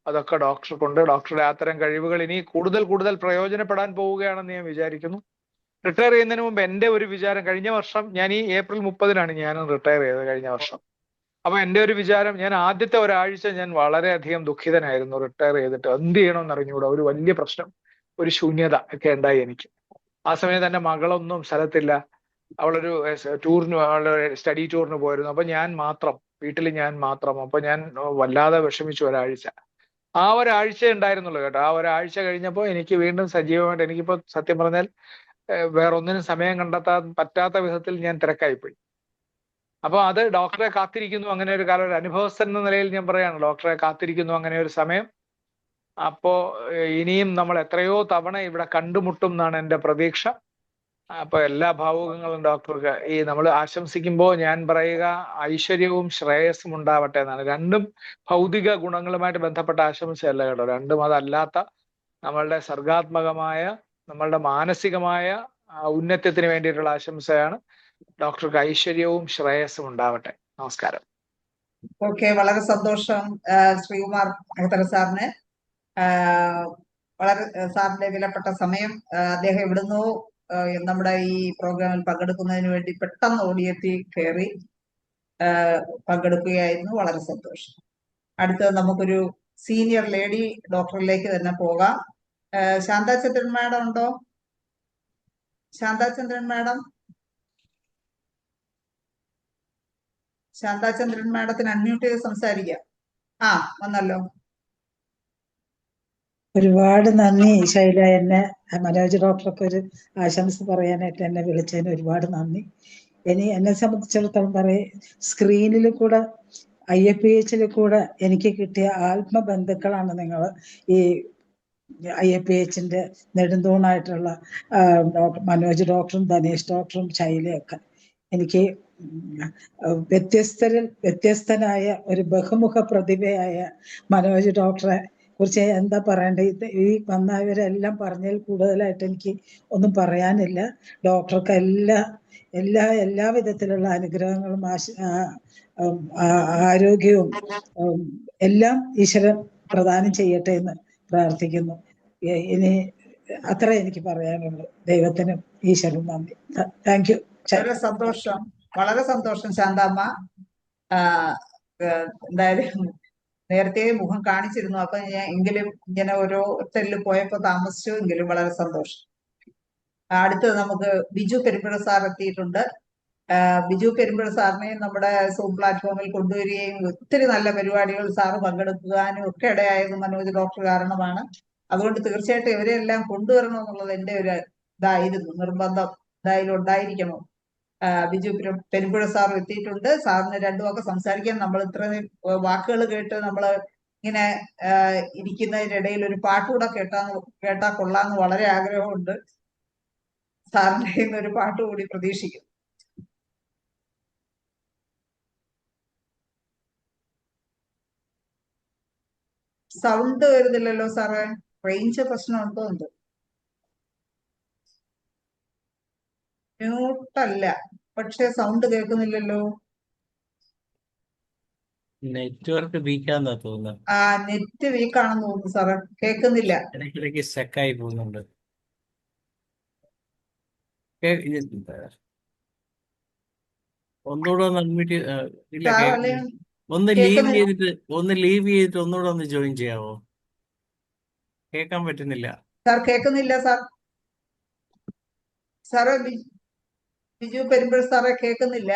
അതൊക്കെ ഡോക്ടർക്കുണ്ട്. ഡോക്ടറുടെ അത്തരം കഴിവുകൾ ഇനി കൂടുതൽ കൂടുതൽ പ്രയോജനപ്പെടാൻ പോവുകയാണെന്ന് ഞാൻ വിചാരിക്കുന്നു. റിട്ടയർ ചെയ്യുന്നതിന് മുമ്പ് എൻ്റെ ഒരു വിചാരം, കഴിഞ്ഞ വർഷം ഞാൻ ഈ ഏപ്രിൽ 30-നാണ് ഞാൻ റിട്ടയർ ചെയ്തത് കഴിഞ്ഞ വർഷം. അപ്പൊ എൻ്റെ ഒരു വിചാരം, ഞാൻ ആദ്യത്തെ ഒരാഴ്ച ഞാൻ വളരെയധികം ദുഃഖിതനായിരുന്നു. റിട്ടയർ ചെയ്തിട്ട് എന്ത് ചെയ്യണമെന്ന് അറിഞ്ഞുകൂടാ, ഒരു വലിയ പ്രശ്നം, ഒരു ശൂന്യത ഒക്കെ ഉണ്ടായി എനിക്ക്. ആ സമയത്ത് എൻ്റെ മകളൊന്നും സ്ഥലത്തില്ല. അവളൊരു ടൂറിന്, അവളുടെ സ്റ്റഡി ടൂറിന് പോയിരുന്നു. അപ്പൊ ഞാൻ മാത്രം, വീട്ടിൽ ഞാൻ മാത്രം. അപ്പൊ ഞാൻ വല്ലാതെ വിഷമിച്ചു ഒരാഴ്ച. ആ ഒരാഴ്ച ഉണ്ടായിരുന്നുള്ളൂ കേട്ടോ. ആ ഒരാഴ്ച കഴിഞ്ഞപ്പോൾ എനിക്ക് വീണ്ടും സജീവമായിട്ട്, എനിക്കിപ്പോ സത്യം പറഞ്ഞാൽ വേറൊന്നിനും സമയം കണ്ടെത്താൻ പറ്റാത്ത വിധത്തിൽ ഞാൻ തിരക്കായിപ്പോയി. അപ്പൊ അത് ഡോക്ടറെ കാത്തിരിക്കുന്നു, അങ്ങനെ ഒരു കാലം, ഒരു അനുഭവസ്ഥൻ എന്ന നിലയിൽ ഞാൻ പറയാണ്, ഡോക്ടറെ കാത്തിരിക്കുന്നു അങ്ങനെ ഒരു സമയം. അപ്പോ ഇനിയും നമ്മൾ എത്രയോ തവണ ഇവിടെ കണ്ടുമുട്ടും എന്നാണ് എൻ്റെ പ്രതീക്ഷ. അപ്പൊ എല്ലാ ഭാവുകങ്ങളും ഡോക്ടർക്ക് ഈ നമ്മൾ ആശംസിക്കുമ്പോൾ ഞാൻ പറയുക, ഐശ്വര്യവും ശ്രേയസ്സും ഉണ്ടാവട്ടെ എന്നാണ്. രണ്ടും ഭൗതിക ഗുണങ്ങളുമായിട്ട് ബന്ധപ്പെട്ട ആശംസയല്ല കേട്ടോ. രണ്ടും അതല്ലാത്ത നമ്മളുടെ സർഗാത്മകമായ, നമ്മളുടെ മാനസികമായ ഉന്നത്യത്തിന് വേണ്ടിയിട്ടുള്ള ആശംസയാണ്. ഡോക്ടർക്ക് ഐശ്വര്യവും ശ്രേയസ്സും ഉണ്ടാവട്ടെ. നമസ്കാരം. ഓക്കെ, വളരെ സന്തോഷം ശ്രീകുമാർ അകത്തല സാറിന്. വളരെ സാറിന്റെ വിലപ്പെട്ട സമയം അദ്ദേഹം എവിടുന്നോ നമ്മുടെ ഈ പ്രോഗ്രാമിൽ പങ്കെടുക്കുന്നതിന് വേണ്ടി പെട്ടെന്ന് ഓടിയെത്തി കയറി പങ്കെടുക്കുകയായിരുന്നു. വളരെ സന്തോഷം. അടുത്തത് നമുക്കൊരു സീനിയർ ലേഡി ഡോക്ടറിലേക്ക് തന്നെ പോകാം. ശാന്താചന്ദ്രൻ മാഡം ഉണ്ടോ? ശാന്താചന്ദ്രൻ മാഡം, ശാന്താചന്ദ്രൻ മാഡത്തിന് അൺമ്യൂട്ട് ചെയ്ത് സംസാരിക്കാം. വന്നല്ലോ. ഒരുപാട് നന്ദി ശൈല, എന്നെ മനോജ് ഡോക്ടർക്ക് ഒരു ആശംസ പറയാനായിട്ട് എന്നെ വിളിച്ചതിന് ഒരുപാട് നന്ദി. എന്നെ സംബന്ധിച്ചിടത്തോളം പറയും, സ്ക്രീനിൽ കൂടെ IFPH കൂടെ എനിക്ക് കിട്ടിയ ആത്മബന്ധുക്കളാണ് നിങ്ങൾ. ഈ IFPHന്റെ നെടുന്തൂണായിട്ടുള്ള മനോജ് ഡോക്ടറും ധനേഷ് ഡോക്ടറും ശൈലയൊക്കെ. എനിക്ക് വ്യത്യസ്തനായ ഒരു ബഹുമുഖ പ്രതിഭയായ മനോജ് ഡോക്ടറെ കുറിച്ച് എന്താ പറയേണ്ടത്? ഈ വന്നവരെല്ലാം പറഞ്ഞതിൽ കൂടുതലായിട്ട് എനിക്ക് ഒന്നും പറയാനില്ല. ഡോക്ടർക്ക് എല്ലാ വിധത്തിലുള്ള അനുഗ്രഹങ്ങളും ആരോഗ്യവും എല്ലാം ഈശ്വരൻ പ്രദാനം ചെയ്യട്ടെ എന്ന് പ്രാർത്ഥിക്കുന്നു. ഇനി അത്ര എനിക്ക് പറയാനുള്ളൂ. ദൈവത്തിനും ഈശ്വരനും നന്ദി. Thank you. വളരെ സന്തോഷം ശാന്താമ്മ. എന്തായാലും നേരത്തെ മുഖം കാണിച്ചിരുന്നു. അപ്പൊ എങ്കിലും ഇങ്ങനെ ഓരോരുത്തരിൽ പോയപ്പോ താമസിച്ചു. എങ്കിലും വളരെ സന്തോഷം. അടുത്തത് നമുക്ക് ബിജു പെരുമ്പഴ സാർ എത്തിയിട്ടുണ്ട്. ബിജു പെരുമ്പഴ സാറിനെ നമ്മുടെ സൂം പ്ലാറ്റ്ഫോമിൽ കൊണ്ടുവരികയും ഒത്തിരി നല്ല പരിപാടികൾ സാറ് പങ്കെടുക്കാനും ഒക്കെ ഇടയായത് മനോജ് ഡോക്ടർ കാരണമാണ്. അതുകൊണ്ട് തീർച്ചയായിട്ടും ഇവരെല്ലാം കൊണ്ടുവരണം എന്നുള്ളത് എൻ്റെ ഒരു ഇതായിരുന്നു, നിർബന്ധം എന്തായാലും ഉണ്ടായിരിക്കണം. ബിജു പെരുമ്പുഴ സാർ എത്തിയിട്ടുണ്ട്. സാറിന് രണ്ടു വാക്ക് സംസാരിക്കാൻ. നമ്മൾ ഇത്രയും വാക്കുകൾ കേട്ട് നമ്മൾ ഇങ്ങനെ ഇരിക്കുന്നതിനിടയിൽ ഒരു പാട്ടുകൂടെ കേട്ടാ കൊള്ളാന്ന് വളരെ ആഗ്രഹമുണ്ട്. സാറിന്റെ കയ്യിൽ ഒരു പാട്ട് കൂടി പ്രതീക്ഷിക്കും. സൗണ്ട് വരുന്നില്ലല്ലോ സാറേ, റേഞ്ച് പ്രശ്നമുണ്ടോ എന്തോ? മ്യൂട്ടല്ല, പക്ഷെ സൗണ്ട് കേൾക്കുന്നില്ലല്ലോ. നെറ്റ്വർക്ക് വീക്കാന്നാ തോന്നുന്നത്. നെറ്റ് വീക്കാണെന്ന് തോന്നുന്നു സാറേ, കേൾക്കുന്നില്ല. ഇടയ്ക്കിടയ്ക്ക് സ്റ്റക്കായി പോകുന്നുണ്ട്. ഒന്നുകൂടെ ഒന്ന് അഡ്മിറ്റ് ഇല്ല, ഒന്ന് ലീവ് ചെയ്തിട്ട് ഒന്നുകൂടെ ഒന്ന് ജോയിൻ ചെയ്യാവോ? കേൾക്കാൻ പറ്റുന്നില്ല സാർ. കേൾക്കുന്നില്ല സാർ. സാറേ ബിജു പെരുമ്പഴ സാറേ കേൾക്കുന്നില്ല.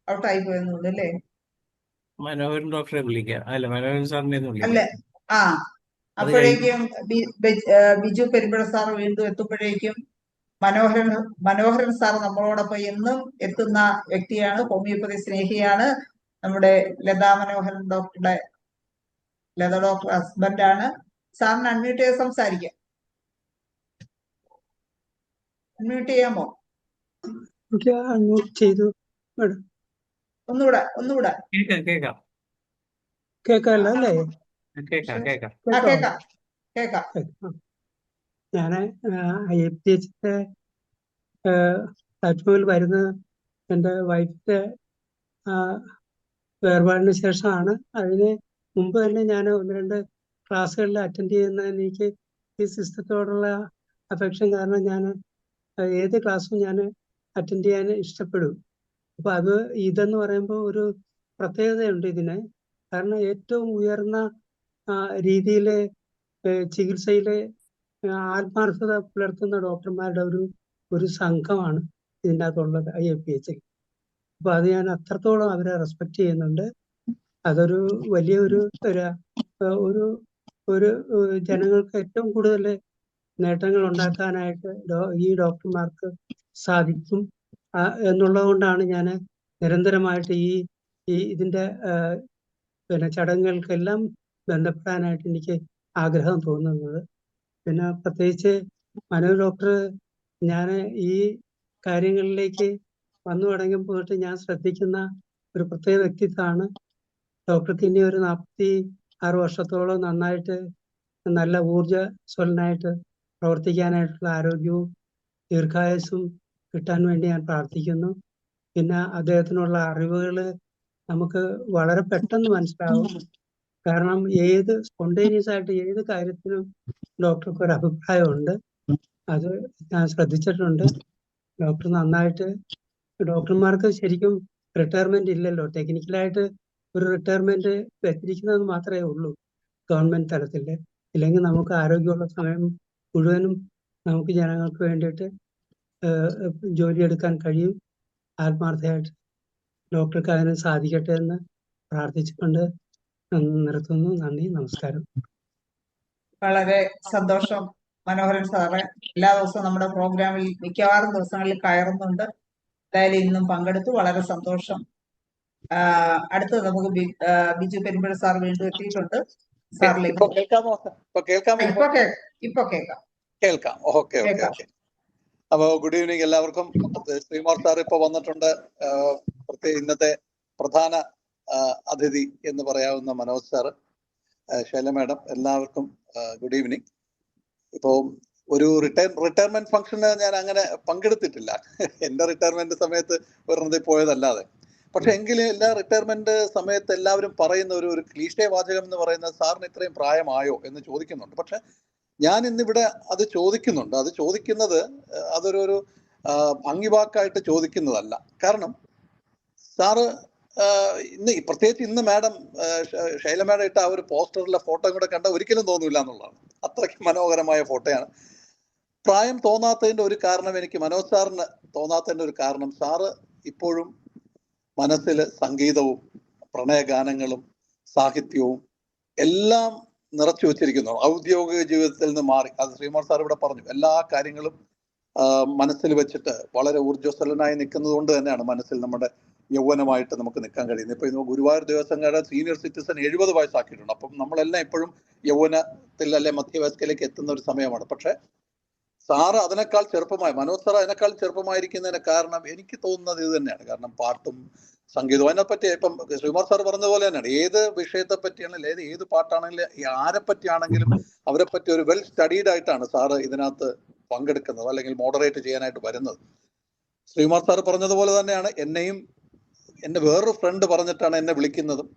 ഔട്ടായി പോയെന്നു അല്ലേ? മനോഹരൻ ഡോക്ടറെ വിളിക്കാം. അല്ല, മനോഹരൻ സാറിനെ അല്ലേ? അപ്പോഴേക്കും ബിജു പെരുമ്പഴ സാർ വീണ്ടും എത്തുമ്പോഴേക്കും മനോഹരൻ സാർ നമ്മളോടൊപ്പം എന്നും എത്തുന്ന വ്യക്തിയാണ്. ഹോമിയോപ്പതി സ്നേഹിയാണ്. നമ്മുടെ ലതാ ഡോക്ടർ ഹസ്ബൻഡാണ്. സാറിന് അൺമ്യൂട്ട് ചെയ്ത് സംസാരിക്കാം. അൺമ്യൂട്ട് ചെയ്യാമോ? ചെയ്തു. ഒന്നുകൂടെ കേൾക്കാമല്ലോ അല്ലേ? കേക്കാം. ഞാൻ IFPHന്റെ പ്ലാറ്റ്ഫോമിൽ വരുന്നത് എൻ്റെ വൈഫിന്റെ വേർപാടിന് ശേഷമാണ്. അതിന് മുമ്പ് തന്നെ ഞാൻ 1-2 ക്ലാസ്സുകളിൽ അറ്റൻഡ് ചെയ്യുന്ന എനിക്ക് ഈ സിസ്റ്റത്തോടുള്ള അഫെക്ഷൻ കാരണം ഞാൻ ഏത് ക്ലാസ്സും ഞാൻ അറ്റൻഡ് ചെയ്യാൻ ഇഷ്ടപ്പെടും. അപ്പൊ അത് ഇതെന്ന് പറയുമ്പോൾ ഒരു പ്രത്യേകതയുണ്ട് ഇതിന്. കാരണം ഏറ്റവും ഉയർന്ന രീതിയിലെ ചികിത്സയിലെ ആത്മാർത്ഥത പുലർത്തുന്ന ഡോക്ടർമാരുടെ ഒരു സംഘമാണ് ഇതിൻ്റെ അകത്തുള്ളത് IFPH. അപ്പൊ അത് ഞാൻ അത്രത്തോളം അവരെ റെസ്പെക്ട് ചെയ്യുന്നുണ്ട്. അതൊരു വലിയ ഒരു ജനങ്ങൾക്ക് ഏറ്റവും കൂടുതൽ നേട്ടങ്ങൾ ഉണ്ടാക്കാനായിട്ട് ഈ ഡോക്ടർമാർക്ക് സാധിക്കും എന്നുള്ളത് കൊണ്ടാണ് ഞാൻ നിരന്തരമായിട്ട് ഇതിന്റെ ചടങ്ങുകൾക്കെല്ലാം ബന്ധപ്പെടാനായിട്ട് എനിക്ക് ആഗ്രഹം തോന്നുന്നത്. പിന്നെ പ്രത്യേകിച്ച് മനോജ് ഡോക്ടർ ഞാൻ ഈ കാര്യങ്ങളിലേക്ക് വന്നു തുടങ്ങിയപ്പോൾ തൊട്ട് ഞാൻ ശ്രദ്ധിക്കുന്ന ഒരു പ്രത്യേക വ്യക്തിത്വമാണ്. ഡോക്ടർക്ക് ഇനി ഒരു 46 വർഷത്തോളം നന്നായിട്ട് നല്ല ഊർജ്ജസ്വലനായിട്ട് പ്രവർത്തിക്കാനായിട്ടുള്ള ആരോഗ്യവും ദീർഘായുസ്സും കിട്ടാൻ വേണ്ടി ഞാൻ പ്രാർത്ഥിക്കുന്നു. പിന്നെ അദ്ദേഹത്തിനുള്ള അറിവുകൾ നമുക്ക് വളരെ പെട്ടെന്ന് മനസ്സിലാവും. കാരണം സ്പോണ്ടേനിയസ് ആയിട്ട് ഏത് കാര്യത്തിനും ഡോക്ടർക്ക് ഒരു അഭിപ്രായമുണ്ട്. അത് ഞാൻ ശ്രദ്ധിച്ചിട്ടുണ്ട്. ഡോക്ടർ നന്നായിട്ട് ഡോക്ടർമാർക്ക് ശരിക്കും റിട്ടയർമെന്റ് ഇല്ലല്ലോ. ടെക്നിക്കലായിട്ട് ഒരു റിട്ടയർമെന്റ് വെച്ചിരിക്കുന്നത് മാത്രമേ ഉള്ളൂ ഗവൺമെന്റ് തലത്തിൽ. ഇല്ലെങ്കിൽ നമുക്ക് ആരോഗ്യമുള്ള സമയം മുഴുവനും നമുക്ക് ജനങ്ങൾക്ക് വേണ്ടിയിട്ട് ജോലിയെടുക്കാൻ കഴിയും. ആത്മാർത്ഥമായിട്ട് ഡോക്ടർക്ക് അതിന് സാധിക്കട്ടെ എന്ന് പ്രാർത്ഥിച്ചുകൊണ്ട് നിർത്തുന്നു. നന്ദി, നമസ്കാരം. വളരെ സന്തോഷം മനോഹരൻ സാറ്. എല്ലാ ദിവസവും നമ്മുടെ പ്രോഗ്രാമിൽ മിക്കവാറും ദിവസങ്ങളിൽ കയറുന്നുണ്ട്. എന്തായാലും ഇന്നും പങ്കെടുത്തു, വളരെ സന്തോഷം. അടുത്തത് നമുക്ക് ബിജു പെരുമ്പഴ സാർ വീണ്ടും എത്തിയിട്ടുണ്ട്. സാറിലേക്ക് ഇപ്പൊ കേൾക്കാം. ഓക്കെ. അപ്പൊ ഗുഡ് ഈവനിങ് എല്ലാവർക്കും. ശ്രീകുമാർ സാർ ഇപ്പൊ വന്നിട്ടുണ്ട്. ഇന്നത്തെ പ്രധാന അതിഥി എന്ന് പറയാവുന്ന മനോജ് സാറ്, ശൈല മാഡം, എല്ലാവർക്കും ഗുഡ് ഈവനിങ്. ഇപ്പോ ഒരു റിട്ടയർമെന്റ് ഫംഗ്ഷന് ഞാൻ അങ്ങനെ പങ്കെടുത്തിട്ടില്ല. എന്റെ റിട്ടയർമെന്റ് സമയത്ത് വെറുതെ പോയതല്ലാതെ. പക്ഷെ എങ്കിലും എല്ലാ റിട്ടയർമെന്റ് സമയത്ത് എല്ലാവരും പറയുന്ന ഒരു ക്ലീഷേ വാചകം എന്ന് പറയുന്നത് സാറിന് ഇത്രയും പ്രായമായോ എന്ന് ചോദിക്കുന്നുണ്ട്. പക്ഷെ ഞാൻ ഇന്നിവിടെ അത് ചോദിക്കുന്നുണ്ട്. അത് ചോദിക്കുന്നത് അതൊരു ഭംഗിവാക്കായിട്ട് ചോദിക്കുന്നതല്ല. കാരണം സാറ് പ്രത്യേകിച്ച് ഇന്ന് മാഡം ശൈല മാഡം ഇട്ട ആ ഒരു പോസ്റ്ററിലെ ഫോട്ടോ കൂടെ കണ്ട ഒരിക്കലും തോന്നില്ല എന്നുള്ളതാണ്. അത്രയ്ക്ക് മനോഹരമായ ഫോട്ടോയാണ്. പ്രായം തോന്നാത്തതിന്റെ ഒരു കാരണം, എനിക്ക് മനോജ് സാറിന് തോന്നാത്തതിന്റെ ഒരു കാരണം, സാറ് ഇപ്പോഴും മനസ്സിൽ സംഗീതവും പ്രണയഗാനങ്ങളും സാഹിത്യവും എല്ലാം നിറച്ചു വെച്ചിരിക്കുന്നു. ഔദ്യോഗിക ജീവിതത്തിൽ നിന്ന് മാറി, അത് ശ്രീകുമാർ സാർ ഇവിടെ പറഞ്ഞു, എല്ലാ കാര്യങ്ങളും മനസ്സിൽ വെച്ചിട്ട് വളരെ ഊർജ്ജസ്വലനായി നിൽക്കുന്നത് കൊണ്ട് തന്നെയാണ് മനസ്സിൽ നമ്മുടെ യൗവനമായിട്ട് നമുക്ക് നിൽക്കാൻ കഴിയുന്നത്. ഇപ്പൊ ഗുരുവായൂർ ദേവസ്വംകാരുടെ സീനിയർ സിറ്റിസൺ 70 വയസ്സാക്കിയിട്ടുണ്ട്. അപ്പം നമ്മളെല്ലാം ഇപ്പോഴും യൗവനത്തിൽ അല്ലെ മധ്യവയസ്കയിലേക്ക് എത്തുന്ന ഒരു സമയമാണ്. പക്ഷെ സാറ് അതിനേക്കാൾ ചെറുപ്പമായി, മനോജ് സാർ അതിനേക്കാൾ ചെറുപ്പമായിരിക്കുന്നതിന് കാരണം എനിക്ക് തോന്നുന്നത് ഇത് തന്നെയാണ്. കാരണം പാട്ടും സംഗീതവും അതിനെപ്പറ്റി ഇപ്പം ശ്രീകുമാർ സാർ പറഞ്ഞതുപോലെ തന്നെയാണ്. ഏത് വിഷയത്തെ പറ്റിയാണെങ്കിലും ഏത് പാട്ടാണെങ്കിലും ആരെ പറ്റിയാണെങ്കിലും അവരെ പറ്റി ഒരു വെൽ സ്റ്റഡീഡ് ആയിട്ടാണ് സാറ് ഇതിനകത്ത് പങ്കെടുക്കുന്നത് അല്ലെങ്കിൽ മോഡറേറ്റ് ചെയ്യാനായിട്ട് വരുന്നത്. ശ്രീകുമാർ സാർ പറഞ്ഞതുപോലെ തന്നെയാണ് എന്നെ വേറൊരു ഫ്രണ്ട് പറഞ്ഞിട്ടാണ് എന്നെ വിളിക്കുന്നതും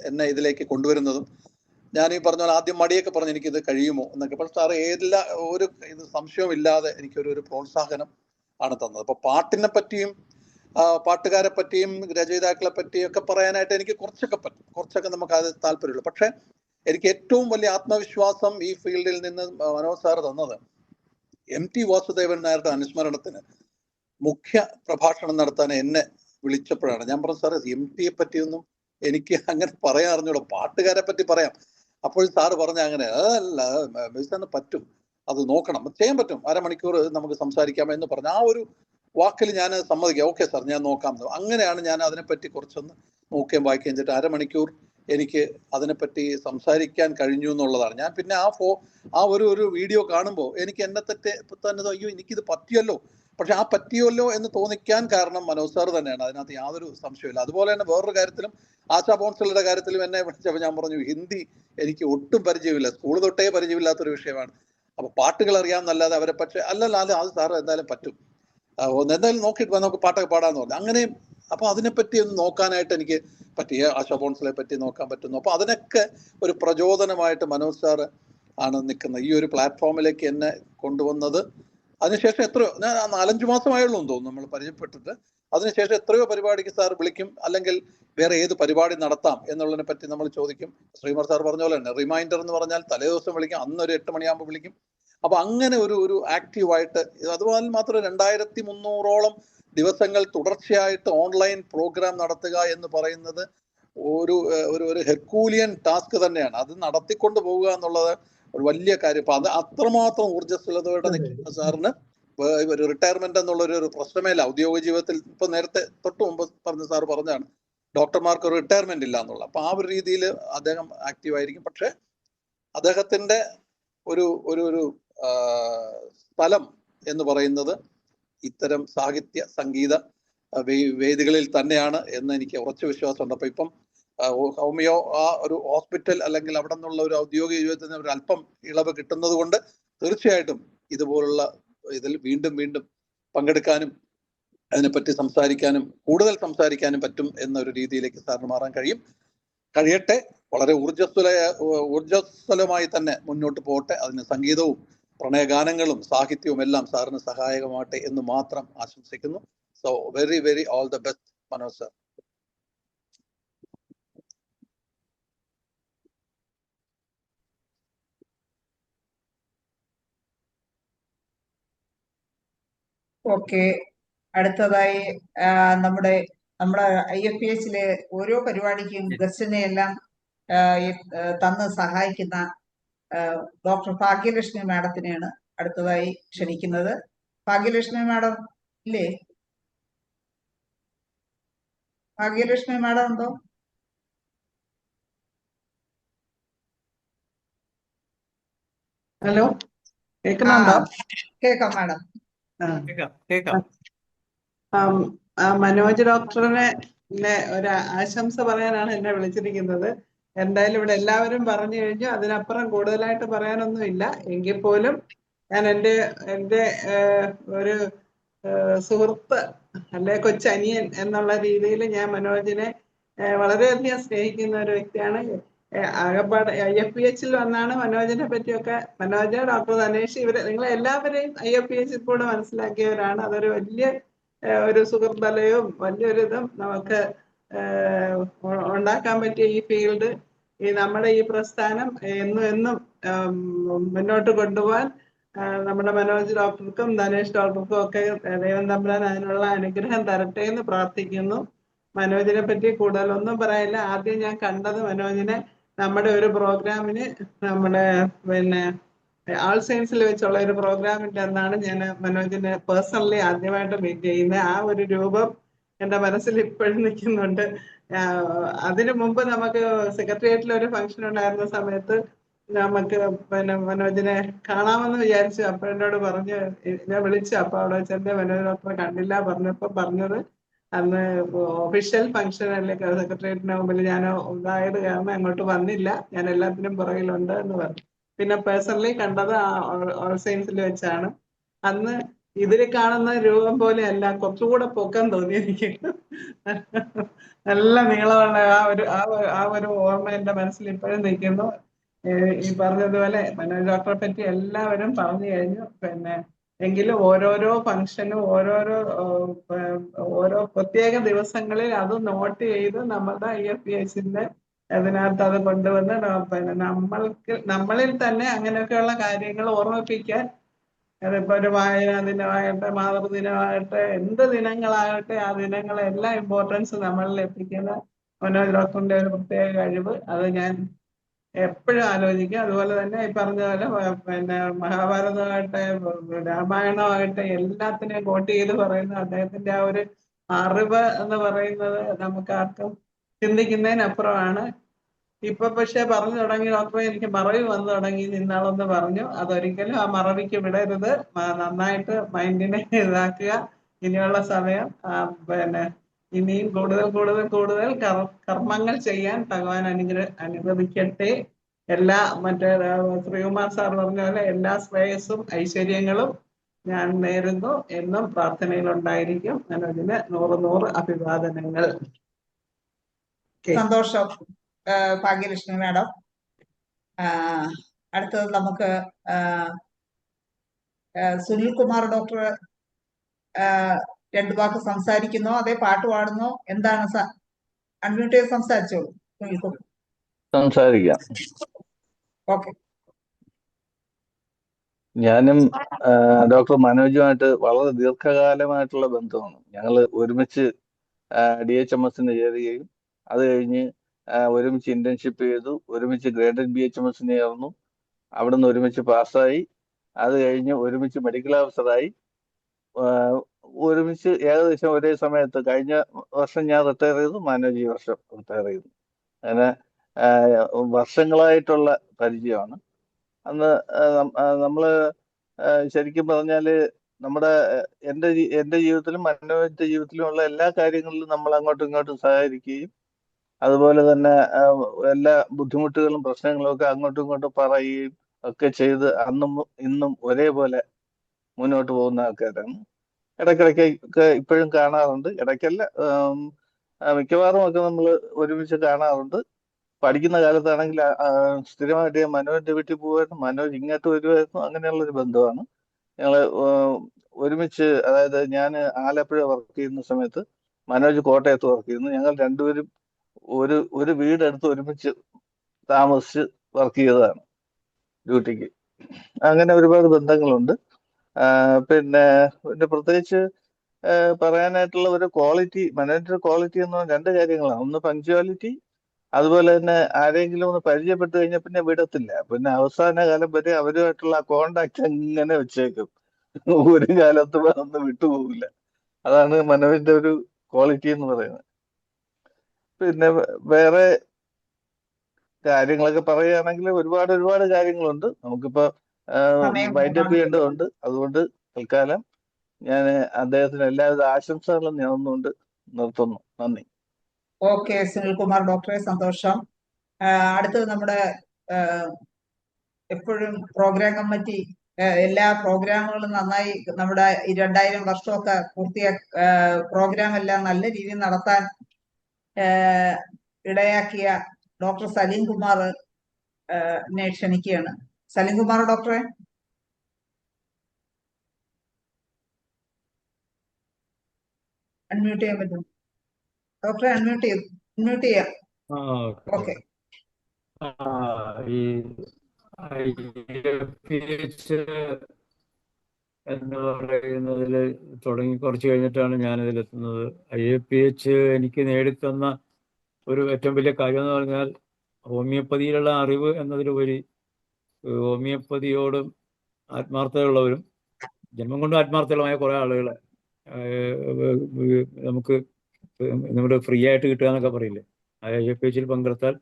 എന്നെ ഇതിലേക്ക് കൊണ്ടുവരുന്നതും. ഞാൻ ഈ പറഞ്ഞ പോലെ ആദ്യം മടിയൊക്കെ പറഞ്ഞു എനിക്കിത് കഴിയുമോ എന്നൊക്കെ. പക്ഷെ സാറ് ഒരു സംശയമില്ലാതെ എനിക്കൊരു പ്രോത്സാഹനം ആണ് തന്നത്. അപ്പൊ പാട്ടിനെ പറ്റിയും പാട്ടുകാരെ പറ്റിയും രചയിതാക്കളെ പറ്റിയും ഒക്കെ പറയാനായിട്ട് എനിക്ക് കുറച്ചൊക്കെ നമുക്ക് അത് താല്പര്യമുള്ളൂ. പക്ഷെ എനിക്ക് ഏറ്റവും വലിയ ആത്മവിശ്വാസം ഈ ഫീൽഡിൽ നിന്ന് മനോജ് സാർ തന്നത് MT വാസുദേവൻ നായരുടെ അനുസ്മരണത്തിന് മുഖ്യ പ്രഭാഷണം നടത്താൻ എന്നെ വിളിച്ചപ്പോഴാണ്. ഞാൻ പറഞ്ഞു, സാറ് MTയെ പറ്റിയൊന്നും എനിക്ക് അങ്ങനെ പറയാൻ അറിഞ്ഞൂടാ, പാട്ടുകാരെ പറ്റി പറയാം. അപ്പോൾ സാറ് പറഞ്ഞ അങ്ങനെ അതല്ല സാറിന് പറ്റും, അത് നോക്കണം, ചെയ്യാൻ പറ്റും, അരമണിക്കൂർ നമുക്ക് സംസാരിക്കാം എന്ന് പറഞ്ഞു. ആ ഒരു വാക്കിൽ ഞാൻ സമ്മതിക്കാം. ഓക്കെ സാർ, ഞാൻ നോക്കാം. അങ്ങനെയാണ് ഞാൻ അതിനെപ്പറ്റി കുറച്ചൊന്ന് നോക്കുകയും വായിക്കുകയും ചെയ്തിട്ട് അരമണിക്കൂർ എനിക്ക് അതിനെപ്പറ്റി സംസാരിക്കാൻ കഴിഞ്ഞു എന്നുള്ളതാണ്. ഞാൻ പിന്നെ ആ ഒരു വീഡിയോ കാണുമ്പോൾ എനിക്ക് എന്നെ തന്നെ അയ്യോ എനിക്കിത് പറ്റിയല്ലോ. പക്ഷെ ആ പറ്റിയല്ലോ എന്ന് തോന്നിക്കാൻ കാരണം മനോജ് സാർ തന്നെയാണ്. അതിനകത്ത് യാതൊരു സംശയമില്ല. അതുപോലെ തന്നെ വേറൊരു കാര്യത്തിലും, ആശാ ബോൺസലുടെ കാര്യത്തിലും എന്നെ വിളിച്ചപ്പോൾ ഞാൻ പറഞ്ഞു ഹിന്ദി എനിക്ക് ഒട്ടും പരിചയമില്ല, സ്കൂൾ തൊട്ടേ പരിചയമില്ലാത്തൊരു വിഷയമാണ്. അപ്പൊ പാട്ടുകൾ അറിയാമെന്നല്ലാതെ അവരെ പക്ഷേ അത് സാറ് എന്തായാലും പറ്റും, എന്തായാലും നോക്കിയിട്ട് നമുക്ക് പാട്ടൊക്കെ പാടാന്ന് പറഞ്ഞു. അങ്ങനെയും അപ്പൊ അതിനെപ്പറ്റി ഒന്ന് നോക്കാനായിട്ട് എനിക്ക് പറ്റിയ ആശാ ബോൺസിലെ പറ്റി നോക്കാൻ പറ്റുന്നു. അപ്പൊ അതിനൊക്കെ ഒരു പ്രചോദനമായിട്ട് മനോജ് സാറ് ആണ് നിൽക്കുന്നത്, ഈ ഒരു പ്ലാറ്റ്ഫോമിലേക്ക് എന്നെ കൊണ്ടുവന്നത്. അതിനുശേഷം എത്രയോ, ഞാൻ 4-5 മാസമായുള്ളൂ എന്ന് തോന്നുന്നു നമ്മൾ പരിചയപ്പെട്ടിട്ട്. അതിനുശേഷം എത്രയോ പരിപാടിക്ക് സാർ വിളിക്കും, അല്ലെങ്കിൽ വേറെ ഏത് പരിപാടി നടത്താം എന്നുള്ളതിനെ പറ്റി നമ്മൾ ചോദിക്കും. ശ്രീമാർ സാർ പറഞ്ഞ പോലെ തന്നെ റിമൈൻഡർ എന്ന് പറഞ്ഞാൽ തലേ ദിവസം വിളിക്കും, അന്നൊരു 8 മണിയാകുമ്പോൾ വിളിക്കും. അപ്പൊ അങ്ങനെ ഒരു ആക്റ്റീവായിട്ട്, അതുപോലെ മാത്രം 2300ഓളം ദിവസങ്ങൾ തുടർച്ചയായിട്ട് ഓൺലൈൻ പ്രോഗ്രാം നടത്തുക എന്ന് പറയുന്നത് ഒരു ഹെർക്കൂലിയൻ ടാസ്ക് തന്നെയാണ്. അത് നടത്തിക്കൊണ്ട് പോവുക എന്നുള്ളത് ഒരു വലിയ കാര്യം. അപ്പൊ അത് അത്രമാത്രം ഊർജ്ജസ്വലതയോടെ നിൽക്കുന്ന സാറിന് ഒരു റിട്ടയർമെന്റ് എന്നുള്ളൊരു പ്രശ്നമേ ഇല്ല ഔദ്യോഗിക ജീവിതത്തിൽ. ഇപ്പൊ നേരത്തെ തൊട്ട് മുമ്പ് സാർ പറഞ്ഞാണ് ഡോക്ടർമാർക്ക് ഒരു റിട്ടയർമെന്റ് ഇല്ല എന്നുള്ള. അപ്പൊ ആ ഒരു രീതിയിൽ അദ്ദേഹം ആക്റ്റീവായിരിക്കും. പക്ഷെ അദ്ദേഹത്തിന്റെ ഒരു സ്ഥലം എന്ന് പറയുന്നത് ഇത്തരം സാഹിത്യ സംഗീത വേദികളിൽ തന്നെയാണ് എന്ന് എനിക്ക് ഉറച്ച വിശ്വാസമുണ്ട്. അപ്പൊ ഇപ്പം ഹോമിയോ ആ ഒരു ഹോസ്പിറ്റൽ അല്ലെങ്കിൽ അവിടെ നിന്നുള്ള ഒരു ഔദ്യോഗിക ജീവിതത്തിന് ഒരു അല്പം ഇളവ് കിട്ടുന്നത് കൊണ്ട് തീർച്ചയായിട്ടും ഇതുപോലുള്ള ഇതിൽ വീണ്ടും പങ്കെടുക്കാനും അതിനെപ്പറ്റി സംസാരിക്കാനും കൂടുതൽ സംസാരിക്കാനും പറ്റും എന്നൊരു രീതിയിലേക്ക് സാറിന് മാറാൻ കഴിയട്ടെ. വളരെ ഊർജ്ജസ്വലമായി തന്നെ മുന്നോട്ട് പോകട്ടെ. അതിന് സംഗീതവും പ്രണയഗാനങ്ങളും സാഹിത്യവും എല്ലാം സാറിന് സഹായകമാകട്ടെ എന്ന് മാത്രം ആശംസിക്കുന്നു. So very all the best Manoj sir. Okay, അടുത്തതായി നമ്മുടെ IFPHലെ ഓരോ പരിപാടിക്കും ഗസ്റ്റിനെ എല്ലാം തന്ന് സഹായിക്കുന്ന ഡോക്ടർ ഭാഗ്യലക്ഷ്മി മാഡത്തിനെയാണ് അടുത്തതായി ക്ഷണിക്കുന്നത്. ഭാഗ്യലക്ഷ്മി മാഡം ഇല്ലേ? ഭാഗ്യലക്ഷ്മി മാഡം ഉണ്ടോ? ഹലോ, കേൾക്കുന്നുണ്ടോ? കേൾക്കാം മാഡം. മനോജ് ഡോക്ടറിനെ ഒരു ആശംസ പറയാനാണ് എന്നെ വിളിച്ചിരിക്കുന്നത്. എന്തായാലും ഇവിടെ എല്ലാവരും പറഞ്ഞു കഴിഞ്ഞു, അതിനപ്പുറം കൂടുതലായിട്ട് പറയാനൊന്നുമില്ല. എങ്കിൽ പോലും ഞാൻ എൻ്റെ ഒരു സുഹൃത്ത് അല്ലെ കൊച്ചനിയൻ എന്നുള്ള രീതിയിൽ ഞാൻ മനോജിനെ വളരെയധികം സ്നേഹിക്കുന്ന ഒരു വ്യക്തിയാണ്. ആകപ്പാട് IFPHൽ വന്നാണ് മനോജിനെ പറ്റിയൊക്കെ, മനോജ്, ഡോക്ടർ ധനേഷ്, നിങ്ങളെ എല്ലാവരെയും IFPHൽ കൂടെ മനസ്സിലാക്കിയവരാണ്. അതൊരു വലിയ ഒരു സുഹൃത്തലയും വലിയൊരു ഇതും നമുക്ക് ഉണ്ടാക്കാൻ പറ്റിയ ഈ ഫീൽഡ്, നമ്മുടെ ഈ പ്രസ്ഥാനം എന്നും മുന്നോട്ട് കൊണ്ടുപോകാൻ നമ്മുടെ മനോജ് ഡോക്ടർക്കും ധനേഷ് ഡോക്ടർക്കും ഒക്കെ ദൈവം തമ്പുരാൻ അതിനുള്ള അനുഗ്രഹം തരട്ടെ എന്ന് പ്രാർത്ഥിക്കുന്നു. മനോജിനെ പറ്റി കൂടുതലൊന്നും പറയാനില്ല. ആദ്യം ഞാൻ കണ്ടത് മനോജിനെ നമ്മുടെ ഒരു പ്രോഗ്രാമിന്, നമ്മുടെ ആൾ സയൻസിൽ വെച്ചുള്ള ഒരു പ്രോഗ്രാമിന്റെ അന്നാണ് ഞാൻ മനോജിനെ പേഴ്സണലി ആദ്യമായിട്ട് മീറ്റ് ചെയ്യുന്നത്. ആ ഒരു രൂപം എൻ്റെ മനസ്സിൽ ഇപ്പോഴും നിൽക്കുന്നുണ്ട്. അതിനു മുമ്പ് നമുക്ക് സെക്രട്ടേറിയറ്റിൽ ഒരു ഫംഗ്ഷൻ ഉണ്ടായിരുന്ന സമയത്ത് നമുക്ക് മനോജിനെ കാണാമെന്ന് വിചാരിച്ചു. അപ്പൊ എന്നോട് പറഞ്ഞു, ഞാൻ വിളിച്ചു. അപ്പൊ അവിടെ വെച്ചെന്റെ മനോജ് ഡോക്ടറെ കണ്ടില്ല പറഞ്ഞപ്പോ പറഞ്ഞത് അന്ന് ഒഫീഷ്യൽ ഫംഗ്ഷൻ അല്ലേ സെക്രട്ടേറിയറ്റിന് മുമ്പിൽ ഞാൻ ഉണ്ടായത് കാരണം അങ്ങോട്ട് വന്നില്ല, ഞാൻ എല്ലാത്തിനും പുറകിലുണ്ട് എന്ന് പറഞ്ഞു. പിന്നെ പേഴ്സണലി കണ്ടത് ഓൾ സയൻസിൽ വെച്ചാണ്. അന്ന് ഇതിൽ കാണുന്ന രൂപം പോലെ അല്ല, കുറച്ചുകൂടെ പൊക്കം തോന്നി എനിക്ക്. നല്ല നീളമുള്ള ആ ഒരു ഓർമ്മ എന്റെ മനസ്സിൽ ഇപ്പോഴും നിൽക്കുന്നു. ഈ പറഞ്ഞതുപോലെ മനോജ് ഡോക്ടറെ പറ്റി എല്ലാവരും പറഞ്ഞു കഴിഞ്ഞു. എങ്കിലും ഓരോരോ ഫംഗ്ഷനും ഓരോ പ്രത്യേക ദിവസങ്ങളിൽ അത് നോട്ട് ചെയ്ത് നമ്മുടെ IFPHന്റെ അതിനകത്ത് അത് കൊണ്ടുവന്ന് നമ്മളിൽ തന്നെ അങ്ങനെയൊക്കെയുള്ള കാര്യങ്ങൾ ഓർമ്മിപ്പിക്കാൻ, അതിപ്പോ ഒരു വായനാ ദിനമാകട്ടെ, മാതൃദിനമാകട്ടെ, എന്ത് ദിനങ്ങളാകട്ടെ, ആ ദിനങ്ങളെല്ലാം ഇമ്പോർട്ടൻസ് നമ്മളിൽ എത്തിക്കുന്ന മനോജ് ഡോക്ടറിന്റെ ഒരു പ്രത്യേക കഴിവ്, അത് ഞാൻ എപ്പോഴും ആലോചിക്കും. അതുപോലെ തന്നെ ഈ പറഞ്ഞ പോലെ മഹാഭാരതമാകട്ടെ, രാമായണമാകട്ടെ, എല്ലാത്തിനെയും കോട്ട് ചെയ്ത് പറയുന്ന അദ്ദേഹത്തിന്റെ ആ ഒരു അറിവ് എന്ന് പറയുന്നത് നമുക്ക് ആർക്കും ചിന്തിക്കുന്നതിനപ്പുറമാണ്. ഇപ്പൊ പക്ഷെ പറഞ്ഞു തുടങ്ങി, ഡോക്ടറെ എനിക്ക് മറവി വന്നു തുടങ്ങി നിന്നാളെന്ന് പറഞ്ഞു. അതൊരിക്കലും ആ മറവിക്ക് വിടരുത്, നന്നായിട്ട് മൈൻഡിനെ ഇതാക്കുക. ഇനിയുള്ള സമയം ഇനിയും കൂടുതൽ കർമ്മങ്ങൾ ചെയ്യാൻ ഭഗവാൻ അനുഗ്രഹിക്കട്ടെ. എല്ലാ ശ്രീകുമാർ സാർ പറഞ്ഞ പോലെ എല്ലാ ശ്രേയസ്സും ഐശ്വര്യങ്ങളും ഞാൻ നേരുന്നു. എന്നും പ്രാർത്ഥനയിലുണ്ടായിരിക്കും. മനോജിന് 100 അഭിവാദനങ്ങൾ. സന്തോഷം ഭാഗ്യലക്ഷ്മി മാഡം. അടുത്തത് നമുക്ക് സുനിൽ കുമാർ ഡോക്ടർ രണ്ടു വാക്ക് സംസാരിക്കുന്നോ അതേ പാട്ട് പാടുന്നോ എന്താണ്? അൺമ്യൂട്ട് ചെയ്ത് സംസാരിച്ചോളൂ സുനിൽ കുമാർ. സംസാരിക്കാം. ഓക്കെ. ഞാനും ഡോക്ടർ മനോജുമായിട്ട് വളരെ ദീർഘകാലമായിട്ടുള്ള ബന്ധമാണ്. ഞങ്ങൾ ഒരുമിച്ച് DHMSന് ചേരുകയും അത് കഴിഞ്ഞ് ഒരുമിച്ച് ഇന്റേൺഷിപ്പ് ചെയ്തു, ഒരുമിച്ച് ഗ്രേഡഡ് BHMSന് ചേർന്നു, അവിടുന്ന് ഒരുമിച്ച് പാസ്സായി, അത് കഴിഞ്ഞ് ഒരുമിച്ച് മെഡിക്കൽ ഓഫീസറായി, ഒരുമിച്ച് ഏകദേശം ഒരേ സമയത്ത്. കഴിഞ്ഞ വർഷം ഞാൻ റിട്ടയർ ചെയ്തു, മനോജ് ഈ വർഷം റിട്ടയർ ചെയ്തു. അങ്ങനെ വർഷങ്ങളായിട്ടുള്ള പരിചയമാണ്. അന്ന് നമ്മള് ശരിക്കും പറഞ്ഞാല് നമ്മുടെ എൻ്റെ ജീവിതത്തിലും മനോജിന്റെ ജീവിതത്തിലുമുള്ള എല്ലാ കാര്യങ്ങളിലും നമ്മൾ അങ്ങോട്ടും ഇങ്ങോട്ടും സഹകരിക്കുകയും അതുപോലെ തന്നെ എല്ലാ ബുദ്ധിമുട്ടുകളും പ്രശ്നങ്ങളും ഒക്കെ അങ്ങോട്ടും ഇങ്ങോട്ടും പറയുകയും ഒക്കെ ചെയ്ത് അന്നും ഇന്നും ഒരേപോലെ മുന്നോട്ട് പോകുന്ന ആൾക്കാരാണ്. ഇടയ്ക്കിടയ്ക്കൊക്കെ ഇപ്പോഴും കാണാറുണ്ട്, ഇടയ്ക്കല്ല മിക്കവാറും ഒക്കെ നമ്മൾ ഒരുമിച്ച് കാണാറുണ്ട്. പഠിക്കുന്ന കാലത്താണെങ്കിൽ സ്ഥിരമായിട്ട് ഞാൻ മനോജിന്റെ വീട്ടിൽ പോകുമായിരുന്നു, മനോജ് ഇങ്ങോട്ട് വരുമായിരുന്നു. അങ്ങനെയുള്ളൊരു ബന്ധമാണ്. ഞങ്ങള് ഒരുമിച്ച്, അതായത് ഞാൻ ആലപ്പുഴ വർക്ക് ചെയ്യുന്ന സമയത്ത് മനോജ് കോട്ടയത്ത് വർക്ക് ചെയ്യുന്നു. ഞങ്ങൾ രണ്ടുപേരും ഒരു വീടെടുത്ത് ഒരുമിച്ച് താമസിച്ച് വർക്ക് ചെയ്തതാണ് ഡ്യൂട്ടിക്ക്. അങ്ങനെ ഒരുപാട് ബന്ധങ്ങളുണ്ട്. പിന്നെ പ്രത്യേകിച്ച് പറയാനായിട്ടുള്ള ഒരു ക്വാളിറ്റി, മനോജിന്റെ ക്വാളിറ്റി എന്ന് പറഞ്ഞാൽ 2 കാര്യങ്ങളാണ്. ഒന്ന് പങ്ക്ച്വാലിറ്റി, അതുപോലെ തന്നെ ആരെങ്കിലും ഒന്ന് പരിചയപ്പെട്ട് കഴിഞ്ഞാൽ പിന്നെ വിടത്തില്ല. പിന്നെ അവസാന കാലം വരെ അവരുമായിട്ടുള്ള കോണ്ടാക്ട് അങ്ങനെ വെച്ചേക്കും, ഒരു കാലത്ത് ഒന്നും വിട്ടുപോകില്ല. അതാണ് മനോജിന്റെ ഒരു ക്വാളിറ്റി എന്ന് പറയുന്നത്. പിന്നെ വേറെ കാര്യങ്ങളൊക്കെ പറയുകയാണെങ്കിൽ ഒരുപാട് കാര്യങ്ങളുണ്ട്. നമുക്കിപ്പോ വൈൻഡപ്പ് ചെയ്യേണ്ടതുണ്ട്. അതുകൊണ്ട് തൽക്കാലം ഞാൻ അദ്ദേഹത്തിന് എല്ലാവിധ ആശംസകളും നേർന്നുകൊണ്ട് നിർത്തുന്നു. നന്ദി. ഓക്കെ സുനിൽ കുമാർ ഡോക്ടറെ, സന്തോഷം. അടുത്തത് നമ്മുടെ എപ്പോഴും പ്രോഗ്രാം കമ്മിറ്റി എല്ലാ പ്രോഗ്രാമുകളും നന്നായി നമ്മുടെ 2000 വർഷമൊക്കെ പ്രോഗ്രാം എല്ലാം നല്ല രീതിയിൽ നടത്താൻ ഇടയാക്കിയ ഡോക്ടർ സലീം കുമാർ ക്ഷണിക്കുകയാണ്. സലീം കുമാർ ഡോക്ടറെ. അൺമ്യൂട്ട് ചെയ്യാൻ പറ്റും ഡോക്ടറെ? അൺമ്യൂട്ട് ചെയ്യാം. ഓക്കെ. ഈ IFPH എന്ന് പറയുന്നതിൽ തുടങ്ങി കുറച്ച് കഴിഞ്ഞിട്ടാണ് ഞാനിതിലെത്തുന്നത്. IFPH എനിക്ക് നേടിത്തന്ന ഒരു ഏറ്റവും വലിയ കാര്യം എന്ന് പറഞ്ഞാൽ ഹോമിയോപ്പതിയിലുള്ള അറിവ് എന്നതിലുപരി ഹോമിയോപ്പതിയോടും ആത്മാർത്ഥതയുള്ളവരും ജന്മം കൊണ്ട് ആത്മാർത്ഥമായ കുറേ ആളുകളെ നമുക്ക് നമ്മുടെ ഫ്രീ ആയിട്ട് കിട്ടുക എന്നൊക്കെ പറയില്ലേ, IFPH പങ്കെടുത്താൽ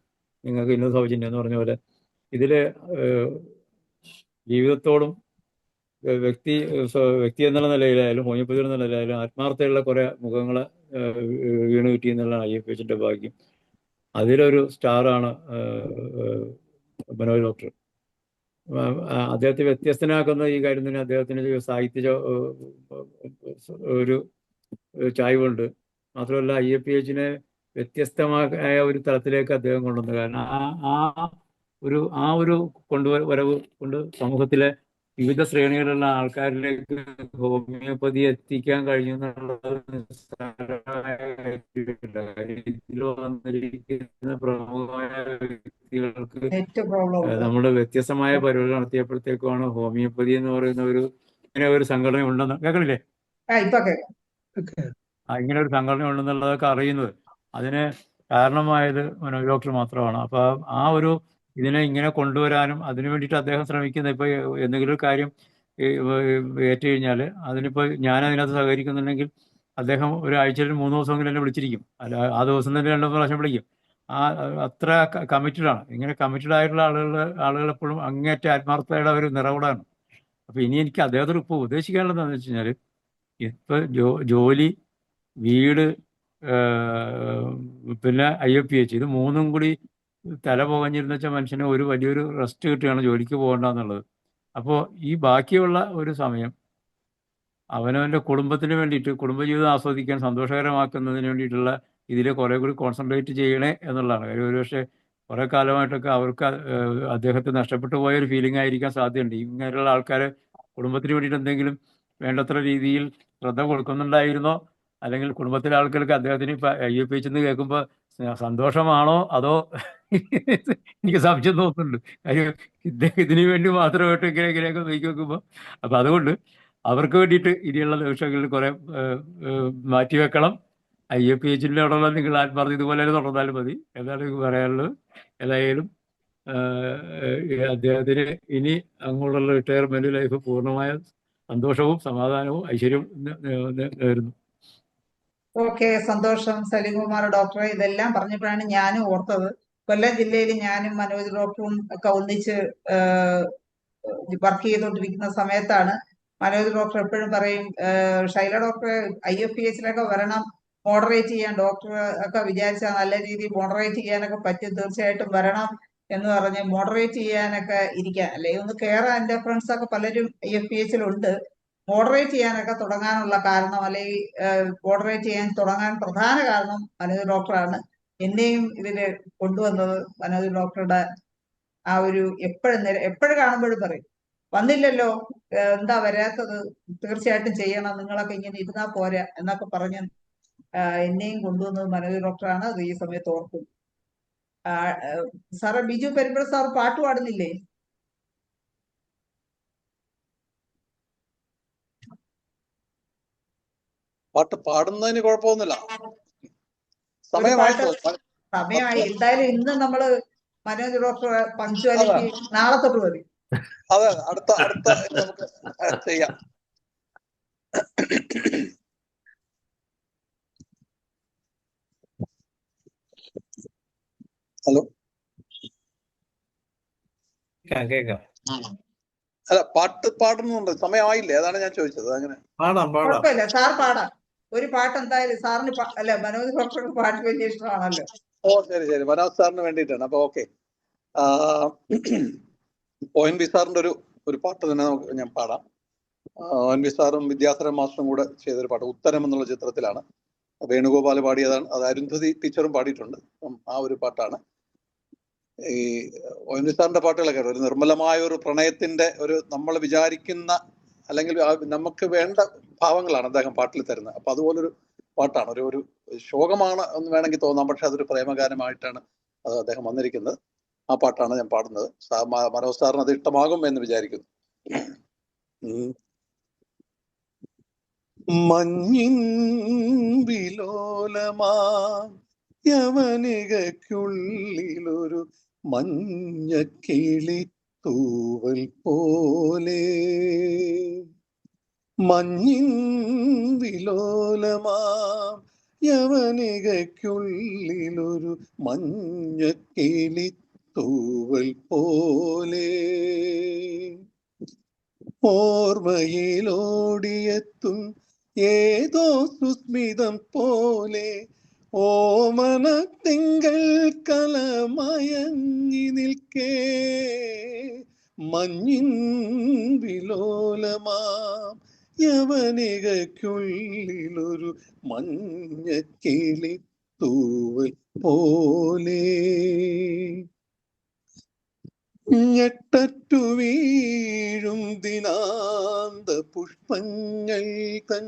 നിങ്ങൾക്ക് ഇന്ന സൗജന്യം എന്ന് പറഞ്ഞ പോലെ ഇതില് ജീവിതത്തോടും വ്യക്തി എന്നുള്ള നിലയിലായാലും ഹോമിയോപ്പതി എന്നുള്ള നിലയിലായാലും ആത്മാർത്ഥതയുള്ള കുറെ മുഖങ്ങളെ വീണ് കിട്ടി എന്നുള്ളതാണ് IFPH ഭാഗ്യം. അതിലൊരു സ്റ്റാറാണ് മനോജ് ഡോക്ടർ. അദ്ദേഹത്തെ വ്യത്യസ്തനാക്കുന്ന ഈ കാര്യം തന്നെ അദ്ദേഹത്തിന് സാഹിത്യ ഒരു ചായ്വുണ്ട്. മാത്രമല്ല IFPH വ്യത്യസ്തമായ ഒരു തലത്തിലേക്ക് അദ്ദേഹം കൊണ്ടുവന്നു. കാരണം ആ ഒരു വരവ് കൊണ്ട് സമൂഹത്തിലെ വിവിധ ശ്രേണികളിലുള്ള ആൾക്കാരിലേക്ക് ഹോമിയോപ്പതി എത്തിക്കാൻ കഴിഞ്ഞു എന്നുള്ളത് ഇതിൽ വന്നിരിക്കുന്ന പ്രമുഖമായ വ്യക്തികൾക്ക് നമ്മുടെ വ്യത്യസ്തമായ പരിപാടി നടത്തിയപ്പോഴത്തേക്കുമാണ് ഹോമിയോപ്പതി എന്ന് പറയുന്ന ഇങ്ങനെ ഒരു സംഘടന ഉണ്ടെന്ന് കേൾക്കണില്ലേ? ഇങ്ങനെ ഒരു സംഘടന ഉണ്ടെന്നുള്ളതൊക്കെ അറിയുന്നത് അതിന് കാരണമായത് മനോജ് ഡോക്ടർ മാത്രമാണ്. അപ്പൊ ഇതിനെ ഇങ്ങനെ കൊണ്ടുവരാനും അതിനു വേണ്ടിയിട്ട് അദ്ദേഹം ശ്രമിക്കുന്നത്. ഇപ്പൊ എന്തെങ്കിലും ഒരു കാര്യം ഏറ്റു കഴിഞ്ഞാൽ അതിനിപ്പോ ഞാൻ അതിനകത്ത് സഹകരിക്കുന്നുണ്ടെങ്കിൽ അദ്ദേഹം ഒരാഴ്ചയിൽ 3 ദിവസമെങ്കിലും എന്നെ വിളിച്ചിരിക്കും. അല്ല, ആ ദിവസം തന്നെ 2 പ്രാവശ്യം വിളിക്കും. അത്ര കമ്മിറ്റഡ് ആണ്. ഇങ്ങനെ കമ്മിറ്റഡ് ആയിട്ടുള്ള ആളുകൾ എപ്പോഴും അങ്ങേറ്റ ആത്മാർത്ഥതയുടെ ഒരു നിറവിടാണ്. അപ്പൊ ഇനി എനിക്ക് അദ്ദേഹത്തോട് ഇപ്പോൾ ഉപദേശിക്കാനുള്ളത് എന്താണെന്ന് വെച്ച് കഴിഞ്ഞാൽ, ഇപ്പൊ ജോലി, വീട്, പിന്നെ IFPH ഇത് 3ഉം കൂടി തല പുകഞ്ഞിരുന്ന വെച്ചാൽ മനുഷ്യന് ഒരു വലിയൊരു റെസ്റ്റ് കിട്ടുകയാണ് ജോലിക്ക് പോകണ്ടെന്നുള്ളത്. അപ്പോൾ ഈ ബാക്കിയുള്ള ഒരു സമയം അവനവൻ്റെ കുടുംബത്തിന് വേണ്ടിയിട്ട് കുടുംബജീവിതം ആസ്വദിക്കാൻ സന്തോഷകരമാക്കുന്നതിന് വേണ്ടിയിട്ടുള്ള ഇതിൽ കുറേ കൂടി കോൺസെൻട്രേറ്റ് ചെയ്യണേ എന്നുള്ളതാണ് കാര്യം. ഒരുപക്ഷെ കുറേ കാലമായിട്ടൊക്കെ അവർക്ക് അദ്ദേഹത്തെ നഷ്ടപ്പെട്ടു പോയ ഒരു ഫീലിംഗ് ആയിരിക്കാൻ സാധ്യതയുണ്ട്. ഇങ്ങനെയുള്ള ആൾക്കാർ കുടുംബത്തിന് വേണ്ടിയിട്ട് എന്തെങ്കിലും വേണ്ടത്ര രീതിയിൽ ശ്രദ്ധ കൊടുക്കുന്നുണ്ടായിരുന്നോ, അല്ലെങ്കിൽ കുടുംബത്തിലെ ആൾക്കാർക്ക് അദ്ദേഹത്തിന് ഇപ്പം IFH എന്ന് കേൾക്കുമ്പോൾ സന്തോഷമാണോ അതോ എനിക്ക് സംശയം തോന്നുന്നുണ്ട്. കാര്യം ഇതിന് വേണ്ടി മാത്രമായിട്ട് ഇങ്ങനെയൊക്കെ നോക്കി നോക്കുമ്പോൾ. അപ്പം അതുകൊണ്ട് അവർക്ക് വേണ്ടിയിട്ട് ഇനിയുള്ള നിമിഷങ്ങളിൽ കുറെ മാറ്റിവെക്കണം. IFH-നോടുള്ള നിങ്ങൾ ആത്മാർത്ഥത ഇതുപോലെ തുടർന്നാലും മതി എന്നാണ് എനിക്ക് പറയാനുള്ളത്. ഏതായാലും അദ്ദേഹത്തിന് ഇനി അങ്ങോട്ടുള്ള റിട്ടയർമെന്റ് ലൈഫ് പൂർണ്ണമായ സന്തോഷവും സമാധാനവും ഐശ്വര്യവും നേരുന്നു. ഓക്കെ, സന്തോഷം സലീംകുമാർ ഡോക്ടറെ. ഇതെല്ലാം പറഞ്ഞപ്പോഴാണ് ഞാനും ഓർത്തത്. കൊല്ലം ജില്ലയിൽ ഞാനും മനോജ് ഡോക്ടറും ഒക്കെ ഒന്നിച്ച് വർക്ക് ചെയ്തുകൊണ്ടിരിക്കുന്ന സമയത്താണ് മനോജ് ഡോക്ടർ എപ്പോഴും പറയും, ഷൈല ഡോക്ടറെ IFPH-ലൊക്കെ വരണം, മോഡറേറ്റ് ചെയ്യാൻ ഡോക്ടർ ഒക്കെ വിചാരിച്ചാൽ നല്ല രീതിയിൽ മോഡറേറ്റ് ചെയ്യാനൊക്കെ പറ്റും, തീർച്ചയായിട്ടും വരണം എന്ന് പറഞ്ഞ് മോഡറേറ്റ് ചെയ്യാനൊക്കെ ഇരിക്കാൻ. അല്ലെങ്കിൽ ഒന്ന് കയറാൻ എൻ്റെ ഫ്രണ്ട്സൊക്കെ പലരും IFPH-ലുണ്ട്. മോഡറേറ്റ് ചെയ്യാനൊക്കെ തുടങ്ങാനുള്ള കാരണം, അല്ലെങ്കിൽ മോഡറേറ്റ് ചെയ്യാൻ തുടങ്ങാൻ പ്രധാന കാരണം മനോജ് ഡോക്ടറാണ്. എന്നെയും ഇതില് കൊണ്ടുവന്നത് മനോജ് ഡോക്ടറുടെ ആ ഒരു എപ്പോഴും കാണുമ്പോഴും പറയും, വന്നില്ലല്ലോ, എന്താ വരാത്തത്, തീർച്ചയായിട്ടും ചെയ്യണം, നിങ്ങളൊക്കെ ഇങ്ങനെ ഇരുന്നാ പോരാ എന്നൊക്കെ പറഞ്ഞ് എന്നെയും കൊണ്ടുവന്നത് മനോജ് ഡോക്ടറാണ്. അത് ഈ സമയത്ത് ഓർക്കും. സാറ് ബിജു പെരുമ്പഴ സാർ പാട്ട് പാടുന്നില്ലേ? പാട്ട് പാടുന്നതിന് കുഴപ്പമൊന്നുമില്ല. ഒരു പാട്ട് സമയമായി. എന്തായാലും ഇന്ന് നമ്മള് മനോജ് ഡോക്ടർ പങ്ക്ച്വാലിറ്റി നാളെ തൊട്ട് മതി. അതെ, അടുത്ത നമുക്ക് ചെയ്യാം. ഹലോ, കേൾക്കാം. അല്ല, പാട്ട് പാടുന്നുണ്ട്, സമയമായില്ലേ? അതാണ് ഞാൻ ചോദിച്ചത്. അങ്ങനെ കുഴപ്പമില്ല, സാർ പാടാം. ഒരു പാട്ട് എന്തായാലും സാറിന് അല്ല, മനോജ് ഡോക്ടർക്ക് പാട്ട് വലിയ ഇഷ്ടമാണല്ലോ. ഓ, ശരി, മനോജ് സാറിന് വേണ്ടിയിട്ടാണ്. അപ്പൊ ഓക്കെ, ONV സാറിന്റെ ഒരു പാട്ട് തന്നെ ഞാൻ പാടാം. ONV സാറും വിദ്യാധരൻ മാസ്റ്ററും കൂടെ ചെയ്തൊരു പാട്ട്, ഉത്തരം എന്നുള്ള ചിത്രത്തിലാണ്. വേണുഗോപാൽ പാടിയതാണ്. അത് അരുന്ധതി ടീച്ചറും പാടിയിട്ടുണ്ട്. ആ ഒരു പാട്ടാണ്. ഈ ONV സാറിന്റെ പാട്ടുകളൊക്കെ ഒരു നിർമ്മലമായ ഒരു പ്രണയത്തിന്റെ നമ്മൾ വിചാരിക്കുന്ന അല്ലെങ്കിൽ നമുക്ക് വേണ്ട ഭാവങ്ങളാണ് അദ്ദേഹം പാട്ടിൽ തരുന്നത്. അപ്പൊ അതുപോലൊരു പാട്ടാണ്. ഒരു ശോകമാണ് എന്ന് വേണമെങ്കിൽ തോന്നാം, പക്ഷെ അതൊരു പ്രേമഗാനമായിട്ടാണ് അത് അദ്ദേഹം വന്നിരിക്കുന്നത്. ആ പാട്ടാണ് ഞാൻ പാടുന്നത്. മനോജ് സാറിന് അത് ഇഷ്ടമാകും എന്ന് വിചാരിക്കുന്നു. മഞ്ഞിൻ വിലോലമാ യവനികയ്ക്കുള്ളിലൊരു മഞ്ഞക്കിളി തൂവൽ പോലെ, മഞ്ഞിൻ വിലോലമാ യവനികയ്ക്കുള്ളിലൊരു മഞ്ഞക്കിളി തൂവൽ പോലെ, ഓർമ്മയിലോടിയെത്തും ഏതോ സുസ്മിതം പോലെ, ഓമനത്തിങ്കൾ കലമയങ്ങി നിൽക്കേ, മഞ്ഞിൻ വിലോലമാം യവനികയ്ക്കുള്ളിലൊരു മഞ്ഞക്കിളി തൂവൽ പോലെ, ഞെട്ടറ്റു വീഴും ദിനാന്ത പുഷ്പങ്ങൾ തൻ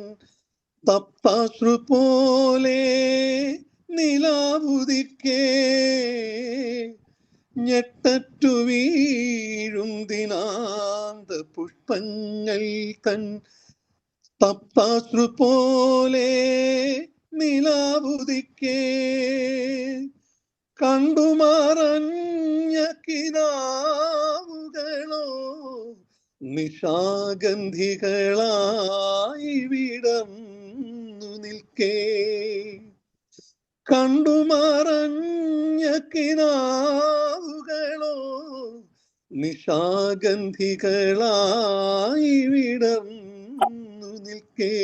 തപ്താശ്രു പോലെ നിലാവുദിക്കേ, ഞെട്ടറ്റു വീഴും ദിനാന്ത പുഷ്പങ്ങൾ തൻ തപ്താശ്രു പോലെ നിലാവുദിക്കേ, കണ്ടുമറഞ്ഞ കിനാവുകളോ നിശാഗന്ധികളായി വിടർന്നു നിൽക്കേ, കണ്ടുമറഞ്ഞ കിനാവുകളോ നിശാഗന്ധികളായി വിടർന്നു നിൽക്കേ,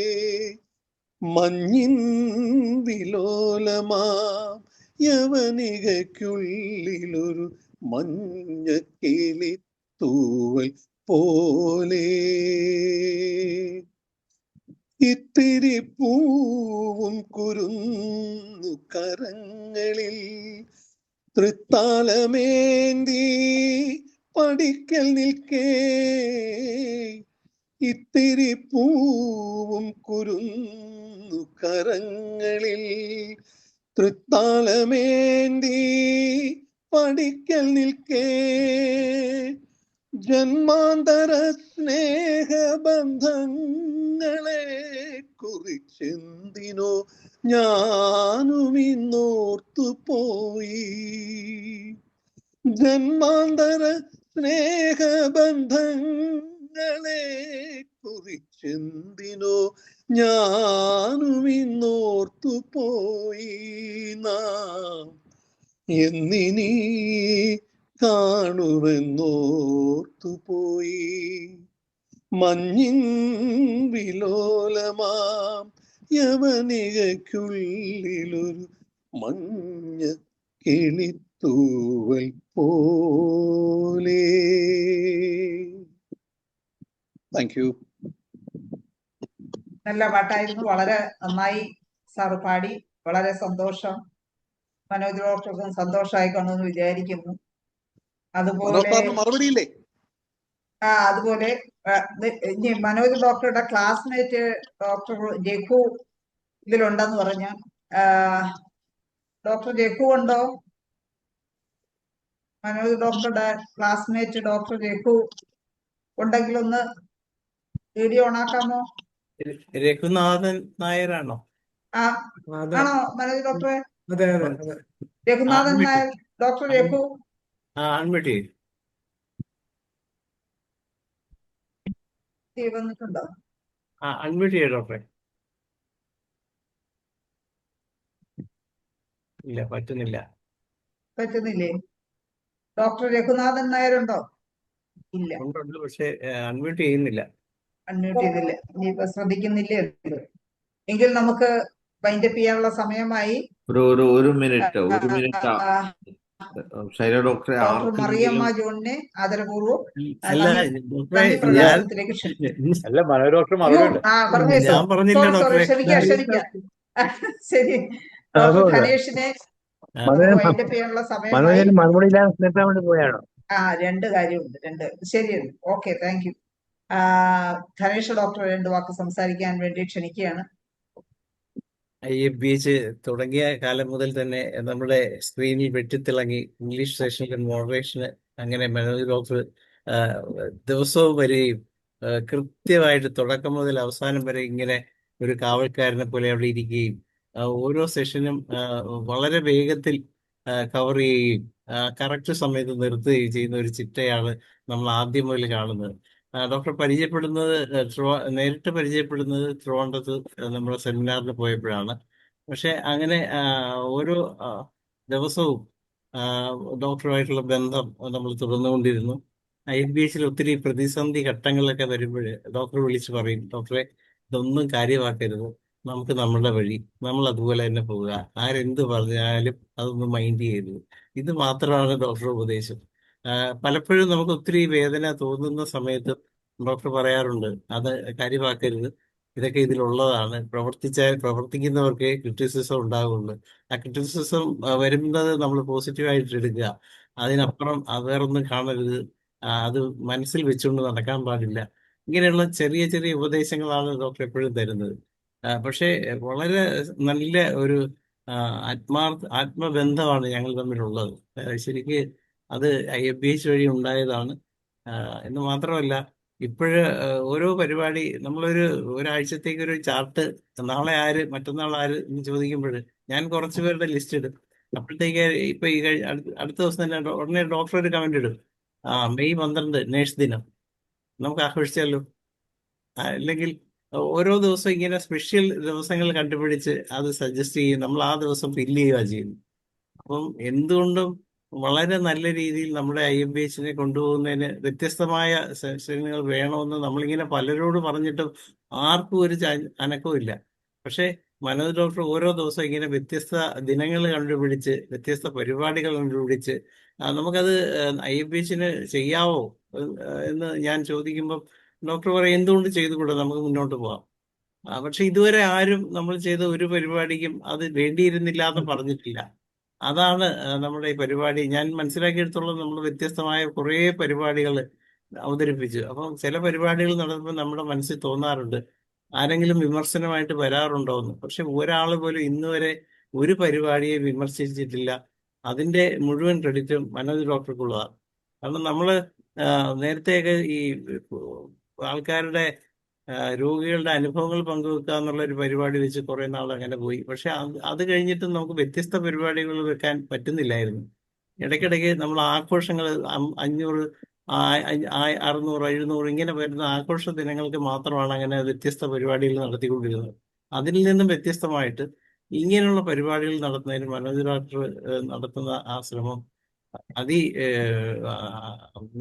മഞ്ഞിൻ വിലോലമാ യവനികയ്ക്കുള്ളിലൊരു മഞ്ഞക്കിളി തൂവൽ പോലെ. ഇത്തിരി പൂവും കുരുന്നു കരങ്ങളിൽ തൃത്താലമേന്തി പടിക്കൽ നിൽക്കേ. ഇത്തിരി പൂവും കുരുന്നു കരങ്ങളിൽ തൃത്താലമേന്തി പടിക്കൽ നിൽക്കേ. ജന്മാന്തര സ്നേഹബന്ധങ്ങളെ കുറിച്ചെന്തിനോ ഞാനും ഇന്നോർത്തു പോയി. ജന്മാന്തര സ്നേഹബന്ധങ്ങളെ കുറിച്ചെന്തിനോ ഞാനും ഇന്നോർത്തു പോയി. നാം എന്നിനി കാണുമെന്നോർത്തുപോയി. മഞ്ഞിൻ വിലോലമാം യവനികയ്ക്കുള്ളിലൊരു മഞ്ഞ കിളിത്തൂവൽ പോലെ. Thank you. നല്ല പാട്ടായിരുന്നു. വളരെ നന്നായി സാറ് പാടി. വളരെ സന്തോഷം. മനോജ് ഡോക്ടർക്കും സന്തോഷമായി കാണുമെന്ന് വിചാരിക്കുന്നു. അതുപോലെ മറുപടിയില്ലേ? അതുപോലെ ഇനി മനോജ് ഡോക്ടറുടെ ക്ലാസ്മേറ്റ് ഡോക്ടർ രഘു ഇതിലുണ്ടെന്ന് പറഞ്ഞ ഡോക്ടർ രഘു ഉണ്ടോ? മനോജ് ഡോക്ടറുടെ ക്ലാസ്മേറ്റ് ഡോക്ടർ രഘു ഉണ്ടെങ്കിൽ ഒന്ന് വീഡിയോ ഓണാക്കാമോ? രഘുനാഥൻ നായരാണോ? ആണോ മനോജ് ഡോക്ടറെ? അതെ അതെ അതെ. രഘുനാഥൻ നായർ, ഡോക്ടർ രഘു അൺമ്യൂട്ട് വന്നിട്ടുണ്ടോ? അൺമ്യൂട്ട് ചെയ്യോ ഡോക്ടറെ? ഇല്ല, പറ്റുന്നില്ല. പറ്റുന്നില്ലേ? ഡോക്ടർ രഘുനാഥൻ നായരുണ്ടോ? ഇല്ല, ഉണ്ട്, പക്ഷെ അൺമ്യൂട്ട് ചെയ്യുന്നില്ല. അൺമ്യൂട്ട് ചെയ്തില്ല. ഇനിയിപ്പോ ശ്രദ്ധിക്കുന്നില്ലേ? എങ്കിൽ നമുക്ക് വൈൻഡപ്പ് ചെയ്യാനുള്ള സമയമായി. ഒരു മിനിറ്റ് ശൈല ഡോക്ടറെ, ഡോക്ടർ മറിയമ്മ ജോണിനെ ആദരപൂർവ്വം അല്ല നന്ദി പ്രകാശനത്തിലേക്ക് അല്ല മനോജ് ഡോക്ടർ മറുപടി ഞാൻ പറഞ്ഞില്ല ഡോക്ടറെ. ക്ഷമിക്കാം. ശരി, ഡോക്ടർ ധനേഷിനെ വൈൻഡപ്പ് ചെയ്യാനുള്ള സമയമായി. മറുപടി നിർത്താൻ വേണ്ടി പോയാണോ? രണ്ട് കാര്യമുണ്ട്. ശരി, okay, thank you. Dhanesh doctor 2 വാക്ക് സംസാരിക്കാൻ വേണ്ടി ക്ഷണിക്കുകയാണ്. IFBH തുടങ്ങിയ കാലം മുതൽ തന്നെ നമ്മുടെ സ്ക്രീനിൽ വെട്ടിത്തിളങ്ങി ഇംഗ്ലീഷ് സെഷനിലെ മോഡറേഷന് അങ്ങനെ മനോജ് ഡോക്ടർ ദിവസവും വരികയും കൃത്യമായിട്ട് തുടക്കം മുതൽ അവസാനം വരെ ഇങ്ങനെ ഒരു കാവൽക്കാരനെ പോലെ അവിടെ ഇരിക്കുകയും ഓരോ സെഷനും വളരെ വേഗത്തിൽ കവർ ചെയ്യുകയും കറക്റ്റ് സമയത്ത് നിർത്തുകയും ചെയ്യുന്ന ഒരു ചിട്ടയാണ് നമ്മൾ ആദ്യം മുതൽ കാണുന്നത്. ഡോക്ടർ നേരിട്ട് പരിചയപ്പെടുന്നത് ട്രിവാൻഡ്രത്ത് നമ്മുടെ സെമിനാറിന് പോയപ്പോഴാണ്. പക്ഷെ അങ്ങനെ ഓരോ ദിവസവും ഡോക്ടറുമായിട്ടുള്ള ബന്ധം നമ്മൾ തുടർന്നുകൊണ്ടിരുന്നു. IFBHൽ ഒത്തിരി പ്രതിസന്ധി ഘട്ടങ്ങളൊക്കെ വരുമ്പോൾ ഡോക്ടർ വിളിച്ച് പറയും, ഡോക്ടറെ ഇതൊന്നും കാര്യമാക്കരുത്, നമുക്ക് നമ്മുടെ വഴി, നമ്മൾ അതുപോലെ തന്നെ പോവുക, ആരെന്ത് പറഞ്ഞാലും അതൊന്നും മൈൻഡ് ചെയ്യരുത്. ഇത് മാത്രമാണ് ഡോക്ടറുടെ ഉപദേശം. പലപ്പോഴും നമുക്ക് ഒത്തിരി വേദന തോന്നുന്ന സമയത്ത് ഡോക്ടർ പറയാറുണ്ട്, അത് കാര്യമാക്കരുത്, ഇതൊക്കെ ഇതിലുള്ളതാണ്, പ്രവർത്തിക്കുന്നവർക്ക് ക്രിറ്റിസിസം ഉണ്ടാകുള്ളൂ. ആ ക്രിറ്റിസിസം വരുന്നത് നമ്മൾ പോസിറ്റീവായിട്ട് എടുക്കുക, അതിനപ്പുറം വേറൊന്നും കാണരുത്, അത് മനസ്സിൽ വെച്ചുകൊണ്ട് നടക്കാൻ പാടില്ല. ഇങ്ങനെയുള്ള ചെറിയ ചെറിയ ഉപദേശങ്ങളാണ് ഡോക്ടർ എപ്പോഴും തരുന്നത്. പക്ഷേ വളരെ നല്ല ഒരു ആത്മബന്ധമാണ് ഞങ്ങൾ തമ്മിലുള്ളത്. ശരിക്ക് അത് IFBH വഴി ഉണ്ടായതാണ്. എന്ന് മാത്രമല്ല, ഇപ്പോഴ് ഓരോ പരിപാടി ഒരാഴ്ചത്തേക്ക് ഒരു ചാർട്ട്, നാളെ ആര് മറ്റന്നാൾ ആര് എന്ന് ചോദിക്കുമ്പോൾ ഞാൻ കുറച്ച് പേരുടെ ലിസ്റ്റ് ഇടും. അപ്പോഴത്തേക്ക് ഇപ്പൊ ഈ അടുത്ത ദിവസം തന്നെ ഉടനെ ഡോക്ടർ ഒരു കമന്റ് ഇടും, മെയ് 12 നേഴ്സ് ദിനം, നമുക്ക് ആഘോഷിച്ചാലോ. അല്ലെങ്കിൽ ഓരോ ദിവസം ഇങ്ങനെ സ്പെഷ്യൽ ദിവസങ്ങൾ കണ്ടുപിടിച്ച് അത് സജസ്റ്റ് ചെയ്യും, നമ്മൾ ആ ദിവസം ഫില്ല് ചെയ്യുക ചെയ്യുന്നു. അപ്പം എന്തുകൊണ്ടും വളരെ നല്ല രീതിയിൽ നമ്മുടെ IFBHനെ കൊണ്ടുപോകുന്നതിന് വ്യത്യസ്തമായ സെഷനുകൾ വേണമെന്ന് നമ്മളിങ്ങനെ പലരോട് പറഞ്ഞിട്ടും ആർക്കും ഒരു അനക്കവും ഇല്ല. പക്ഷേ മനോജ് ഡോക്ടർ ഓരോ ദിവസം ഇങ്ങനെ വ്യത്യസ്ത ദിനങ്ങൾ കണ്ടുപിടിച്ച് വ്യത്യസ്ത പരിപാടികൾ കണ്ടുപിടിച്ച് നമുക്കത് IFBHന് ചെയ്യാവോ എന്ന് ഞാൻ ചോദിക്കുമ്പം ഡോക്ടർ പറയും, എന്തുകൊണ്ട് ചെയ്തുകൂടാ, നമുക്ക് മുന്നോട്ട് പോകാം. പക്ഷെ ഇതുവരെ ആരും നമ്മൾ ചെയ്ത ഒരു പരിപാടിക്കും അത് വേണ്ടിയിരുന്നില്ല എന്ന് പറഞ്ഞിട്ടില്ല. അതാണ് നമ്മുടെ ഈ പരിപാടി ഞാൻ മനസ്സിലാക്കിയെടുത്തോളം നമ്മൾ വ്യത്യസ്തമായ കുറേ പരിപാടികൾ അവതരിപ്പിച്ചു. അപ്പം ചില പരിപാടികൾ നടത്തുമ്പോൾ നമ്മുടെ മനസ്സിൽ തോന്നാറുണ്ട് ആരെങ്കിലും വിമർശനമായിട്ട് വരാറുണ്ടോ എന്ന്. പക്ഷെ ഒരാൾ പോലും ഇന്ന് വരെ ഒരു പരിപാടിയെ വിമർശിച്ചിട്ടില്ല. അതിന്റെ മുഴുവൻ ക്രെഡിറ്റും മനോജ് ഡോക്ടർക്കുള്ളതാണ്. കാരണം നമ്മള് നേരത്തെയൊക്കെ ഈ ആൾക്കാരുടെ രോഗികളുടെ അനുഭവങ്ങൾ പങ്കുവെക്കുക എന്നുള്ള ഒരു പരിപാടി വെച്ച് കുറെ നാൾ അങ്ങനെ പോയി. പക്ഷെ അത് കഴിഞ്ഞിട്ട് നമുക്ക് വ്യത്യസ്ത പരിപാടികൾ വെക്കാൻ പറ്റുന്നില്ലായിരുന്നു. ഇടയ്ക്കിടയ്ക്ക് നമ്മൾ ആഘോഷങ്ങൾ 500, 600, 700 ഇങ്ങനെ വരുന്ന ആഘോഷ ദിനങ്ങൾക്ക് മാത്രമാണ് അങ്ങനെ വ്യത്യസ്ത പരിപാടികൾ നടത്തിക്കൊണ്ടിരുന്നത്. അതിൽ നിന്നും വ്യത്യസ്തമായിട്ട് ഇങ്ങനെയുള്ള പരിപാടികൾ നടത്തുന്നതിന് മനോജ് ഡോക്ടർ നടത്തുന്ന ആ ശ്രമം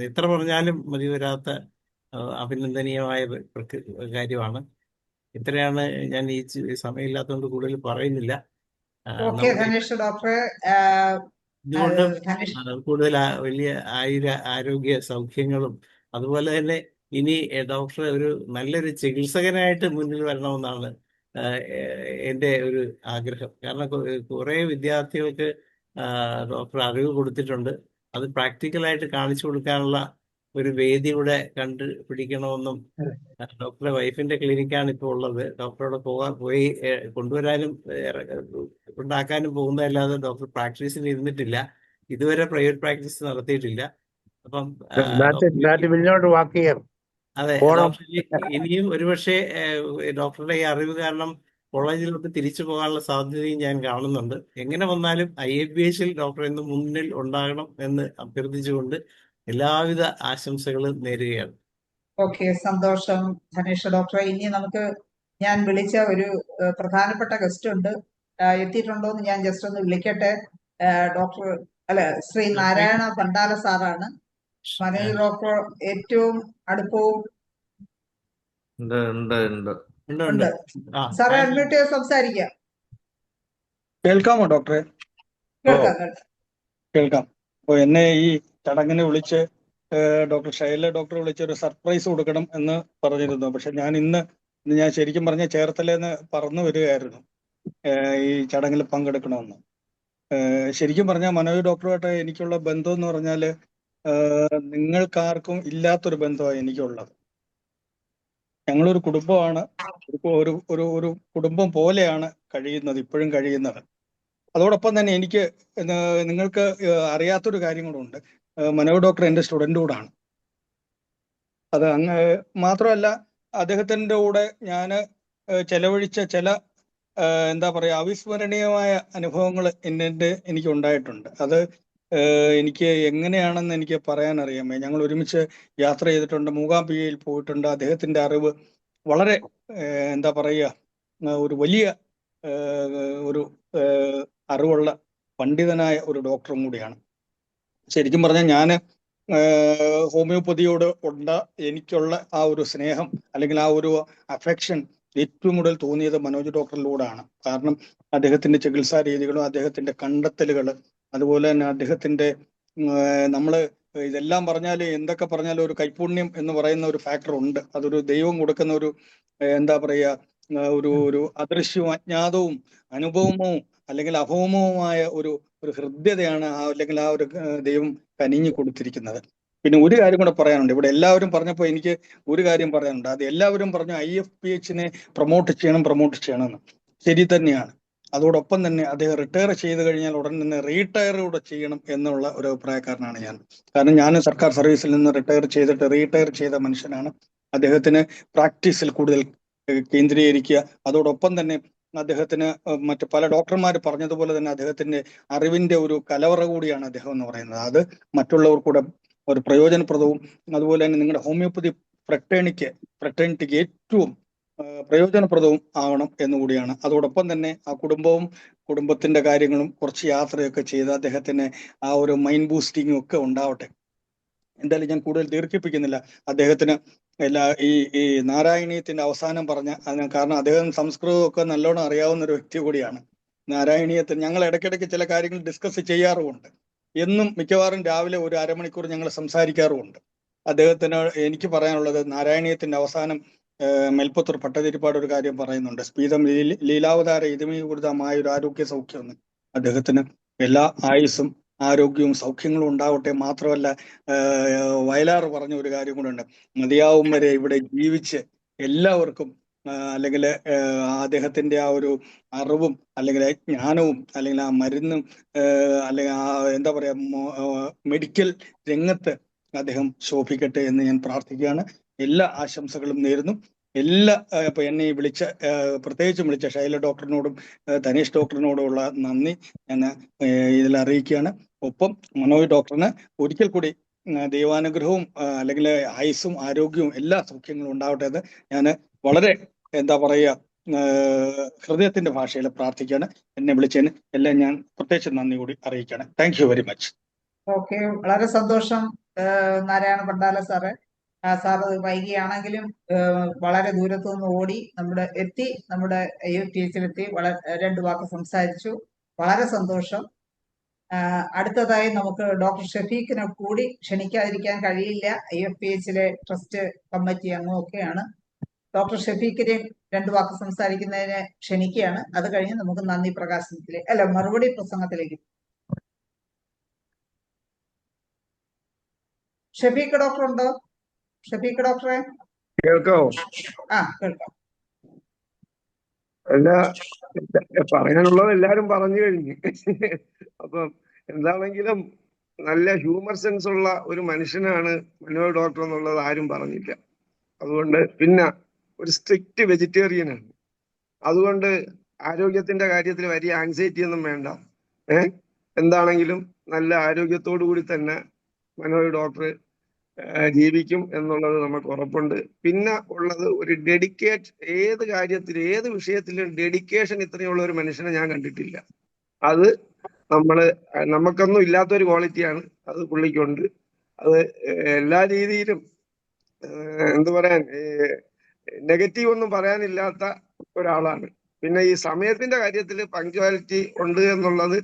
എത്ര പറഞ്ഞാലും മതി വരാത്ത അഭിനന്ദനീയമായ കാര്യമാണ്. ഇത്രയാണ് ഞാൻ ഈ സമയമില്ലാത്തതുകൊണ്ട് കൂടുതൽ പറയുന്നില്ല. ഇതുകൊണ്ട് കൂടുതൽ വലിയ ആരോഗ്യ സൗഖ്യങ്ങളും അതുപോലെ തന്നെ ഇനി ഡോക്ടർ ഒരു നല്ലൊരു ചികിത്സകനായിട്ട് മുന്നിൽ വരണമെന്നാണ് എൻ്റെ ഒരു ആഗ്രഹം. കാരണം കുറേ വിദ്യാർത്ഥികൾക്ക് ഡോക്ടർ അറിവ് കൊടുത്തിട്ടുണ്ട്. അത് പ്രാക്ടിക്കലായിട്ട് കാണിച്ചു കൊടുക്കാനുള്ള ഒരു വേദി കൂടെ കണ്ടുപിടിക്കണമെന്നും ഡോക്ടറുടെ വൈഫിന്റെ ക്ലിനിക്കാണ് ഇപ്പോൾ ഉള്ളത്. ഡോക്ടറോട് പോയി കൊണ്ടുവരാനും ഉണ്ടാക്കാനും പോകുന്നതല്ലാതെ ഡോക്ടർ പ്രാക്ടീസിന് ഇരുന്നിട്ടില്ല. ഇതുവരെ പ്രൈവറ്റ് പ്രാക്ടീസ് നടത്തിയിട്ടില്ല. അപ്പം അതെ, ഇനിയും ഒരുപക്ഷെ ഡോക്ടറുടെ ഈ അറിവ് കാരണം കോളേജിലോട്ട് തിരിച്ചു പോകാനുള്ള സാധ്യതയും ഞാൻ കാണുന്നുണ്ട്. എങ്ങനെ വന്നാലും IFBHൽ ഡോക്ടർ എന്ന് മുന്നിൽ ഉണ്ടാകണം എന്ന് അഭ്യർത്ഥിച്ചുകൊണ്ട് എല്ലാവിധ ആശംസകളും നേരുകയാണ്. ഓക്കെ, സന്തോഷം ധനേഷ് ഡോക്ടറെ. ഇനി നമുക്ക് ഞാൻ വിളിച്ച ഒരു പ്രധാനപ്പെട്ട ഗസ്റ്റ് ഉണ്ട്, എത്തിയിട്ടുണ്ടോ എന്ന് ഞാൻ ജസ്റ്റ് ഒന്ന് വിളിക്കട്ടെ. ശ്രീ നാരായണ പണ്ടാല സാറാണ്. മനോജ് ഡോക്ടർ ഏറ്റവും അടുപ്പവും ഉണ്ട്. സാറെ അഡ്മിറ്റ് ചെയ്ത് സംസാരിക്കാം. കേൾക്കാമോ ഡോക്ടറെ? കേൾക്കാം. അപ്പൊ എന്നെ ഈ ചടങ്ങിന് വിളിച്ച് ഡോക്ടർ ഷൈല ഡോക്ടർ വിളിച്ച് ഒരു സർപ്രൈസ് കൊടുക്കണം എന്ന് പറഞ്ഞിരുന്നു. പക്ഷെ ഞാൻ ശരിക്കും പറഞ്ഞ ചേർത്തലേന്ന് പറന്നു വരികയായിരുന്നു ഈ ചടങ്ങിൽ പങ്കെടുക്കണമെന്ന്. ശരിക്കും പറഞ്ഞാൽ മനോജ് ഡോക്ടറുമായിട്ട് എനിക്കുള്ള ബന്ധം എന്ന് പറഞ്ഞാൽ നിങ്ങൾക്കാർക്കും ഇല്ലാത്തൊരു ബന്ധമാണ് എനിക്കുള്ളത്. ഞങ്ങളൊരു കുടുംബമാണ്, ഒരു കുടുംബം പോലെയാണ് കഴിയുന്നത്, ഇപ്പോഴും കഴിയുന്നത്. അതോടൊപ്പം തന്നെ എനിക്ക് നിങ്ങൾക്ക് അറിയാത്തൊരു കാര്യം കൂടെ, മനോജ് ഡോക്ടർ എൻ്റെ സ്റ്റുഡൻ്റ് കൂടാണ്. അത് മാത്രമല്ല, അദ്ദേഹത്തിൻ്റെ കൂടെ ഞാൻ ചെലവഴിച്ച ചില എന്താ പറയുക അവിസ്മരണീയമായ അനുഭവങ്ങൾ എനിക്ക് ഉണ്ടായിട്ടുണ്ട്. അത് എനിക്ക് എങ്ങനെയാണെന്ന് എനിക്ക് പറയാൻ അറിയാമേ. ഞങ്ങൾ ഒരുമിച്ച് യാത്ര ചെയ്തിട്ടുണ്ട്, മൂകാംബികയിൽ പോയിട്ടുണ്ട്. അദ്ദേഹത്തിൻ്റെ അറിവ് വളരെ എന്താ പറയുക ഒരു വലിയ ഒരു അറിവുള്ള പണ്ഡിതനായ ഒരു ഡോക്ടറും കൂടിയാണ്. ശരിക്കും പറഞ്ഞാൽ ഞാൻ ഹോമിയോപ്പതിയോട് എനിക്കുള്ള ആ ഒരു സ്നേഹം അല്ലെങ്കിൽ ആ ഒരു അഫെക്ഷൻ ഏറ്റവും കൂടുതൽ തോന്നിയത് മനോജ് ഡോക്ടറിലൂടെയാണ്. കാരണം അദ്ദേഹത്തിന്റെ ചികിത്സാ രീതികളും അദ്ദേഹത്തിന്റെ കണ്ടെത്തലുകൾ, അതുപോലെ തന്നെ അദ്ദേഹത്തിന്റെ നമ്മൾ ഇതെല്ലാം പറഞ്ഞാൽ എന്തൊക്കെ പറഞ്ഞാലും ഒരു കൈപുണ്യം എന്ന് പറയുന്ന ഒരു ഫാക്ടർ ഉണ്ട്. അതൊരു ദൈവം കൊടുക്കുന്ന ഒരു എന്താ പറയുക ഒരു അദൃശ്യവും അജ്ഞാതവും അനുഭവമോ അല്ലെങ്കിൽ അഭൗമവുമായ ഒരു ഹൃദ്യതയാണ് അല്ലെങ്കിൽ ആ ഒരു ദൈവം കനിഞ്ഞു കൊടുത്തിരിക്കുന്നത്. പിന്നെ ഒരു കാര്യം കൂടെ പറയാനുണ്ട്. ഇവിടെ എല്ലാവരും പറഞ്ഞപ്പോൾ എനിക്ക് ഒരു കാര്യം പറയാനുണ്ട്. അത് എല്ലാവരും പറഞ്ഞു IFBHനെ പ്രൊമോട്ട് ചെയ്യണമെന്ന്. ശരി തന്നെയാണ്. അതോടൊപ്പം തന്നെ അദ്ദേഹം റിട്ടയർ ചെയ്ത് കഴിഞ്ഞാൽ ഉടൻ തന്നെ റീടയർ കൂടെ ചെയ്യണം എന്നുള്ള ഒരു അഭിപ്രായക്കാരനാണ് ഞാൻ. കാരണം ഞാൻ സർക്കാർ സർവീസിൽ നിന്ന് റിട്ടയർ ചെയ്ത മനുഷ്യനാണ്. അദ്ദേഹത്തിന് പ്രാക്ടീസിൽ കൂടുതൽ കേന്ദ്രീകരിക്കുക, അതോടൊപ്പം തന്നെ അദ്ദേഹത്തിന് മറ്റു പല ഡോക്ടർമാർ പറഞ്ഞതുപോലെ തന്നെ അദ്ദേഹത്തിന്റെ അറിവിന്റെ ഒരു കലവറ കൂടിയാണ് അദ്ദേഹം എന്ന് പറയുന്നത്. അത് മറ്റുള്ളവർക്കൂടെ ഒരു പ്രയോജനപ്രദവും അതുപോലെ തന്നെ നിങ്ങളുടെ ഹോമിയോപ്പതി ഫ്രട്ടേണിറ്റിക്ക് ഏറ്റവും പ്രയോജനപ്രദവും ആവണം എന്നുകൂടിയാണ്. അതോടൊപ്പം തന്നെ ആ കുടുംബത്തിന്റെ കാര്യങ്ങളും കുറച്ച് യാത്രയൊക്കെ ചെയ്ത് അദ്ദേഹത്തിന് ആ ഒരു മൈൻഡ് ബൂസ്റ്റിങ്ങും ഒക്കെ ഉണ്ടാവട്ടെ. എന്തായാലും ഞാൻ കൂടുതൽ ദീർഘിപ്പിക്കുന്നില്ല. അദ്ദേഹത്തിന് ഈ നാരായണീയത്തിന്റെ അവസാനം പറഞ്ഞ കാരണം അദ്ദേഹം സംസ്കൃതമൊക്കെ നല്ലോണം അറിയാവുന്ന ഒരു വ്യക്തി കൂടിയാണ്. നാരായണീയത്തിന് ഞങ്ങൾ ഇടയ്ക്കിടയ്ക്ക് ചില കാര്യങ്ങൾ ഡിസ്കസ് ചെയ്യാറുമുണ്ട്. എന്നും മിക്കവാറും രാവിലെ ഒരു അരമണിക്കൂർ ഞങ്ങൾ സംസാരിക്കാറുമുണ്ട്. അദ്ദേഹത്തിന് എനിക്ക് പറയാനുള്ളത് നാരായണീയത്തിന്റെ അവസാനം മേൽപ്പത്തൂർ ഭട്ടതിരിപ്പാട് ഒരു കാര്യം പറയുന്നുണ്ട്. സ്പീതം ലീലാവതാര ഇതുമീകൃതമായ ഒരു ആരോഗ്യ സൗഖ്യമെന്ന്. അദ്ദേഹത്തിന് എല്ലാ ആയുസ്സും ആരോഗ്യവും സൗഖ്യങ്ങളും ഉണ്ടാവട്ടെ. മാത്രമല്ല വയലാർ പറഞ്ഞ ഒരു കാര്യം കൂടെ ഉണ്ട്, മതിയാവും വരെ ഇവിടെ ജീവിച്ച് എല്ലാവർക്കും അല്ലെങ്കിൽ അദ്ദേഹത്തിന്റെ ആ ഒരു അറിവും അല്ലെങ്കിൽ ജ്ഞാനവും അല്ലെങ്കിൽ ആ മരുന്നും അല്ലെങ്കിൽ ആ എന്താ പറയാ മെഡിക്കൽ രംഗത്ത് അദ്ദേഹം ശോഭിക്കട്ടെ എന്ന് ഞാൻ പ്രാർത്ഥിക്കുകയാണ്. എല്ലാ ആശംസകളും നേരുന്നു. എല്ലാ ഇപ്പൊ എന്നെ വിളിച്ച പ്രത്യേകിച്ചും വിളിച്ച ശൈല ഡോക്ടറിനോടും ധനേഷ് ഡോക്ടറിനോടുമുള്ള നന്ദി ഞാൻ ഇതിൽ അറിയിക്കുകയാണ്. ഒപ്പം മനോജ് ഡോക്ടറിന് ഒരിക്കൽ കൂടി ദൈവാനുഗ്രഹവും അല്ലെങ്കിൽ ആയുസ്സും ആരോഗ്യവും എല്ലാ സൗഖ്യങ്ങളും ഉണ്ടാവട്ടെ എന്ന് ഞാൻ വളരെ എന്താ പറയുക ഹൃദയത്തിന്റെ ഭാഷയിൽ പ്രാർത്ഥിക്കുകയാണ്. എന്നെ വിളിച്ചതിന് എല്ലാം ഞാൻ പ്രത്യേകിച്ച് നന്ദി കൂടി അറിയിക്കുകയാണ്. Thank you very much. Okay, വളരെ സന്തോഷം നാരായണ പണ്ടാല സാറ്. സാറ് വൈകിയാണെങ്കിലും വളരെ ദൂരത്തു നിന്ന് ഓടി നമ്മുടെ IFPHലെത്തി വളരെ 2 വാക്ക് സംസാരിച്ചു. വളരെ സന്തോഷം. അടുത്തതായി നമുക്ക് ഡോക്ടർ ഷഫീഖിനെ കൂടി ക്ഷണിക്കാതിരിക്കാൻ കഴിയില്ല. IFPHലെ ട്രസ്റ്റ് കമ്മിറ്റി അംഗമൊക്കെയാണ്. ഡോക്ടർ ഷഫീഖിനെ 2 വാക്ക് സംസാരിക്കുന്നതിന് ക്ഷണിക്കുകയാണ്. അത് കഴിഞ്ഞ് നമുക്ക് നന്ദി പ്രകാശനത്തിലേക്ക് മറുപടി പ്രസംഗത്തിലേക്ക്. ഷഫീഖ് ഡോക്ടർ ഉണ്ടോ? ഷഫീഖ് ഡോക്ടറെ കേൾക്കാവോ? കേൾക്കാം. എല്ലാ പറയാനുള്ളത് എല്ലാരും പറഞ്ഞു കഴിഞ്ഞു. അപ്പം എന്താണെങ്കിലും നല്ല ഹ്യൂമർ സെൻസ് ഉള്ള ഒരു മനുഷ്യനാണ് മനോജ് ഡോക്ടർ എന്നുള്ളത് ആരും പറഞ്ഞില്ല. അതുകൊണ്ട് പിന്നെ ഒരു സ്ട്രിക്റ്റ് വെജിറ്റേറിയനാണ്. അതുകൊണ്ട് ആരോഗ്യത്തിന്റെ കാര്യത്തിൽ വലിയ ആങ്സൈറ്റി ഒന്നും വേണ്ട. എന്താണെങ്കിലും നല്ല ആരോഗ്യത്തോടു കൂടി തന്നെ മനോജ് ഡോക്ടർ ജീവിക്കും എന്നുള്ളത് നമുക്ക് ഉറപ്പുണ്ട്. പിന്നെ ഉള്ളത് ഒരു ഡെഡിക്കേറ്റ്, ഏത് കാര്യത്തിലും ഏത് വിഷയത്തിലും ഡെഡിക്കേഷൻ ഇത്രയുള്ള ഒരു മനുഷ്യനെ ഞാൻ കണ്ടിട്ടില്ല. അത് നമുക്കൊന്നും ഇല്ലാത്തൊരു ക്വാളിറ്റിയാണ് അത് പുള്ളിക്കുണ്ട്. അത് എല്ലാ രീതിയിലും എന്തു പറയാൻ നെഗറ്റീവ് ഒന്നും പറയാനില്ലാത്ത ഒരാളാണ്. പിന്നെ ഈ സമയത്തിന്റെ കാര്യത്തിൽ പങ്ക്ച്വാലിറ്റി ഉണ്ട് എന്നുള്ളത്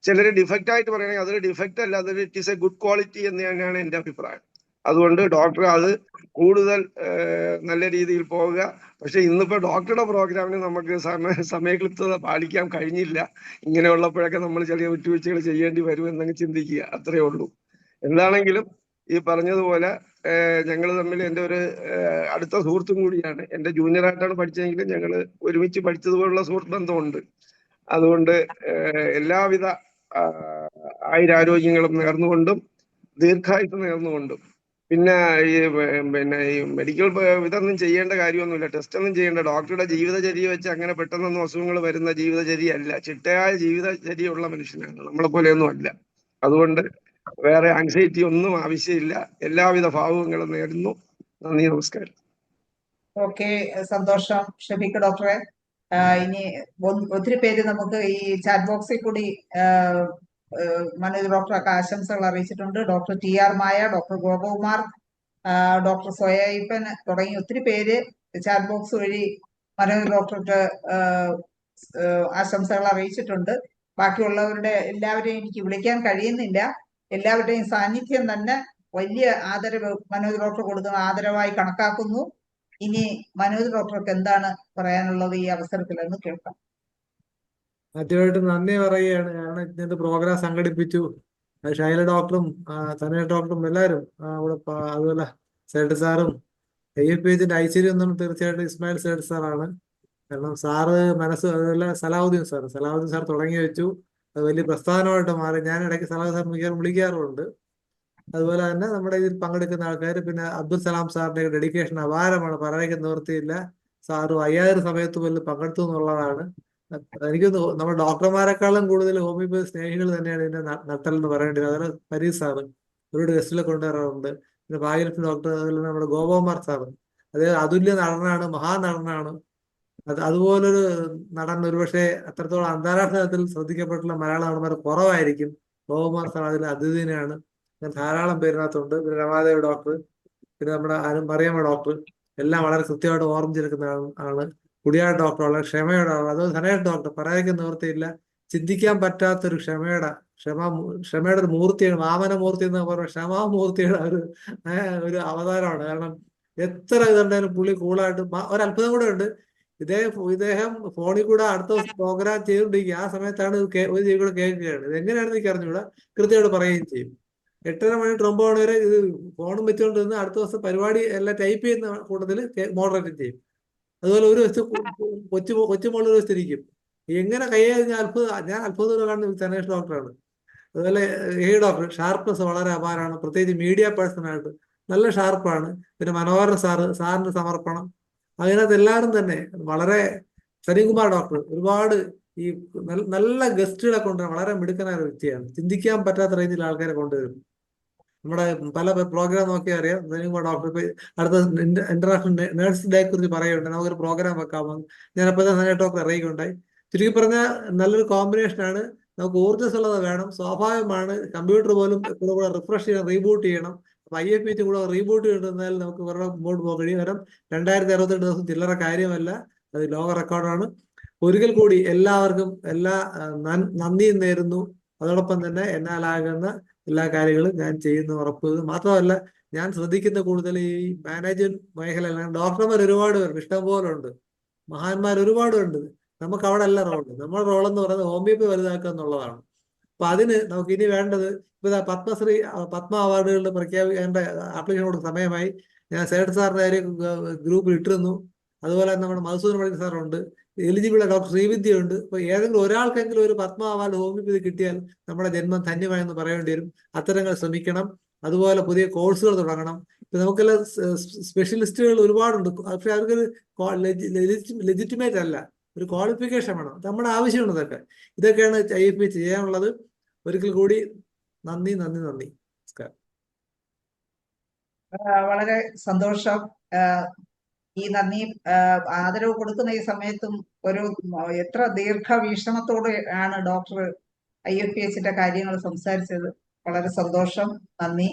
ചിലർ ഡിഫക്റ്റ് ആയിട്ട് പറയണമെങ്കിൽ അതൊരു ഡിഫക്റ്റ് അല്ല, അതൊരു it is A good quality എന്ന് തന്നെയാണ് എൻ്റെ അഭിപ്രായം. അതുകൊണ്ട് ഡോക്ടർ അത് കൂടുതൽ നല്ല രീതിയിൽ പോവുക. പക്ഷെ ഇന്നിപ്പോ ഡോക്ടറുടെ പ്രോഗ്രാമിന് നമുക്ക് സമയക്ലിപ്തത പാലിക്കാൻ കഴിഞ്ഞില്ല. ഇങ്ങനെയുള്ളപ്പോഴൊക്കെ നമ്മൾ ചെറിയ വിട്ടുവീഴ്ചകൾ ചെയ്യേണ്ടി വരുമെന്നങ്ങ് ചിന്തിക്കുക, അത്രയേ ഉള്ളൂ. എന്താണെങ്കിലും ഈ പറഞ്ഞതുപോലെ ഞങ്ങൾ തമ്മിൽ എൻ്റെ ഒരു അടുത്ത സുഹൃത്തും കൂടിയാണ്. എൻ്റെ ജൂനിയറായിട്ടാണ് പഠിച്ചതെങ്കിലും ഞങ്ങൾ ഒരുമിച്ച് പഠിച്ചതുപോലുള്ള സുഹൃത്ത് ബന്ധമുണ്ട്. അതുകൊണ്ട് എല്ലാവിധ ആയുരാരോഗ്യങ്ങളും നേർന്നുകൊണ്ടും ദീർഘായുസ് നേർന്നുകൊണ്ടും പിന്നെ ഈ മെഡിക്കൽ ഇതൊന്നും ചെയ്യേണ്ട കാര്യമൊന്നുമില്ല, ടെസ്റ്റ് ഒന്നും ചെയ്യേണ്ട. ഡോക്ടറുടെ ജീവിതചര്യ വെച്ച് അങ്ങനെ പെട്ടെന്നൊന്നും അസുഖങ്ങൾ വരുന്ന ജീവിതചര്യ അല്ല, ചിട്ടയായ ജീവിതചര്യയുള്ള മനുഷ്യനാണ്, നമ്മളെ പോലെയൊന്നും അല്ല. അതുകൊണ്ട് വേറെ ആങ്സൈറ്റി ഒന്നും ആവശ്യമില്ല. എല്ലാവിധ ഭാവുകങ്ങളും നേരുന്നു. നന്ദി, നമസ്കാരം. ഓക്കെ, സന്തോഷം ഷഫീഖ് ഡോക്ടറെ. ഇനി ഒത്തിരി പേര് നമുക്ക് ഈ ചാറ്റ് ബോക്സിൽ കൂടി മനോജ് ഡോക്ടറൊക്കെ ആശംസകൾ അറിയിച്ചിട്ടുണ്ട്. ഡോക്ടർ TR മായ, ഡോക്ടർ ഗോപകുമാർ, ഡോക്ടർ സോയപ്പൻ തുടങ്ങി ഒത്തിരി പേര് ചാറ്റ് ബോക്സ് വഴി മനോജ് ഡോക്ടർക്ക് ആശംസകൾ അറിയിച്ചിട്ടുണ്ട്. ബാക്കിയുള്ളവരുടെ എല്ലാവരെയും എനിക്ക് വിളിക്കാൻ കഴിയുന്നില്ല. എല്ലാവരുടെയും സാന്നിധ്യം തന്നെ വലിയ ആദരവ് മനോജ് ഡോക്ടർ കൊടുക്കുന്ന ആദരവായി കണക്കാക്കുന്നു. ഇനി മനോജ് ഡോക്ടർക്ക് എന്താണ് പറയാനുള്ളത് ഈ അവസരത്തിൽ എന്ന് കേൾക്കാം. ആദ്യമായിട്ട് നന്ദി പറയുകയാണ്. കാരണം ഇങ്ങനത്തെ പ്രോഗ്രാം സംഘടിപ്പിച്ചു ശൈല ഡോക്ടറും ധനേഷ് ഡോക്ടറും എല്ലാവരും അവിടെ, അതുപോലെ സേട്ട് സാറും IFPHന്റെ ഐശ്വര്യം ഒന്നും തീർച്ചയായിട്ടും ഇസ്മായിൽ സേട്ട് സാറാണ്. കാരണം സാറ് അതുപോലെ സലാഹുദ്ദീൻ സാർ തുടങ്ങി വെച്ചു. അത് വലിയ പ്രസ്ഥാനമായിട്ട് മാറി. ഞാൻ ഇടയ്ക്ക് സലാഹുദ്ദീൻ സാർ മിക്കവാറും വിളിക്കാറുമുണ്ട്. അതുപോലെ തന്നെ നമ്മുടെ ഇതിൽ പങ്കെടുക്കുന്ന ആൾക്കാർ, പിന്നെ അബ്ദുൽ സലാം സാറിന്റെ ഡെഡിക്കേഷൻ അപാരമാണ്, പറയാൻ നിവൃത്തിയില്ല. സാറ് 5000 സമയത്ത് പോലും പങ്കെടുത്തു എന്നുള്ളതാണ്. എനിക്കൊന്ന് നമ്മുടെ ഡോക്ടർമാരെക്കാളും കൂടുതൽ ഹോമിയോപ്പതി സ്നേഹികൾ തന്നെയാണ് ഇതിന്റെ നട്ടൽ എന്ന് പറയേണ്ടത്. അതുപോലെ പരീസ് സാറ് ഒരുപാട് ഗസ്റ്റിലെ കൊണ്ടുവരാറുണ്ട്. പിന്നെ ഭാഗ്യലക്ഷ്മി ഡോക്ടർ, അതുപോലെ നമ്മുടെ ഗോപകുമാർ സാറ്, അദ്ദേഹം അതുല്യ നടനാണ്, മഹാനടനാണ്. അതുപോലൊരു നടൻ ഒരുപക്ഷെ അത്രത്തോളം അന്താരാഷ്ട്ര തലത്തിൽ ശ്രദ്ധിക്കപ്പെട്ടുള്ള മലയാള നടന്മാർ കുറവായിരിക്കും. ഗോപകുമാർ സാർ അതിൽ അതിഥിയാണ്. അങ്ങനെ ധാരാളം പേരിനകത്തുണ്ട്. പിന്നെ രമാദേവ് ഡോക്ടർ, പിന്നെ നമ്മുടെ മറിയമ്മ ഡോക്ടർ, എല്ലാം വളരെ കൃത്യമായിട്ട് ഓർമ്മിച്ചെടുക്കുന്ന ആണ്. കുടിയാട് ഡോക്ടർ വളരെ ക്ഷമയുടെ, അതുപോലെ ധനേഷ് ഡോക്ടർ പറയാൻ നിവൃത്തിയില്ല. ചിന്തിക്കാൻ പറ്റാത്തൊരു ക്ഷമയുടെ ഒരു മൂർത്തിയാണ്. വാമന മൂർത്തി എന്ന് പറഞ്ഞ ക്ഷമാമൂർത്തിയുടെ ഒരു അവതാരമാണ്. കാരണം എത്ര ഇതുണ്ടായാലും പുള്ളി കൂളായിട്ട് ഒരത്ഭുതം കൂടെ ഉണ്ട്. ഇദ്ദേഹം ഫോണിൽ കൂടെ അടുത്ത ദിവസം പ്രോഗ്രാം ചെയ്തുകൊണ്ടിരിക്കുക. ആ സമയത്താണ് ഒരു ചെവി കൂടെ കേൾക്കുകയാണ്. ഇത് എങ്ങനെയാണെന്ന് എനിക്ക് അറിഞ്ഞുകൂടാ, കൃത്യമായിട്ട് പറയുകയും ചെയ്യും. 8:30 മണി 9 മണി വരെ ഇത് ഫോണും വെച്ചുകൊണ്ട് നിന്ന് അടുത്ത ദിവസം പരിപാടി എല്ലാം ടൈപ്പ് ചെയ്യുന്ന കൂട്ടത്തിൽ മോഡറേറ്റ് ചെയ്യും. അതുപോലെ ഒരു വശത്ത് കൊച്ചുമോളൊരു വശത്തിരിക്കും. എങ്ങനെ കൈകാര്യം ഞാൻ അത്ഭുതം കാണുന്ന സനേഷ് ഡോക്ടറാണ്. അതുപോലെ ഡോക്ടർ ഷാർപ്പ്നെസ് വളരെ അപാരമാണ്, പ്രത്യേകിച്ച് മീഡിയ പേഴ്സണായിട്ട് നല്ല ഷാർപ്പാണ്. പിന്നെ മനോഹരൻ സാറിന്റെ സമർപ്പണം, അതിനകത്ത് എല്ലാവരും തന്നെ വളരെ. സലീംകുമാർ ഡോക്ടർ ഒരുപാട് ഈ നല്ല ഗസ്റ്റുകളെ കൊണ്ടുവരാൻ വളരെ മിടുക്കനായ ഒരു വ്യക്തിയാണ്. ചിന്തിക്കാൻ പറ്റാത്ത രീതിയിൽ ആൾക്കാരെ കൊണ്ടുവരും. നമ്മുടെ പല പ്രോഗ്രാം നോക്കിയാൽ അറിയാം. സലീംകുമാർ ഡോക്ടർ ഇപ്പൊ അടുത്ത ഇന്റർനാഷണൽ നേഴ്സ് ഡേ കുറിച്ച് പറയുന്നുണ്ട്, നമുക്കൊരു പ്രോഗ്രാം വെക്കാമോ. ഞാനപ്പോൾ സനേഷ് ഡോക്ടർ അറിയിക്കുകയുണ്ടായി. ചുരുക്കി പറഞ്ഞാൽ നല്ലൊരു കോമ്പിനേഷനാണ്. നമുക്ക് ഊർജ്ജസ്വലത വേണം, സ്വാഭാവികമാണ്. കമ്പ്യൂട്ടർ പോലും കൂടെ റിഫ്രഷ് ചെയ്യണം, റീബൂട്ട് ചെയ്യണം. അപ്പൊ IFPH കൂടെ റീബൂട്ട് ചെയ്തിരുന്നാൽ നമുക്ക് വേറെ മുമ്പോട്ട് പോകാൻ കഴിയും. കാരണം 2068 ദിവസം ചില്ലറ കാര്യമല്ല, അത് ലോക റെക്കോർഡാണ്. ഒരിക്കൽ കൂടി എല്ലാവർക്കും നന്ദിയും നേരുന്നു. അതോടൊപ്പം തന്നെ എന്നാലാകുന്ന എല്ലാ കാര്യങ്ങളും ഞാൻ ചെയ്യുന്നു ഉറപ്പ്. മാത്രമല്ല, ഞാൻ ശ്രദ്ധിക്കുന്ന കൂടുതൽ ഈ മാനേജ്മെന്റ് മേഖല ഡോക്ടർമാർ ഒരുപാട് പേരുണ്ട്, ഇഷ്ടംപോലെ ഉണ്ട്, മഹാന്മാർ ഒരുപാട് ഉണ്ട്. നമുക്ക് അവിടെ അല്ല റോള്. നമ്മുടെ റോളെന്ന് പറയുന്നത് ഹോമിയോപ്പതി വലുതാക്കുക എന്നുള്ളതാണ്. അപ്പൊ അതിന് നമുക്ക് ഇനി വേണ്ടത് ഇപ്പൊ പത്മ അവാർഡുകളുടെ പ്രഖ്യാപിക്കേണ്ട ആപ്ലിക്കേഷൻ കൊടുക്കുന്ന സമയമായി. ഞാൻ സേഠ് സാറിന്റെ കാര്യം ഗ്രൂപ്പിൽ ഇട്ടിരുന്നു. അതുപോലെ നമ്മുടെ മധുസൂദൻ പണിക്കർ സാറുണ്ട്, എലിജിബിൾ ഡോക്ടർ ശ്രീവിദ്യ ഉണ്ട്. ഇപ്പൊ ഏതെങ്കിലും ഒരാൾക്കെങ്കിലും ഒരു പത്മ അവാർഡ് ഹോമിയോപ്പതി കിട്ടിയാൽ നമ്മുടെ ജന്മം ധന്യമായെന്ന് പറയേണ്ടി വരും. അത്തരങ്ങൾ ശ്രമിക്കണം. അതുപോലെ പുതിയ കോഴ്സുകൾ തുടങ്ങണം. ഇപ്പൊ നമുക്കെല്ലാം സ്പെഷ്യലിസ്റ്റുകൾ ഒരുപാടുണ്ട്, പക്ഷെ അവർക്കൊരു ലെജിറ്റിമേറ്റ് അല്ല, ഒരു ക്വാളിഫിക്കേഷൻ വേണം. നമ്മുടെ ആവശ്യമാണ് ഇതൊക്കെയാണ് IFPH ചെയ്യാനുള്ളത്. ഒരിക്കൽ കൂടി നന്ദി. നമസ്കാരം. വളരെ സന്തോഷം. ഈ നന്ദി ആദരവ് കൊടുക്കുന്ന ഈ സമയത്തും ഒരു എത്ര ദീർഘവീക്ഷണത്തോടെ ആണ് ഡോക്ടർ IFPHന്റെ കാര്യങ്ങൾ സംസാരിച്ചത്. വളരെ സന്തോഷം, നന്ദി.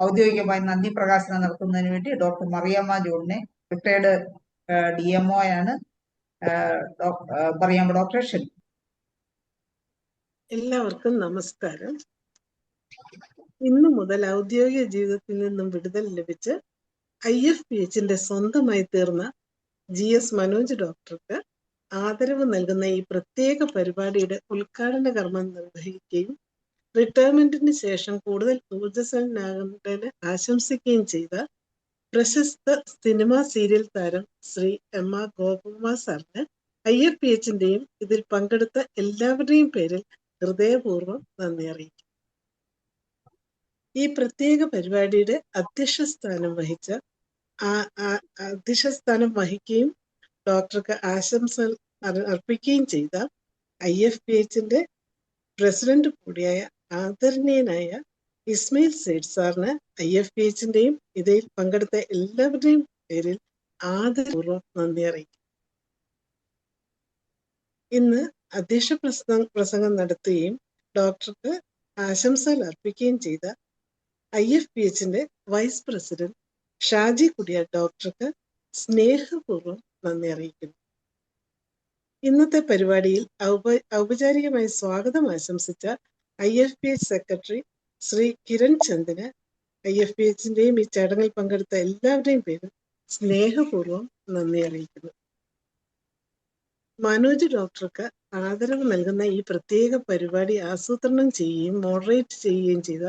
ഔദ്യോഗികമായി നന്ദി പ്രകാശനം നടത്തുന്നതിന് വേണ്ടി ഡോക്ടർ മറിയാമ്മ ജോണിനെ, റിട്ടയർഡ് DMO ആണ്, മറിയാമ്മ ഡോക്ടറെ ക്ഷണിക്കും. എല്ലാവർക്കും നമസ്കാരം. ഇന്നു മുതൽ ഔദ്യോഗിക ജീവിതത്തിൽ നിന്നും വിടുതൽ ലഭിച്ച് IFPHന്റെ സ്വന്തമായി തീർന്ന GS മനോജ് ഡോക്ടർക്ക് ആദരവ് നൽകുന്ന ഈ പ്രത്യേക പരിപാടിയുടെ ഉദ്ഘാടന കർമ്മം നിർവഹിക്കുകയും റിട്ടയർമെന്റിന് ശേഷം കൂടുതൽ ഊർജ്ജസ്വലനാകുന്നതിന് ആശംസിക്കുകയും ചെയ്ത പ്രശസ്ത സിനിമാ സീരിയൽ താരം ശ്രീ MR ഗോപകുമാർ സാറിന് IFPHന്റെയും ഇതിൽ പങ്കെടുത്ത എല്ലാവരുടെയും പേരിൽ ഹൃദയപൂർവ്വം നന്ദി അറിയിക്കും. ഈ പ്രത്യേക പരിപാടിയുടെ അധ്യക്ഷസ്ഥാനം വഹിക്കുകയും ഡോക്ടർക്ക് ആശംസകൾ അർപ്പിക്കുകയും ചെയ്ത IFPHന്റെ പ്രസിഡന്റ് കൂടിയായ ആദരണീയനായ ഇസ്മയിൽ സേഠ് സാറിന് IFPHന്റെയും ഇതിൽ പങ്കെടുത്ത എല്ലാവരുടെയും പേരിൽ ആദരപൂർവ്വം നന്ദി അറിയിക്കും. ഇന്ന് അധ്യക്ഷ പ്രസംഗം നടത്തുകയും ഡോക്ടർക്ക് ആശംസകൾ അർപ്പിക്കുകയും ചെയ്ത IFPHന്റെ വൈസ് പ്രസിഡന്റ് ഷാജി കുടിയാർ ഡോക്ടർക്ക് സ്നേഹപൂർവ്വം നന്ദി അറിയിക്കുന്നു. ഇന്നത്തെ പരിപാടിയിൽ ഔപചാരികമായി സ്വാഗതം ആശംസിച്ച IFPH സെക്രട്ടറി ശ്രീ കിരൺ ചന്ദിന് IFPHന്റെയും ഈ ചടങ്ങിൽ പങ്കെടുത്ത എല്ലാവരുടെയും പേരിൽ സ്നേഹപൂർവ്വം നന്ദി അറിയിക്കുന്നു. മനോജ് ഡോക്ടർക്ക് ആദരവ് നൽകുന്ന ഈ പ്രത്യേക പരിപാടി ആസൂത്രണം ചെയ്യുകയും മോഡറേറ്റ് ചെയ്യുകയും ചെയ്ത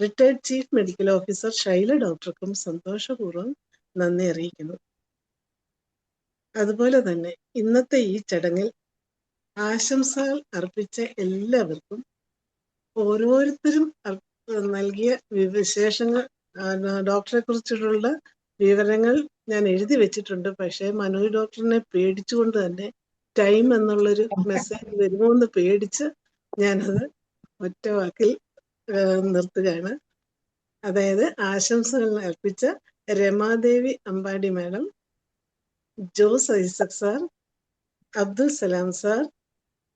retired chief medical officer Shaila ഡോക്ടർക്കും സന്തോഷപൂർവ്വം നന്ദി അറിയിക്കുന്നു. അതുപോലെ തന്നെ ഇന്നത്തെ ഈ ചടങ്ങിൽ ആശംസകൾ അർപ്പിച്ച എല്ലാവർക്കും ഓരോരുത്തരും നൽകിയ വിശേഷങ്ങൾ, ഡോക്ടറെ കുറിച്ചിട്ടുള്ള വിവരങ്ങൾ ഞാൻ എഴുതി വെച്ചിട്ടുണ്ട്. പക്ഷേ മനോജ് ഡോക്ടറിനെ പേടിച്ചുകൊണ്ട് തന്നെ ടൈം എന്നുള്ളൊരു മെസ്സേജ് വരുമോ എന്ന് പേടിച്ച് ഞാനത് ഒറ്റ വാക്കിൽ നിർത്തുകയാണ്. അതായത് ആശംസകൾ അർപ്പിച്ച Ramadevi Ambadi madam, Jose Isaac sir, Abdul Salam sir,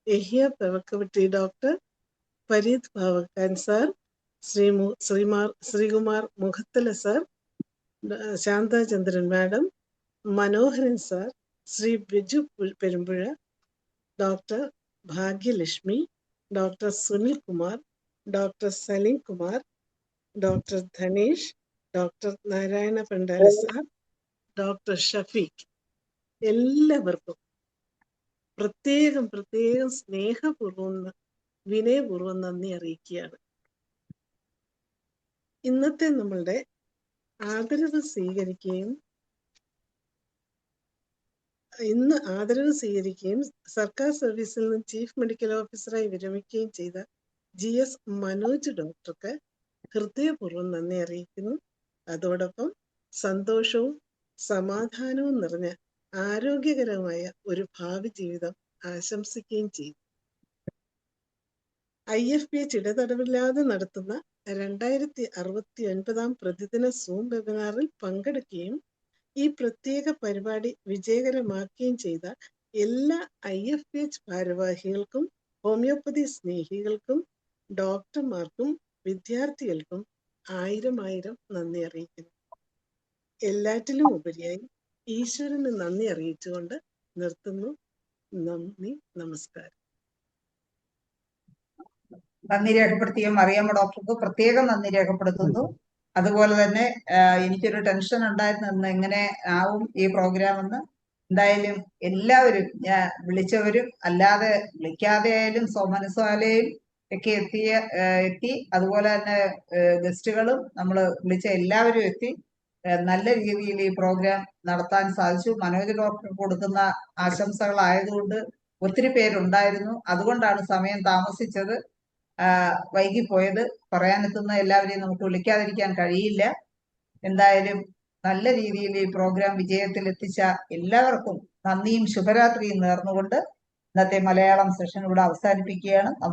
Yahiya Pravakkavatti doctor, Fareed Bhavakhan sir, Sreekumar Mukhathala sir, Shanthachandran madam, Manoharan sir, Shri Biju Perumpuzha, doctor Bhagyalakshmi, doctor Sunil Kumar, doctor Saleem Kumar, doctor Dhanesh, doctor Narayana Bhandari sir, doctor Shafeeq, എല്ലാവർക്കും പ്രത്യേകം സ്നേഹപൂർവ്വം വിനയപൂർവ്വം നന്ദി അറിയിക്കുകയാണ്. ഇന്നത്തെ നമ്മളുടെ ആദരവ് സ്വീകരിക്കുകയും സർക്കാർ സർവീസിൽ നിന്ന് ചീഫ് മെഡിക്കൽ ഓഫീസറായി വിരമിക്കുകയും ചെയ്ത GS മനോജ് ഡോക്ടർക്ക് ഹൃദയപൂർവ്വം നന്ദി അറിയിക്കുന്നു. അതോടൊപ്പം സന്തോഷവും സമാധാനവും നിറഞ്ഞ ആരോഗ്യകരമായ ഒരു ഭാവി ജീവിതം ആശംസിക്കുകയും ചെയ്തു. IFPH ഇടതടവില്ലാതെ നടത്തുന്ന 2069 പ്രതിദിന സൂം വെബിനാറിൽ പങ്കെടുക്കുകയും ഈ പ്രത്യേക പരിപാടി വിജയകരമാക്കുകയും ചെയ്ത എല്ലാ IFPH ഭാരവാഹികൾക്കും ഹോമിയോപ്പതി സ്നേഹികൾക്കും ഡോക്ടർമാർക്കും വിദ്യാർത്ഥികൾക്കും ആയിരം നന്ദി അറിയിക്കുന്നു. എല്ലാറ്റിലും ഉപരിയായി ഈശ്വരന് നന്ദി അറിയിച്ചുകൊണ്ട് നിർത്തുന്നു. നന്ദി, നമസ്കാരം. നന്ദി രേഖപ്പെടുത്തിയ മറിയാമ്മ ഡോക്ടർക്ക് പ്രത്യേകം നന്ദി രേഖപ്പെടുത്തുന്നു. അതുപോലെ തന്നെ എനിക്കൊരു ടെൻഷൻ ഉണ്ടായിരുന്നു ഇന്ന് എങ്ങനെ ആവും ഈ പ്രോഗ്രാം എന്ന്. എന്തായാലും എല്ലാവരും വിളിച്ചവരും അല്ലാതെ വിളിക്കാതെ ആയാലും സോമനസ്വാലയും ഒക്കെ എത്തി. അതുപോലെ തന്നെ ഗസ്റ്റുകളും നമ്മൾ വിളിച്ച എല്ലാവരും എത്തി. നല്ല രീതിയിൽ ഈ പ്രോഗ്രാം നടത്താൻ സാധിച്ചു. മനോജ് ഡോക്ടർ കൊടുക്കുന്ന ആശംസകളായതുകൊണ്ട് ഒത്തിരി പേരുണ്ടായിരുന്നു. അതുകൊണ്ടാണ് സമയം താമസിച്ചത്, വൈകിപ്പോയത്. പറയാനെത്തുന്ന എല്ലാവരെയും നമുക്ക് വിളിക്കാതിരിക്കാൻ കഴിയില്ല. എന്തായാലും നല്ല രീതിയിൽ ഈ പ്രോഗ്രാം വിജയത്തിൽ എത്തിച്ച എല്ലാവർക്കും നന്ദിയും ശുഭരാത്രിയും നേർന്നുകൊണ്ട് ഇന്നത്തെ മലയാളം സെഷൻ ഇവിടെ അവസാനിപ്പിക്കുകയാണ്.